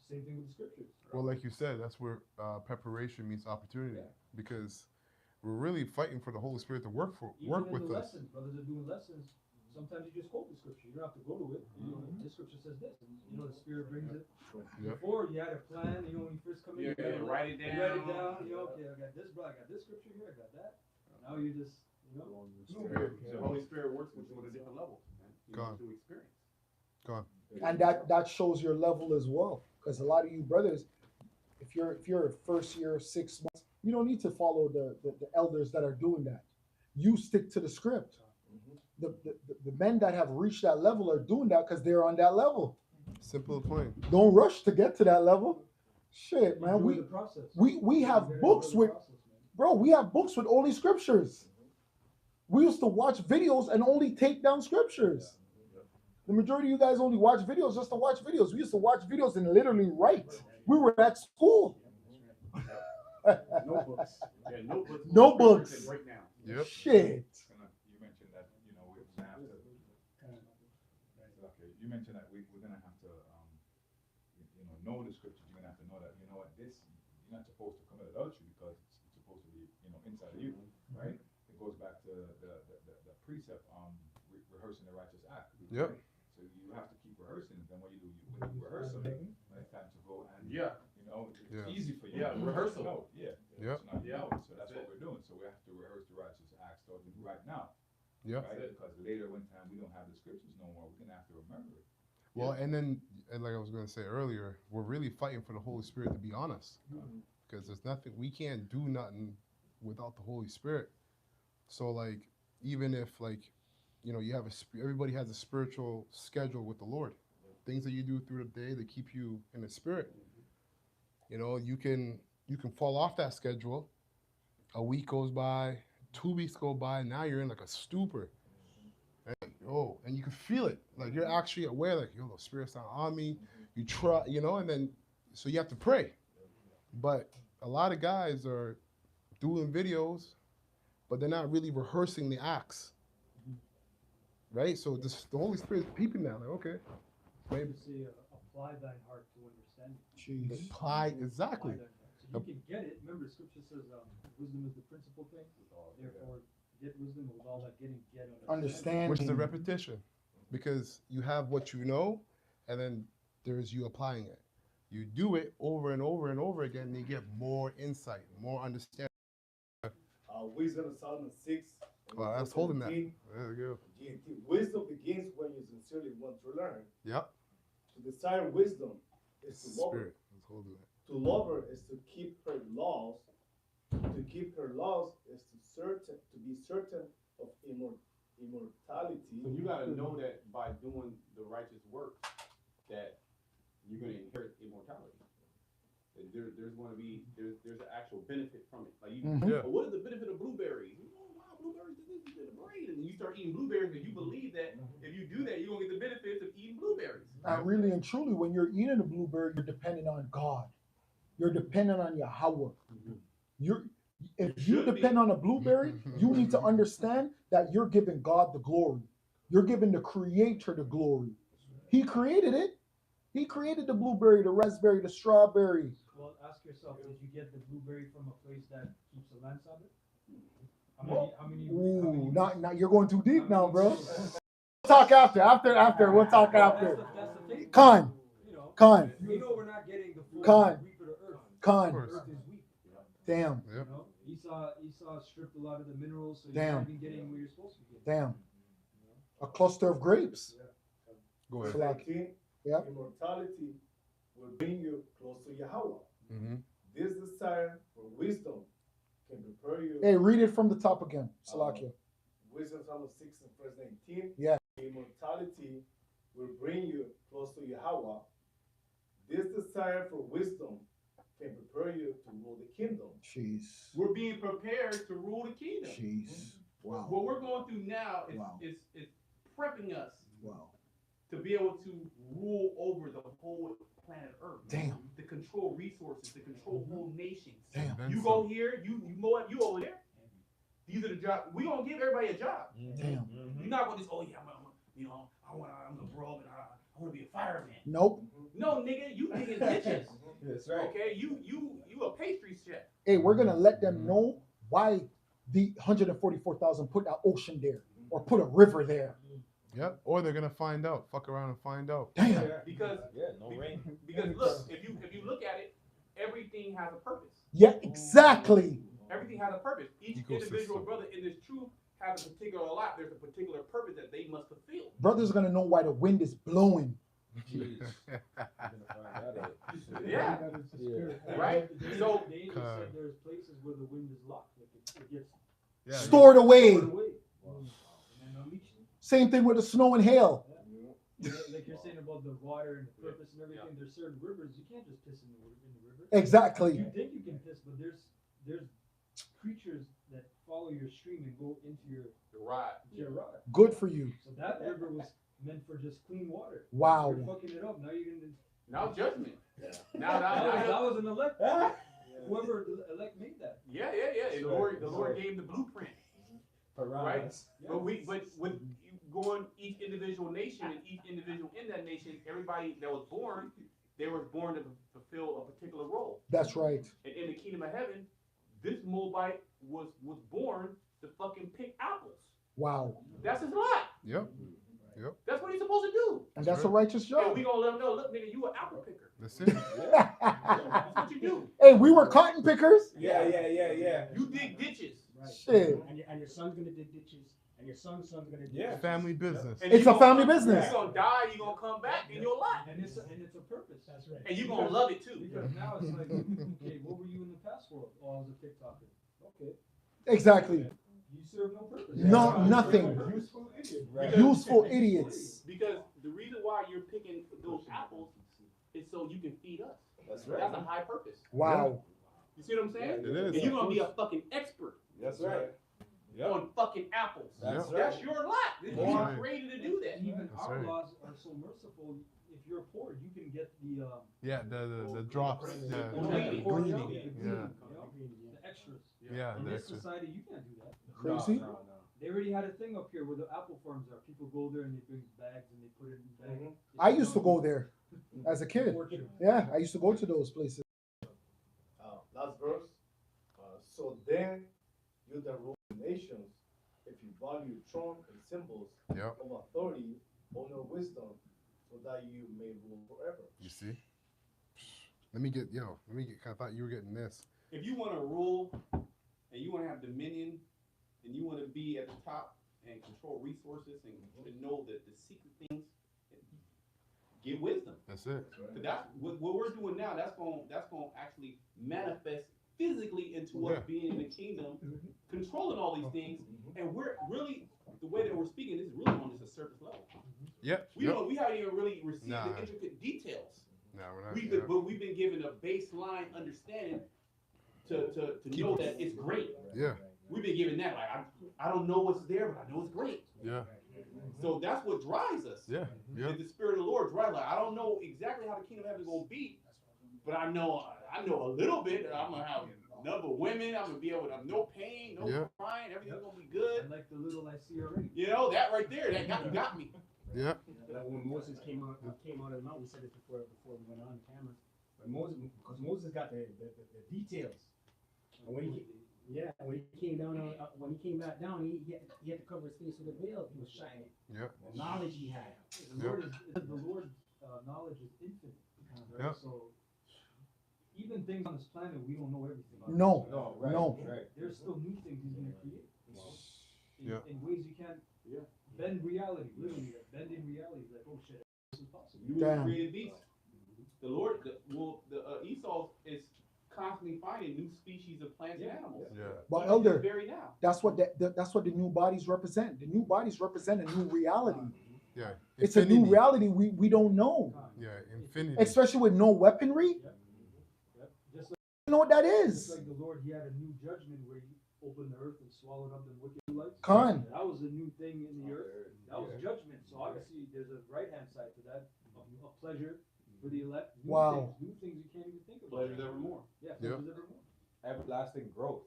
the same thing with the scriptures. Well, like you said, that's where preparation meets opportunity, because we're really fighting for the Holy Spirit to work with us. Lessons, brothers are doing lessons. sometimes you just quote the scripture. You don't have to go to it. You know, this scripture says this, and you know the Spirit brings it. Yep. Before you had a plan, you know, when you first come in, Yeah, you gotta write it You write it down. down. You know, okay, I got this, bro. I got this scripture here. I got that. Now you just, you know. The Holy Spirit works with you at a different level, man. You know, God. through experience. God. And that shows your level as well, because a lot of you brothers, if you're first year 6 months, you don't need to follow the elders that are doing that. You stick to the script. The men that have reached that level are doing that because they're on that level. Simple and plain. Don't rush to get to that level. Shit, man. Enjoy the process. We have You gotta books enjoy the with, process, man. bro, we have books with only scriptures. We used to watch videos and only take down scriptures. The majority of you guys only watch videos just to watch videos. We used to watch videos and literally write. We were at school. Notebooks. Yeah, notebooks. Notebooks. And breakdown. Yep. Shit. You mentioned that, you know, we're gonna have to, okay, you mentioned that we're gonna have to, know the scriptures. You're gonna have to know that, you know what, this, you're not supposed to commit adultery because it's supposed to be, you know, inside of you, right? It goes back to the precept, rehearsing the righteous act. Yep. Right? So you have to keep rehearsing. Then when you rehearse something, when it's time to go and, Yeah. you know, it's Yeah. easy for you. Yeah, rehearsal. No, yeah. Yep. It's not Yeah. out. So that's what we're doing. So we have to rehearse the righteous acts starting right now. Yep. Right? Because later when time we don't have the scriptures no more, we're gonna have to remember it. Well, and like I was going to say earlier, we're really fighting for the Holy Spirit to be on us, because there's nothing, we can't do nothing without the Holy Spirit. So like, even if like, you know, you have everybody has a spiritual schedule with the Lord, things that you do through the day that keep you in the Spirit. You know, you can fall off that schedule. A week goes by, 2 weeks go by, now you're in like a stupor. And you can feel it. Like you're actually aware, like, yo, the Spirit's not on me. You try, you know, and then, so you have to pray. But a lot of guys are doing videos, but they're not really rehearsing the acts. Right? So the Holy Spirit's peeping now, like, okay. Maybe. Say, apply thine heart to understanding. Jeez. Apply, exactly. So you can get it. Remember, the scripture says wisdom is the principal thing. Therefore, get wisdom with all that getting, get Understanding. Which is a repetition, because you have what you know, and then there's you applying it. You do it over and over and over again, and you get more insight, more understanding. Wisdom of Solomon 6. Well, I was holding that. 17. There we go. Wisdom begins when you sincerely want to learn. Yep. To desire wisdom is to love her. Spirit. I was holding that. To love her is to keep her laws. To keep her laws is to be certain of immortality. So you gotta know that by doing the righteous work, that you're gonna inherit immortality. There's an actual benefit from it. Like you, Yeah. What is the benefit of blueberries? Oh wow, blueberries this is great, and you start eating blueberries, and you believe that if you do that, you're gonna get the benefits of eating blueberries. And really and truly, when you're eating a blueberry, you're dependent on God. You're dependent on Yahweh. If you depend on a blueberry, you need to understand that you're giving God the glory. You're giving the Creator the glory. He created it. He created the blueberry, the raspberry, the strawberry. Well, ask yourself, did you get the blueberry from a place that keeps the lamps on it? How many Ooh, not you're going too deep now, bro. Talk after. We'll talk after. That's the thing. Khan. You know, Khan. we know we're not getting the full Khan. reap of the earth. Khan. The earth is weak. Damn. You know, Esau stripped a lot of the minerals, so you're Damn. not even getting what you're supposed to be getting. Damn. A cluster of grapes. Go ahead. So like, 19, yep. Immortality will bring you close to Yahweh. Mm-hmm. This desire for wisdom can prepare you. Hey, read it from the top again. Salakia. Wisdom Psalm 6 and verse 19. Yeah. Immortality will bring you close to Yahweh. This desire for wisdom can prepare you to rule the kingdom. Jeez. We're being prepared to rule the kingdom. Jeez. Wow. What we're going through now is Wow. is prepping us Wow. to be able to rule over the whole planet Earth. Damn. To control resources, to control whole nations. Damn. You go here, you Moab, you over there. These are the jobs. We gonna give everybody a job. Damn. You're not gonna just, oh yeah, I'm gonna grow up and I wanna be a fireman. Nope. No, nigga, you digging ditches. That's right. Okay, you a pastry chef. Hey, we're gonna let them know why the 144,000 put an ocean there or put a river there. Yep. Or they're gonna find out. Fuck around and find out. Damn. Because no rain. because look, if you look at it, everything has a purpose. Yeah, exactly. Everything has a purpose. Each Ecosystem. individual brother in this truth has a particular lot. There's a particular purpose that they must fulfill. Brothers are gonna know why the wind is blowing. Jeez. Yeah. Yeah. Right? So They even said there's places where the wind is locked, like it gets Yeah, Stored away. stored away. And unleashed. Same thing with the snow and hail. Like you're saying about the water and the purpose and everything, there's certain rivers you can't just piss in the river. Exactly. You think you can piss, but there's creatures that follow your stream and go into your rod. Good for you. So that river was meant for just clean water. Wow. You're fucking it up. Now you're gonna. Now judgment. That was an elect. Whoever elect made that. Yeah. And the Lord gave the blueprint. Right? But with you going each individual nation and each individual in that nation, everybody that was born, they were born to fulfill a particular role. That's right. And in the kingdom of heaven, this Moabite was born to fucking pick apples. Wow. That's his lot. Yep. That's what he's supposed to do. And that's a righteous And job. we gonna let him know, look, nigga, you an apple picker. That's it. That's what you do. Hey, we were cotton pickers. Yeah. You dig ditches. Right. Shit. And your son's gonna dig ditches, and your son's gonna dig Yeah. ditches. Family business. And It's you a gonna family come- business. You're gonna die, you're gonna come back in your lot. And it's a purpose. That's right. And you're gonna love it too. Because now it's like, okay, what were you in the past world? Oh, I was a TikToker. Okay. Exactly. You serve no purpose. No, nothing. Useful idiot. Right. Useful idiots. Because the reason why you're picking those apples is so you can feed us. That's right. That's a high purpose. Wow. You see what I'm saying? It is. And you're gonna be a fucking expert That's right. on fucking apples. That's That's right. your lot. You That's were right. created to do that. Even That's our right. laws are so merciful. If you're poor, you can get the Yeah, the drops. Yeah. Gleaning. Gleaning. Yeah. the extras. Yeah, In the this extra. society, you can't do that. Crazy. No. They already had a thing up here where the apple farms are. People go there and they bring bags and they put it in bags. I used to go there as a kid. Yeah, I used to go to those places. Last verse. So then you that rule the nations, if you value throne and symbols Yep. of authority, honor wisdom, so that you may rule forever. You see? Let me get. I thought you were getting this. If you want to rule and you want to have dominion and you want to be at the top and control resources and to know the secret things, get wisdom. That's it. But that's what we're doing now. That's going to actually manifest physically into us being in the kingdom, controlling all these things. And we're really, the way that we're speaking, this is really on just a surface level. Yep. We haven't even really received Nah. the intricate details. No, we're not. But we've been given a baseline understanding to know that it's great. Yeah. We've been given that. Like I don't know what's there, but I know it's great. Yeah. So that's what drives us. Yeah. Yeah. The Spirit of the Lord drives. Like I don't know exactly how the kingdom of heaven is gonna be, but I know a little bit. I'm gonna have a number of women. I'm gonna be able to have no pain, no crying. Everything's gonna be good. I like the little I see already. You know that right there. That got me. Yeah. Like when Moses came out of the mountain, we said it before we went on camera. But Moses got the details. And when he came down, when he came back down, he had to cover his face with a veil. He was shining. Yeah. The knowledge he had. The Lord's knowledge is infinite. Right? Yeah. So even things on this planet, we don't know everything. about. No, right, no. Right. There's still new things He's gonna create. Yeah. In ways you can't bend reality. Literally, bending reality. Like, oh shit, this is possible. You were created beast. The Lord, Esau is constantly finding new species of plants and animals. Yeah. But elder, Very now. that's what that's what the new bodies represent. The new bodies represent a new reality. Yeah. It's a new reality we don't know. Yeah. Infinity. Especially with no weaponry. Just You know what that like, is? just like the Lord, He had a new judgment where He opened the earth and swallowed up the wicked life. Khan. That was a new thing in the earth. That was judgment. So obviously, there's a right hand side to that. A pleasure for the elect. Wow. New things you can't even think about. Pleasures evermore. Yeah, pleasures evermore. Everlasting growth.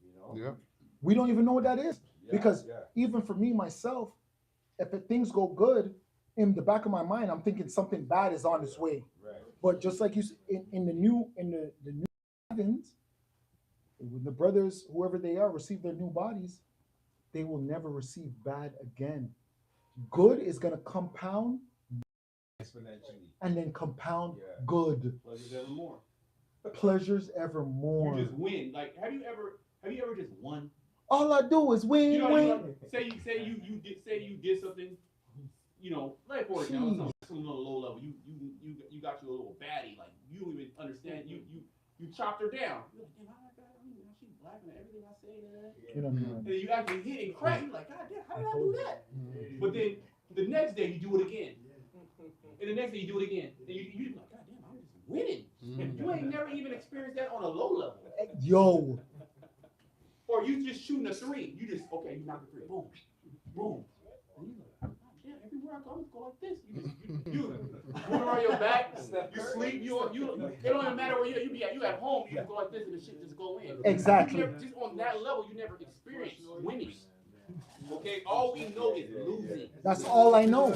You know? Yeah. We don't even know what that is. Yeah, Because yeah. even for me myself, if things go good, in the back of my mind, I'm thinking something bad is on its way. Right. But just like you in the new heavens, when the brothers, whoever they are, receive their new bodies, they will never receive bad again. good is gonna compound Exponentially. and then compound Yeah. good. Pleasures evermore. Pleasures evermore. You just win. Like, have you ever just won? All I do is win, You know, win. say you did something. You know, like for example, some little low level. You got your little baddie. Like you don't even understand. You chopped her down. You're like, damn, she's black and everything I say that. You know, And then you actually hit and crack. You're like, God damn, how did I do that? But then the next day you do it again. And the next day you do it again. And you like, God damn, I'm just winning. You ain't never even experienced that on a low level. yo. Or you just shooting a three. You just, okay, you knock a three. Boom. Boom. And you like, God damn, everywhere I go, I just go like this. You move around your back, you sleep, it don't even matter where you at home, you just go like this and the shit just go in. Exactly. Just on that level, you never experienced winning. Okay, all we know is losing. That's all I know.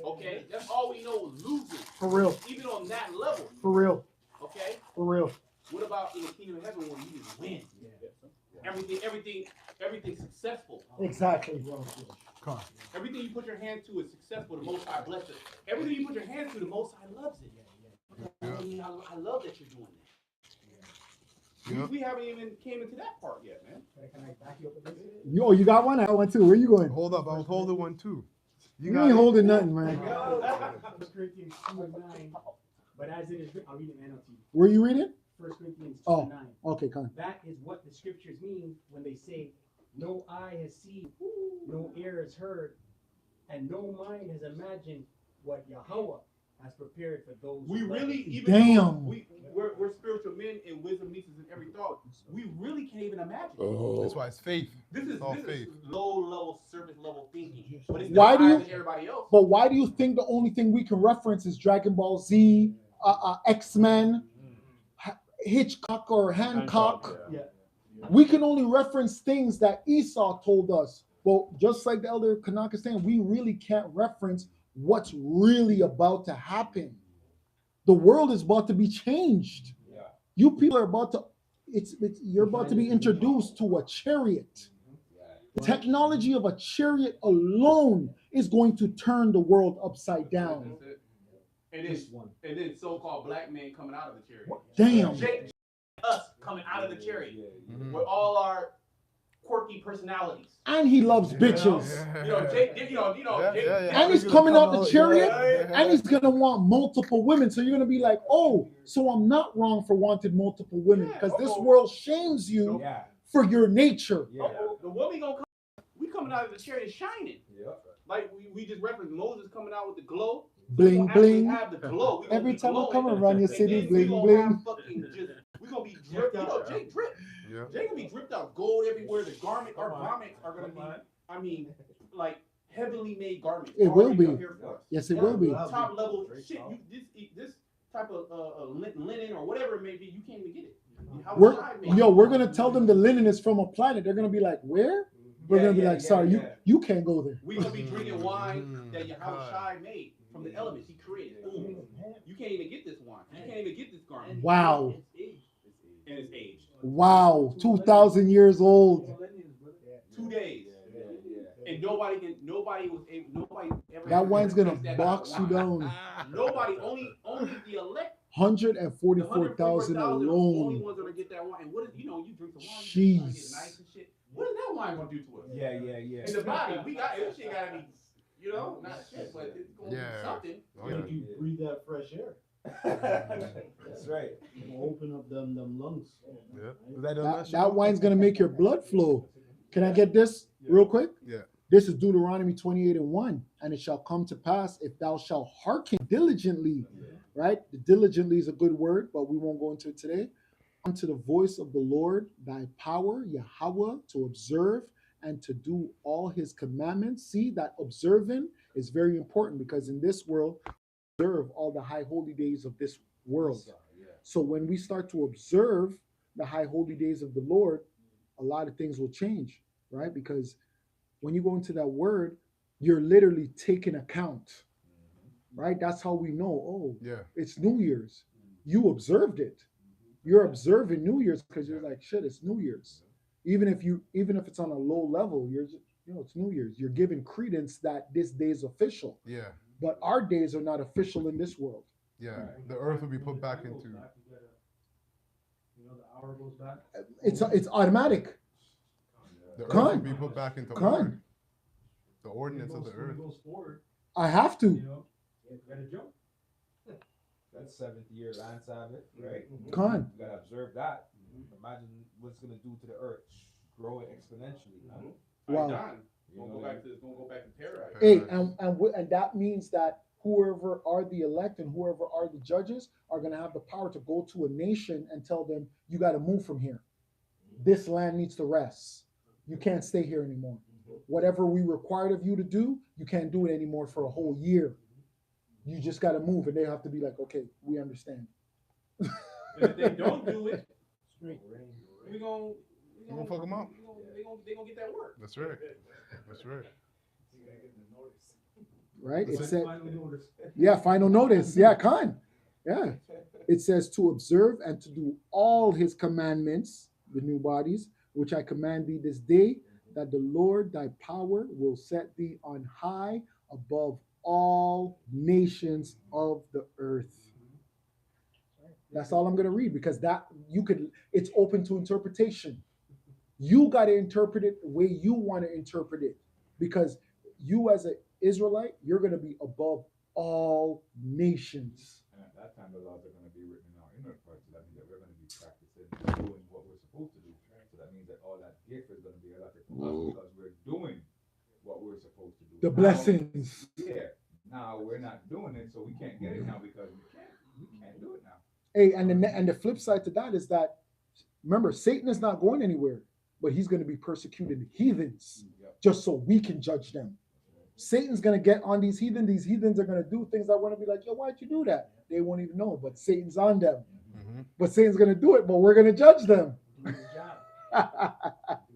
Okay, that's all we know is losing. For real. Even on that level. For real. Okay? For real. What about in the kingdom of heaven where you just win? Everything's successful. Exactly. Everything you put your hand to is successful. The Most High blesses it. Everything you put your hand to, the Most High loves it. I love that you're doing that. We haven't even came into that part yet, man. Yo, you got one? I got one too. Where you going? Hold up, I was holding one too. You ain't holding nothing, man. 1 Corinthians 2:9. But as it is written, I'll read it, man, to you. Where you reading? 1 Corinthians 2:9. Oh, okay, come on. That is what the scriptures mean when they say, no eye has seen, no ear has heard, and no mind has imagined what Yahweh has prepared for those. We really, even damn. We're spiritual men and wisdom meets us in every thought. We really can't even imagine. That's why it's faith. This is low level, surface level thinking. But it's Why not do you? higher than everybody else. But why do you think the only thing we can reference is Dragon Ball Z, X-Men, Hitchcock or Hancock? Yeah. We can only reference things that Esau told us. Well, just like the elder Kanak is saying, we really can't reference what's really about to happen. The world is about to be changed. Yeah. You people are about to, you're about to be introduced to a chariot. The technology of a chariot alone is going to turn the world upside down. And then so-called black men coming out of the chariot. Damn. Us coming out of the chariot with all our quirky personalities. And he loves bitches. And he's coming out the chariot, and he's gonna want multiple women. So you're gonna be like, oh, so I'm not wrong for wanting multiple women, because this world shames you for your nature. The woman gonna come. We coming out of the chariot shining. Like we just referenced Moses coming out with the glow. Bling bling. Have the glow. Every time I come around your city, bling bling. We're gonna be dripped. You know, Jake drip. Yeah. Jake gonna be dripped out gold everywhere. The garments, our garments are gonna be, I mean, like heavily made garments. It will be. Yes, it will be. Top level shit. This type of linen or whatever it may be, you can't even get it. We're gonna tell them the linen is from a planet. They're gonna be like, where? We're gonna be like, sorry, you can't go there. We gonna be drinking wine that Yahweh Shai made from the elements he created. Boom. You can't even get this wine. You can't even get this garment. Wow. And it's aged. Wow, 2,000 years old. 2 days. And nobody ever. That wine's gonna box you down. Nobody, only the elect. 144,000 alone. Only ones that get that wine. And what is, you drink the wine, jeez. Nice and shit. What is that wine gonna do to us? Yeah. In the body, this shit gotta be, not shit, but it's gonna do something. You breathe that fresh air. That's right. Open up them lungs. Yeah. That wine's gonna make your blood flow. Can I get this real quick? Yeah. This is Deuteronomy 28:1. And it shall come to pass if thou shalt hearken diligently, right? The diligently is a good word, but we won't go into it today. Unto the voice of the Lord, thy power, Yahweh, to observe and to do all his commandments. See, that observing is very important, because in this world, observe all the high holy days of this world. So when we start to observe the high holy days of the Lord, a lot of things will change, right? Because when you go into that word, you're literally taking account, right? That's how we know, it's New Year's. You observed it. You're observing New Year's because you're like, shit, it's New Year's. Even if it's on a low level, it's New Year's. You're giving credence that this day is official. Yeah, But our days are not official in this world. yeah. The earth will be put back into. You know, the hour goes back. It's automatic. The earth Con. will be put back into Con. order. The ordinance of the When it earth. goes forward, I have you to. know, you gotta jump. That's 7th-year land Sabbath, right? Con. You gotta observe that. Imagine what it's gonna do to the earth. Grow it exponentially, man. Wow. Done. You Gonna know go what I back to paradise. Hey, and that means that whoever are the elect and whoever are the judges are going to have the power to go to a nation and tell them, you got to move from here. This land needs to rest. You can't stay here anymore. Whatever we required of you to do, you can't do it anymore for a whole year. You just got to move. And they have to be like, okay, we understand. And if they don't do it, we gonna fuck them up. They gonna get that work. That's right. That's right. Right? It said, Final notice. yeah, final notice. Yeah, con. Yeah. It says to observe and to do all his commandments, the new bodies, which I command thee this day, that the Lord thy power will set thee on high above all nations of the earth. That's all I'm going to read, because that it's open to interpretation. You got to interpret it the way you want to interpret it, because you as an Israelite, you're going to be above all nations. And at that time, the laws are going to be written in our inner parts. So that means that we're going to be practicing doing what we're supposed to do. So that means that all that gift is going to be allotted to us because we're doing what we're supposed to do. The blessings. Yeah. Now we're not doing it, so we can't get it now because we can't do it now. Hey, and the flip side to that is that, remember, Satan is not going anywhere, but he's going to be persecuting heathens just so we can judge them. Satan's going to get on these heathens. These heathens are going to do things that want to be like, yo, why'd you do that? They won't even know, but Satan's on them. Mm-hmm. But Satan's going to do it, but we're going to judge them. Do his job.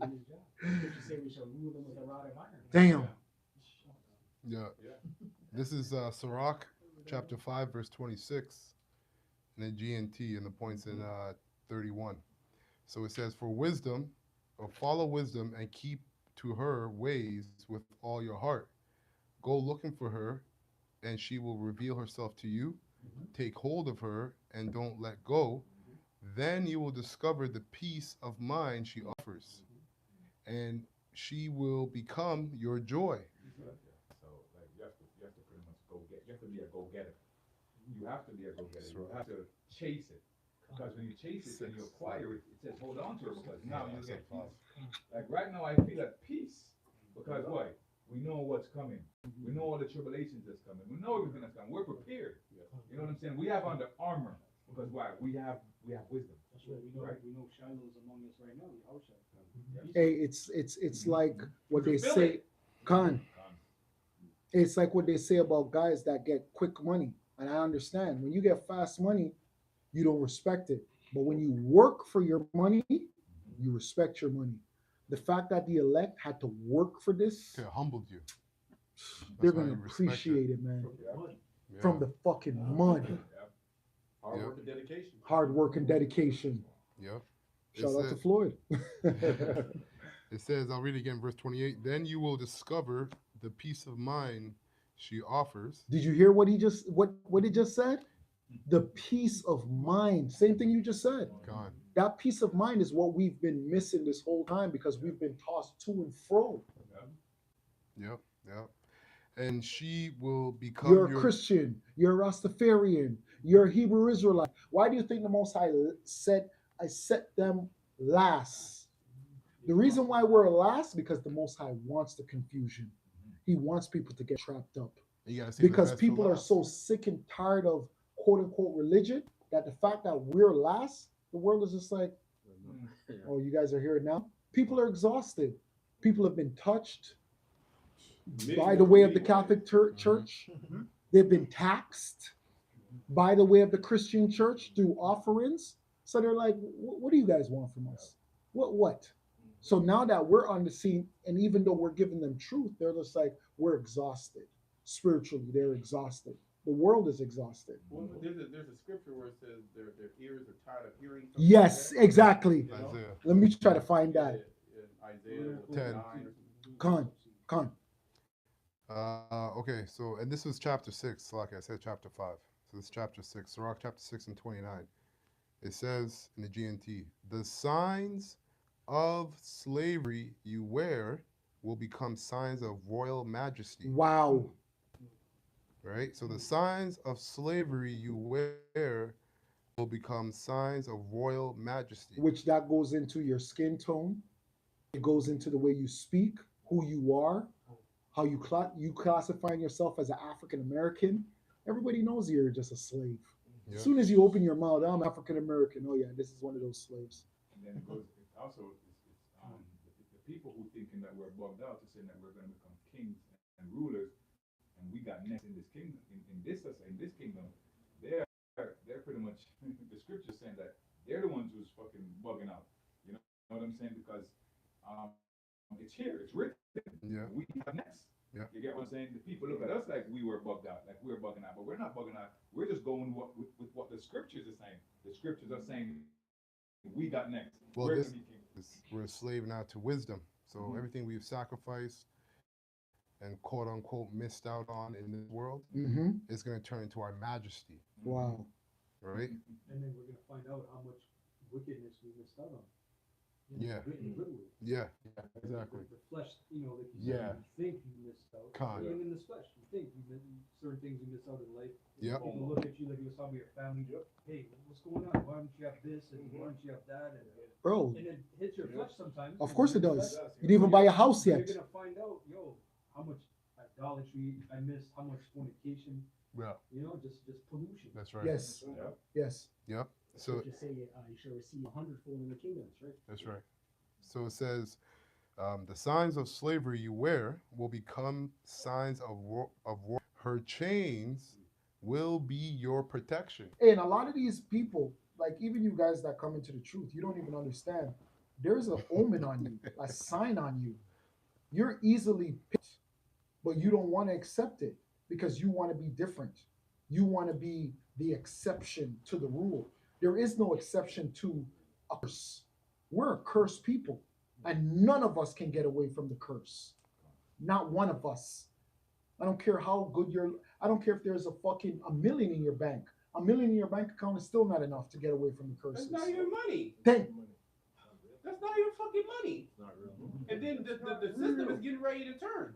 Do his job. You say we shall rule them with a rod of iron. Damn. Yeah. This is Sirach chapter 5, verse 26, and then GNT, and the points in 31. So it says, for wisdom, or follow wisdom and keep to her ways with all your heart. Go looking for her, and she will reveal herself to you. Take hold of her and don't let go. Then you will discover the peace of mind she offers, and she will become your joy. So like you have to pretty much you have to be a go-getter. You have to be a go-getter. You have to chase it. Because when you chase it and you acquire it, it says hold on to it because now you get peace. Like right now I feel at peace because why? We know what's coming. We know all the tribulations that's coming. We know everything that's coming. We're prepared. You know what I'm saying? We have on the armor because why? We have wisdom. That's right. We know Shiloh's among us right now. The outside. Hey, it's like what they say, Khan. It's like what they say about guys that get quick money. And I understand when you get fast money, you don't respect it. But when you work for your money, you respect your money. The fact that the elect had to work for this, it humbled you. They're going to appreciate it, man. Yeah. From the fucking mud. Hard work and dedication. Hard work and dedication. Yep. Shout out to Floyd. It says, I'll read it again, verse 28. Then you will discover the peace of mind she offers. Did you hear what he just said? The peace of mind. Same thing you just said. God. That peace of mind is what we've been missing this whole time because we've been tossed to and fro. Yep. And she will become You're a Christian. You're a Rastafarian. You're a Hebrew Israelite. Why do you think the Most High said, I set them last? The reason why we're last, because the Most High wants the confusion. He wants people to get trapped up. Because people are so sick and tired of quote unquote religion that the fact that we're last, the world is just like, oh, you guys are here now? People are exhausted. People have been touched by the way of the Catholic Church. They've been taxed by the way of the Christian church through offerings. So they're like, what do you guys want from us? What? So now that we're on the scene, and even though we're giving them truth, they're just like, we're exhausted. Spiritually, they're exhausted. The world is exhausted. Well, there's a scripture where it says their ears are tired of hearing. Yes, exactly. Isaiah. Let me try to find that. Isaiah 10. Con. Come Okay, so, and this was chapter 6, like I said, chapter 5. So this is chapter 6, Sirach chapter 6 and 29. It says in the GNT, the signs of slavery you wear will become signs of royal majesty. Wow. Right? So the signs of slavery you wear will become signs of royal majesty. Which that goes into your skin tone. It goes into the way you speak, who you are, how you classifying yourself as an African American. Everybody knows you're just a slave. Yeah. As soon as you open your mouth, I'm African American. Oh yeah, this is one of those slaves. And then it goes, it's also, the people who thinking that we're bugged out to saying that we're going to become kings and rulers, and we got next in this kingdom, in this kingdom, they're pretty much, the scripture's saying that they're the ones who's fucking bugging out. You know what I'm saying? Because it's here, it's written. Yeah. We have next. Yeah. You get what I'm saying? The people look at us like we were bugged out, like we're bugging out, but we're not bugging out. We're just going with what the scriptures are saying. The scriptures are saying we got next. Well, we're we're a slave now to wisdom. So everything we've sacrificed and quote unquote missed out on in this world is going to turn into our majesty. Wow. Right? And then we're gonna find out how much wickedness we missed out on. Yeah. Literally. Yeah. Exactly. The flesh, you said, you think you missed out. Kind of. Even in this flesh, you think certain things you missed out in life. Yep. People look at you like you're some of your family. Hey, what's going on? Why don't you have this and why don't you have that? And, Bro. And it hits your flesh sometimes. Of course it does. You didn't even buy a house yet. You're gonna find out, how much idolatry I missed, how much fornication. Yeah. Just pollution. That's right. Yes. Yep. Yes. Yep. So just say you shall receive 100-fold in the kingdom. That's right. that's right. So it says, the signs of slavery you wear will become signs of her chains will be your protection. And a lot of these people, like even you guys that come into the truth, you don't even understand. There's an omen on you, a sign on you. You're easily picked, but you don't want to accept it because you want to be different. You want to be the exception to the rule. There is no exception to a curse. We're a cursed people, and none of us can get away from the curse. Not one of us. I don't care how good I don't care if there's a million in your bank. $1 million in your bank account is still not enough to get away from the curses. That's not even money. That's not even fucking money. Not real. And then the system is getting ready to turn.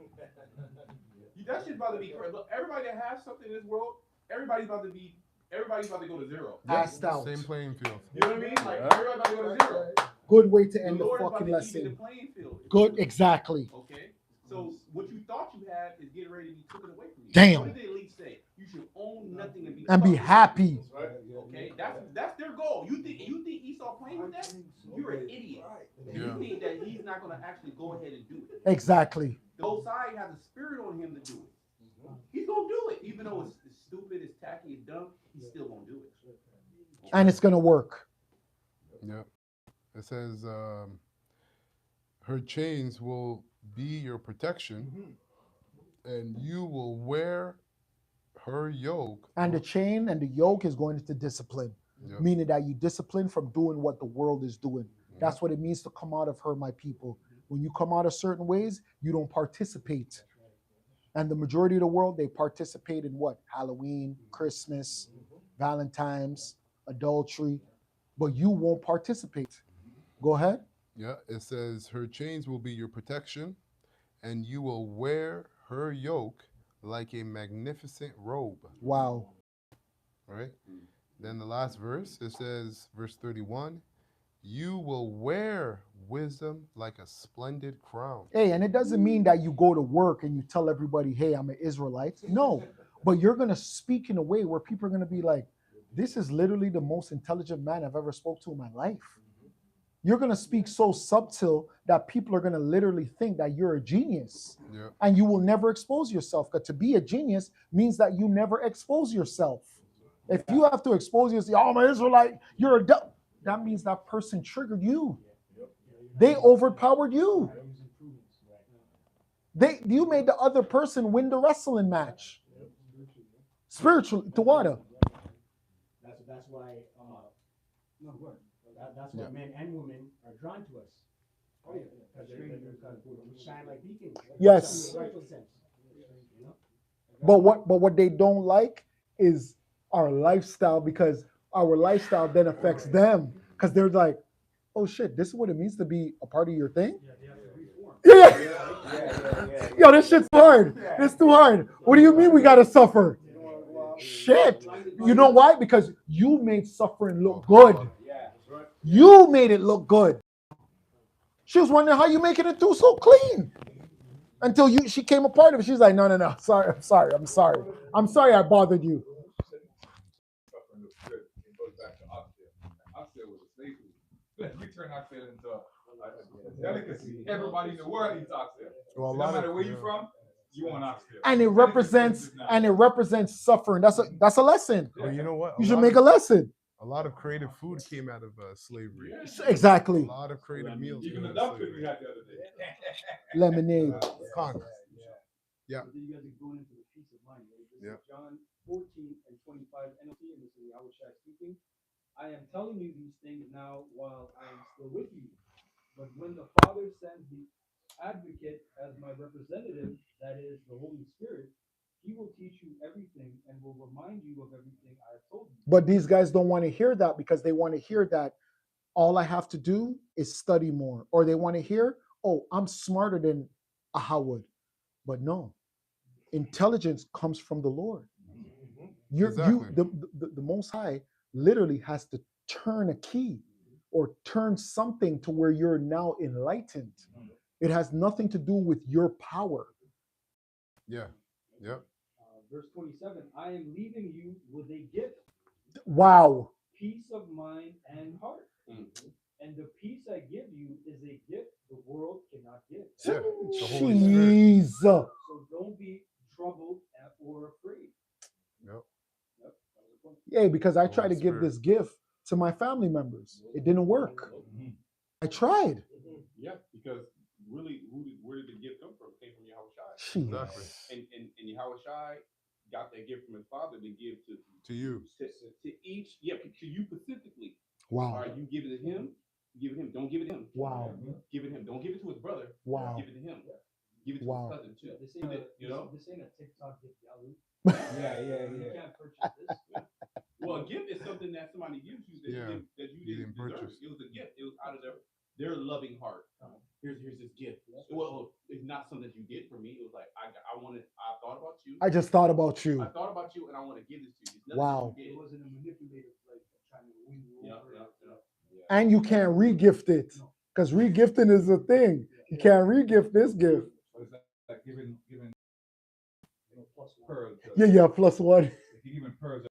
That shit's about to be crazy. Look, everybody that has something in this world, everybody's about to go to zero. Assed out. Same playing field. You know what I mean? Like everybody's about to go to zero. Good way to end the Lord is fucking about to keep lesson. you in the playing field. Good, exactly. Okay. So what you thought you had is getting ready to be taken away from you. Damn. What did the elite say? You should own nothing and be And be happy. Okay, that's their goal. You think Esau playing with that? You're an idiot. Yeah. You think that he's not gonna actually go ahead and do it. Exactly. The Messiah has a spirit on him to do it. He's gonna do it, even though it's stupid, it's tacky, it's dumb. He's still gonna do it. And it's gonna work. Yeah. It says, her chains will be your protection, and you will wear her yoke. And the chain and the yoke is going into discipline, Yep. meaning that you discipline from doing what the world is doing. That's what it means to come out of her, my people. When you come out of certain ways, you don't participate. And the majority of the world, they participate in what? Halloween, Christmas, Valentine's, adultery, but you won't participate. Go ahead. Yeah, it says her chains will be your protection, and you will wear her yoke like a magnificent robe. Wow. Right? Then the last verse, it says, verse 31, you will wear wisdom like a splendid crown. Hey, and it doesn't mean that you go to work and you tell everybody, hey, I'm an Israelite. No, but you're going to speak in a way where people are going to be like, this is literally the most intelligent man I've ever spoke to in my life. You're going to speak so subtle that people are going to literally think that you're a genius. Yeah. And you will never expose yourself. Because to be a genius means that you never expose yourself. If you have to expose yourself, oh, I'm an Israelite, you're a dumb. That means that person triggered you. They overpowered you. You made the other person win the wrestling match. Spiritually, to what? That's why men and women are drawn to us. We shine like beacons. Yes. In the rightful sense. You know? But what they don't like is our lifestyle, because our lifestyle then affects them, because they're like, oh shit, this is what it means to be a part of your thing. Yeah. Yo, this shit's too hard. It's too hard. What do you mean we gotta suffer? Shit. You know why? Because you made suffering look good. You made it look good. She was wondering how you making it through so clean. Until she came a part of it. She's like, no. Sorry, I'm sorry I bothered you. Suffering looks good. It goes back to oxtail. Oxtail was a slave food. We turn oxtail into a delicacy. Everybody in the world eats oxtail. Well, No matter where you're from, you want oxtail. And it represents suffering. That's a lesson. Well, you know what? You should make a lesson. A lot of creative food came out of slavery. Exactly. A lot of creative meals. Even the dumpling we had the other day. Lemonade. Congress. Yeah. So then you guys are going into the peace of mind, right? This Yeah. is John 14:25 NLT, and this is Yahushua speaking. I am telling you these things now while I am still with you. But when the Father sends the advocate as my representative, that is the Holy Spirit, he will teach you everything and will remind you of everything I have told you. But these guys don't want to hear that, because they want to hear that all I have to do is study more. Or they want to hear, oh, I'm smarter than a Howard. But no, intelligence comes from the Lord. Exactly. The Most High literally has to turn a key or turn something to where you're now enlightened. It has nothing to do with your power. Yeah. Yep. Verse 27, I am leaving you with a gift. Wow. Peace of mind and heart. And the peace I give you is a gift the world cannot give. Yeah. The Holy Spirit. So don't be troubled or afraid. Yep. Yeah, because I The tried to Holy give Spirit. this gift to my family members. It didn't work. I tried. Yeah, because really, where did the gift come from? It came from Yahushua. Jeez. Exactly. And Yahushua got that gift from his father to give To you. to each, to you specifically. Wow. All right, you give it to him, give it to him. Don't give it to him. Wow. Give it to him. Don't give it to his brother. Wow. Give it to him. Give it to Wow. his cousin too. This ain't You know? this ain't a TikTok gift, Yahoo. Yeah. You can't purchase this. Well, a gift is something that somebody gives you that you didn't deserve. purchase. It was a gift. It was out of their loving heart. Here's this gift. Well, it's not something that you did for me. It was like I thought about you. I just thought about you. I thought about you, and I want to give this to you. It's Wow. that you It did. wasn't a manipulative, like trying to win you over. And you can't re-gift it, because re-gifting is a thing. You can't re-gift this gift. So it's like giving pearls. Yeah, plus one. If you giving pearls,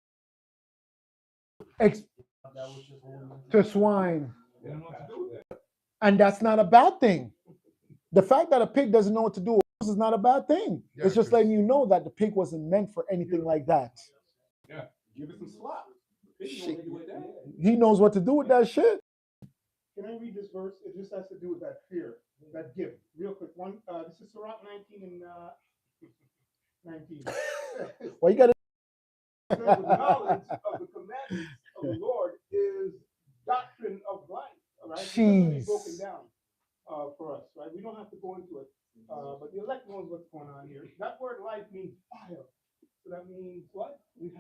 To swine. they don't know what to do with that. And that's not a bad thing. The fact that a pig doesn't know what to do with horse is not a bad thing. Yeah, It's just 'cause- letting you know that the pig wasn't meant for anything like that. Yeah. Give it some slop. He knows what to do with that shit. Can I read this verse? It just has to do with that fear, that gift. Real quick. This is Sirach 19 and 19. Well, you got to. The knowledge of the commandments of the Lord is doctrine of life. All right, it's already Jeez. broken down for us. Right, we don't have to go into it, but the elect knows what's going on here. That word life means fire, so that means what? We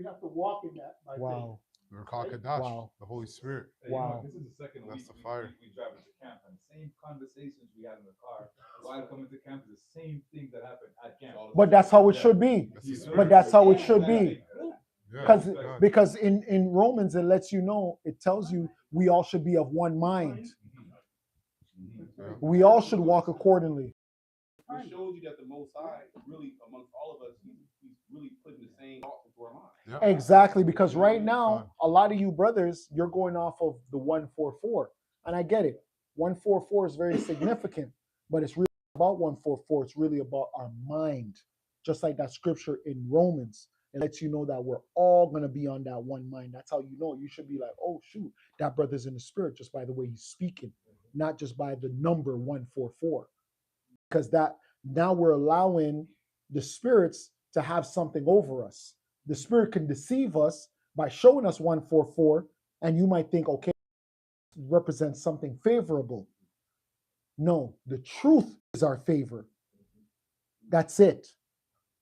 have to walk in that by Wow. Wow. The Holy Spirit. Hey, you know, Wow. this is the second That's week the fire. we drive into camp, and the same conversations we had in the car while coming to camp is the same things that happen at camp. But that's how it should be. That's the Spirit. But that's how it should be. Yeah. Because in Romans it lets you know, it tells you we all should be of one mind. Yeah. We all should walk accordingly. It shows you that the Most High, really, amongst all of us, he's really putting the same thoughts into our mind. Yeah. Exactly, because right now, a lot of you brothers, you're going off of the 144. And I get it. 144 is very significant, but it's really about 144. It's really about our mind. Just like that scripture in Romans. It lets you know that we're all going to be on that one mind. That's how you know. You should be like, oh, shoot, that brother's in the spirit just by the way he's speaking, not just by the number 144. Because that now we're allowing the spirits to have something over us. The spirit can deceive us by showing us 144, and you might think, okay, represents something favorable. No, the truth is our favor. That's it.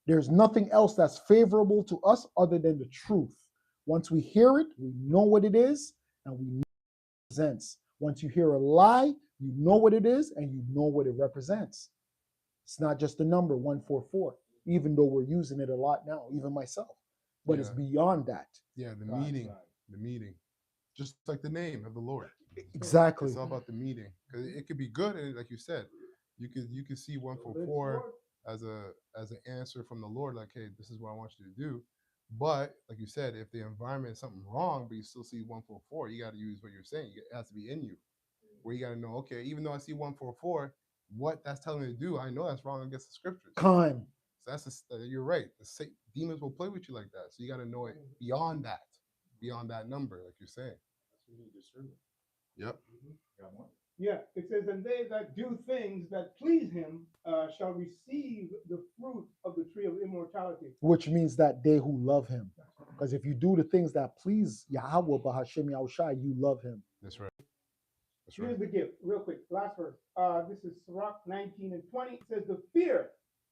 There's nothing else that's favorable to us other than the truth. Once we hear it, we know what it is and we know what it represents. Once you hear a lie, you know what it is and you know what it represents. It's not just the number 144, even though we're using it a lot now, even myself. But it's beyond that. Yeah, the meaning. Just like the name of the Lord. Exactly. It's all about the meaning. 'Cause it could be good, and like you said, you could see 144 as an answer from the Lord, like, hey, this is what I want you to do. But like you said, if the environment is something wrong, but you still see 144, you got to use what you're saying. It has to be in you, where you got to know, okay, even though I see 144, what that's telling me to do, I know that's wrong against the scriptures. Con. So you're right. Demons will play with you like that. So you got to know it beyond that number, like you're saying. Yep. Yeah, it says, and they that do things that please him shall receive the fruit of the tree of immortality. Which means that they who love him. Because if you do the things that please Yahweh Bahashem Yahushai, you love him. That's right. Here's the gift, real quick, last verse. This is Sirach 19 and 20. It says the fear,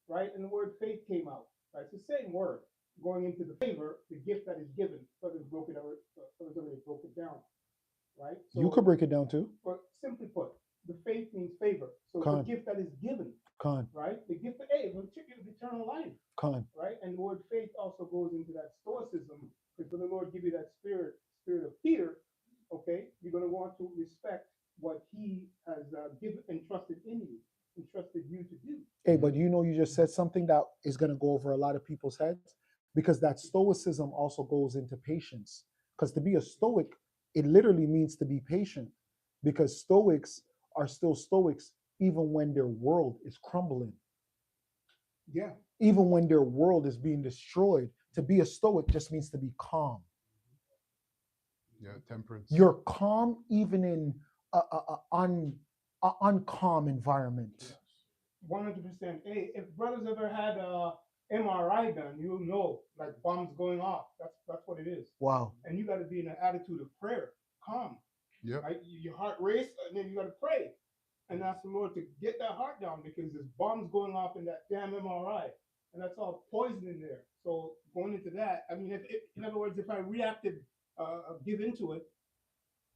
right? And the word faith came out, right? It's the same word going into the favor, the gift that is given. Brothers broke it down, right? So, You could break it down too. but simply put, the faith means favor. So Con. the gift that is given, Con. right? The gift of, hey, the ticket of eternal life, Con. right? And the word faith also goes into that stoicism, because when the Lord give you that spirit of fear, okay, you're going to want to respect what he has entrusted you to do. Hey, but you just said something that is going to go over a lot of people's heads, because that stoicism also goes into patience. Because to be a stoic, it literally means to be patient, because stoics are still stoics even when their world is crumbling. Yeah. Even when their world is being destroyed. To be a stoic just means to be calm. Yeah, temperance. You're calm even in an uncalm environment. 100%. Hey, if brothers ever had a MRI done, you'll know, like bombs going off. That's what it is. Wow. And you got to be in an attitude of prayer, calm. Yep. Right? Your heart race, and then you got to pray and ask the Lord to get that heart down, because there's bombs going off in that damn MRI, and that's all poison in there. So going into that, I mean, if in other words, if I reacted, give into it,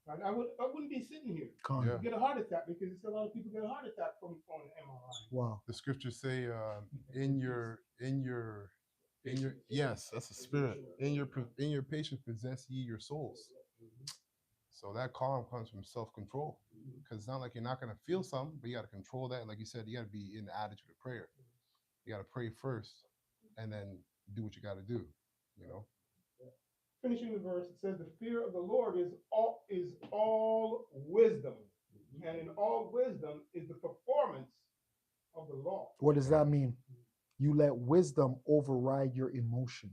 right, I wouldn't be sitting here. Yeah. Get a heart attack, because a lot of people get a heart attack from an MRI. Wow. The scriptures say, in your yes, that's a spirit. In your patience possess ye your souls. So that calm comes from self-control, because it's not like you're not going to feel something, but you got to control that. And like you said, you got to be in the attitude of prayer. You got to pray first, and then do what you got to do. Finishing the verse, it says, the fear of the Lord is all wisdom, and in all wisdom is the performance of the law. What does that mean? You let wisdom override your emotion.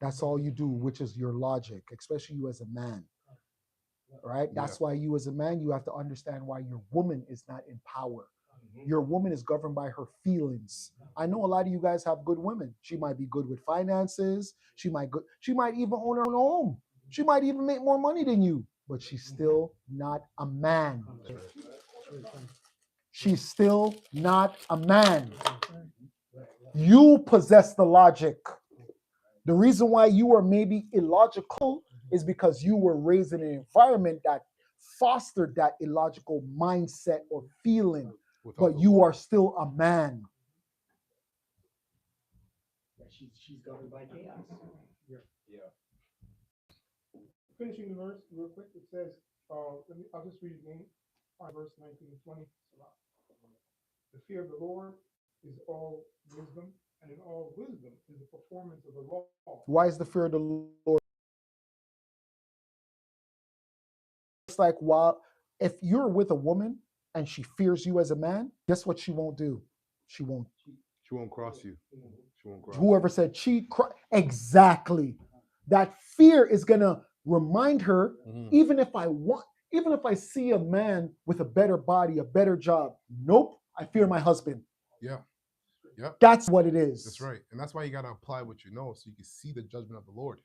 That's all you do, which is your logic, especially you as a man. Right? That's why you as a man, you have to understand why your woman is not in power. Your woman is governed by her feelings. I know a lot of you guys have good women. She might be good with finances. She might even own her own home. She might even make more money than you, but she's still not a man. She's still not a man. You possess the logic. The reason why you are maybe illogical is because you were raised in an environment that fostered that illogical mindset or feeling, but you are still a man. She's governed by chaos. Yeah. Finishing the verse real quick, it says, I'll just read it again, verse 19 and 20. The fear of the Lord is all wisdom, and in all wisdom is the performance of the law. Why is the fear of the Lord? It's like, if you're with a woman and she fears you as a man, guess what she won't do? She won't cross you. She won't cross. Whoever said cheat, exactly. That fear is gonna remind her, even if I see a man with a better body, a better job, nope, I fear my husband. Yeah. Yep. That's what it is. That's right. And that's why you got to apply what you know, so you can see the judgment of the Lord.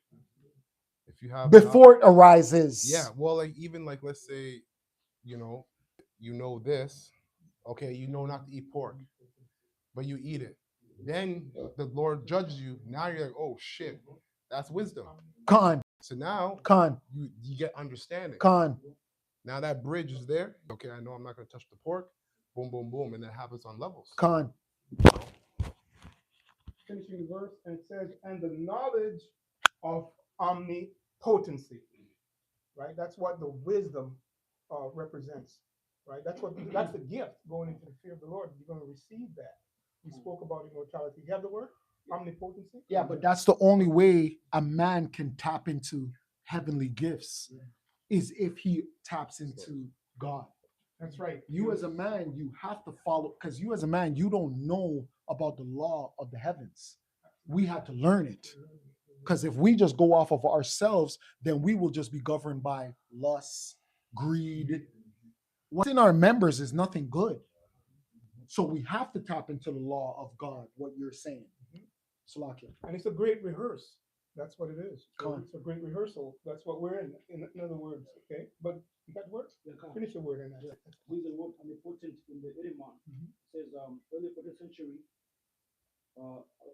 If you have before it arises. Yeah. Well, like even like, let's say, you know this, Okay, you know not to eat pork, but you eat it. Then the Lord judges you. Now you're like, oh shit, that's wisdom. Con, So now con, you get understanding. con. Now that bridge is there. Okay, I know I'm not gonna touch the pork. Boom, boom, boom, and that happens on levels. Con. Finishing the verse, and it says, and the knowledge of omnipotency, right? That's what the wisdom represents, right? That's the gift going into the fear of the Lord. You're going to receive that. We spoke about immortality. You have the word omnipotency? Yeah, but that's the only way a man can tap into heavenly gifts is if he taps into God. That's right. You as a man, you have to follow, because you as a man, you don't know about the law of the heavens. We had to learn it. Because if we just go off of ourselves, then we will just be governed by lust, greed. What's in our members is nothing good. So we have to tap into the law of God, what you're saying. Salakia. And it's a great rehearse. That's what it is. Come on. It's a great rehearsal. That's what we're in other words, okay? But you got the word? Yeah, come. Finish the word in that. Yeah. We use the word omnipotent in the Ereman. It says early 14th century,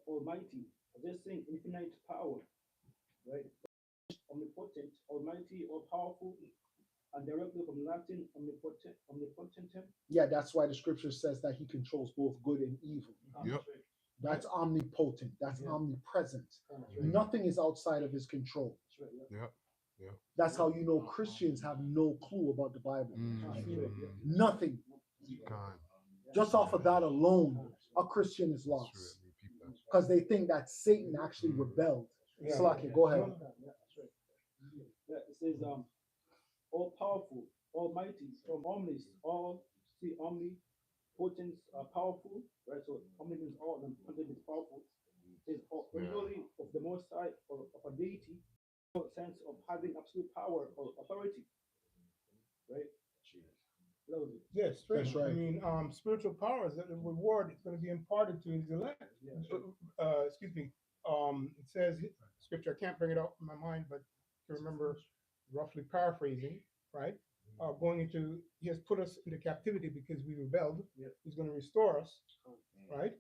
Almighty, just saying infinite power, right? Omnipotent, Almighty, all powerful, and directly from Latin omnipotentem. Yeah, that's why the scripture says that he controls both good and evil. Yep. That's omnipotent. That's omnipresent. Right. Nothing is outside of his control. That's right, yeah. Yep. Yep. That's how you know Christians have no clue about the Bible. Mm. Nothing. God. Just off of that alone, a Christian is lost. Because they think that Satan actually rebelled. Yeah. Salakia, go ahead. Yeah, that's right. Yeah, it says all powerful, almighty, from omnis, all, see, omnipotent, powerful, right? So omni means all, and potent is powerful. It says only of the most high, or of a deity, sense of having absolute power or authority, right? That was it. Yes, right. That's right. I mean, spiritual power is that the reward is going to be imparted to his elect. Excuse me. It says, scripture, I can't bring it up in my mind, but to remember, roughly paraphrasing, right? Going into, he has put us into captivity because we rebelled. Yeah. He's going to restore us, right?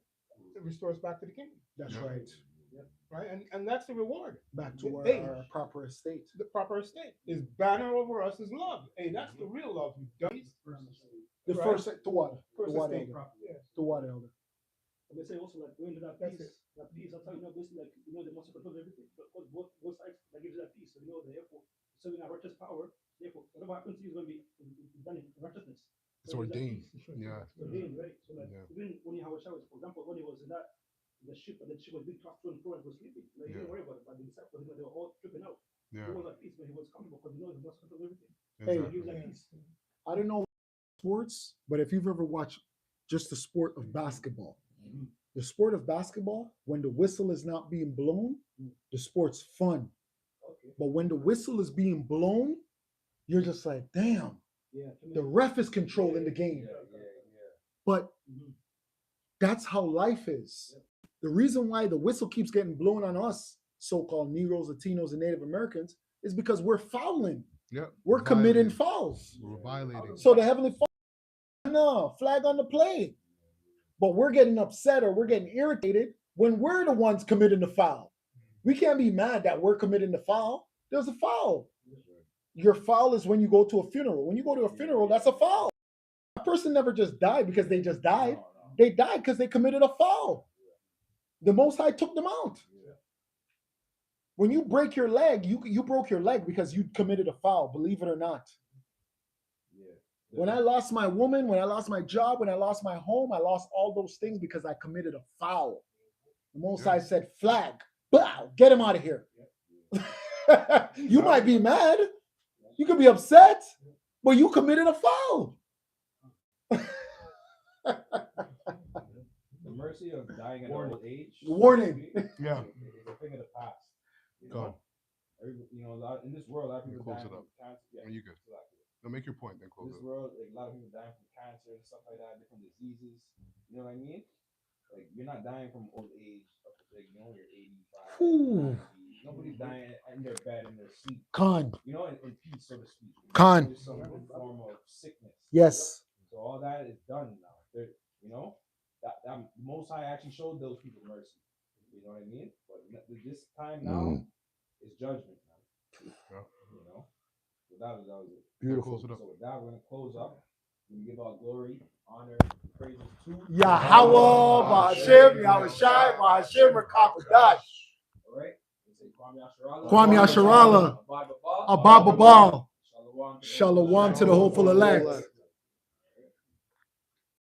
Restore us back to the kingdom. That's right. Right? And that's the reward. Back to Hey, our proper estate. the proper estate. His banner over us is love. Hey, that's the real love, you dummies. The Right? first, to what? To First what, estate. elder? Yes. To what, elder? And they say also like going to that That's peace, that's how you know basically like you know the most control everything. Because both sides that gives you that peace. So you know therefore serving a righteous power, therefore whatever happens to you is going to be done in righteousness. It's ordained. Yeah. It's ordained, right? So like Yeah. even when you have a shower, for example, when he was in that the ship and the ship was being tossed to and fro and was sleeping, like he didn't worry about it, but the disciples they were all tripping out. Yeah. He was at peace when he was coming because he knows the most control everything. Hey, So he gives that peace. I don't know sports, but if you've ever watched just the sport of basketball, the sport of basketball, when the whistle is not being blown, the sport's fun. Okay. But when the whistle is being blown, you're just like, damn, Yeah. the ref is controlling the game. But that's how life is. The reason why the whistle keeps getting blown on us, so-called Negroes, Latinos, and Native Americans, is because we're fouling. Yep. We're committing fouls. We're violating. So the heavenly Father, no, flag on the play. But we're getting upset or we're getting irritated when we're the ones committing the foul. We can't be mad that we're committing the foul. There's a foul. Your foul is when you go to a funeral. When you go to a funeral, that's a foul. A person never just died because they just died. They died because they committed a foul. The Most High took them out. When you break your leg, you broke your leg because you committed a foul, believe it or not. When I lost my woman, when I lost my job, when I lost my home, I lost all those things because I committed a foul. The Most High said, flag, bow, get him out of here. You might be mad. You could be upset, but you committed a foul. The mercy of dying at old age. Warning. Yeah. It's a thing of the past. You Go on. know? A lot in this world, a lot of people Close dying it up. from cancer. Yeah, Are you good? No, make your point, then In close this it. world, like, a lot of people dying from cancer and stuff like that, different diseases. You know what I mean? Like, you're not dying from old age. Like, you know, you're 85. Ooh. 90. Nobody's dying in their bed in their sleep. Con. You know, in peace, so to speak. Con. There's some form of sickness. Yes. So all that is done now. You know, that the Most High actually showed those people mercy. You know what I mean? But this time now is judgment, man. Yeah. You know, so that was it. Beautiful. So with that, we're gonna close up. We give our glory, honor, praises to Yahweh, Ba'ashem, Yahushai, Ba'ashem, Rakapadash. All right. Say Kwame Asharala, Abba Babal, Shalom to the hopeful elect.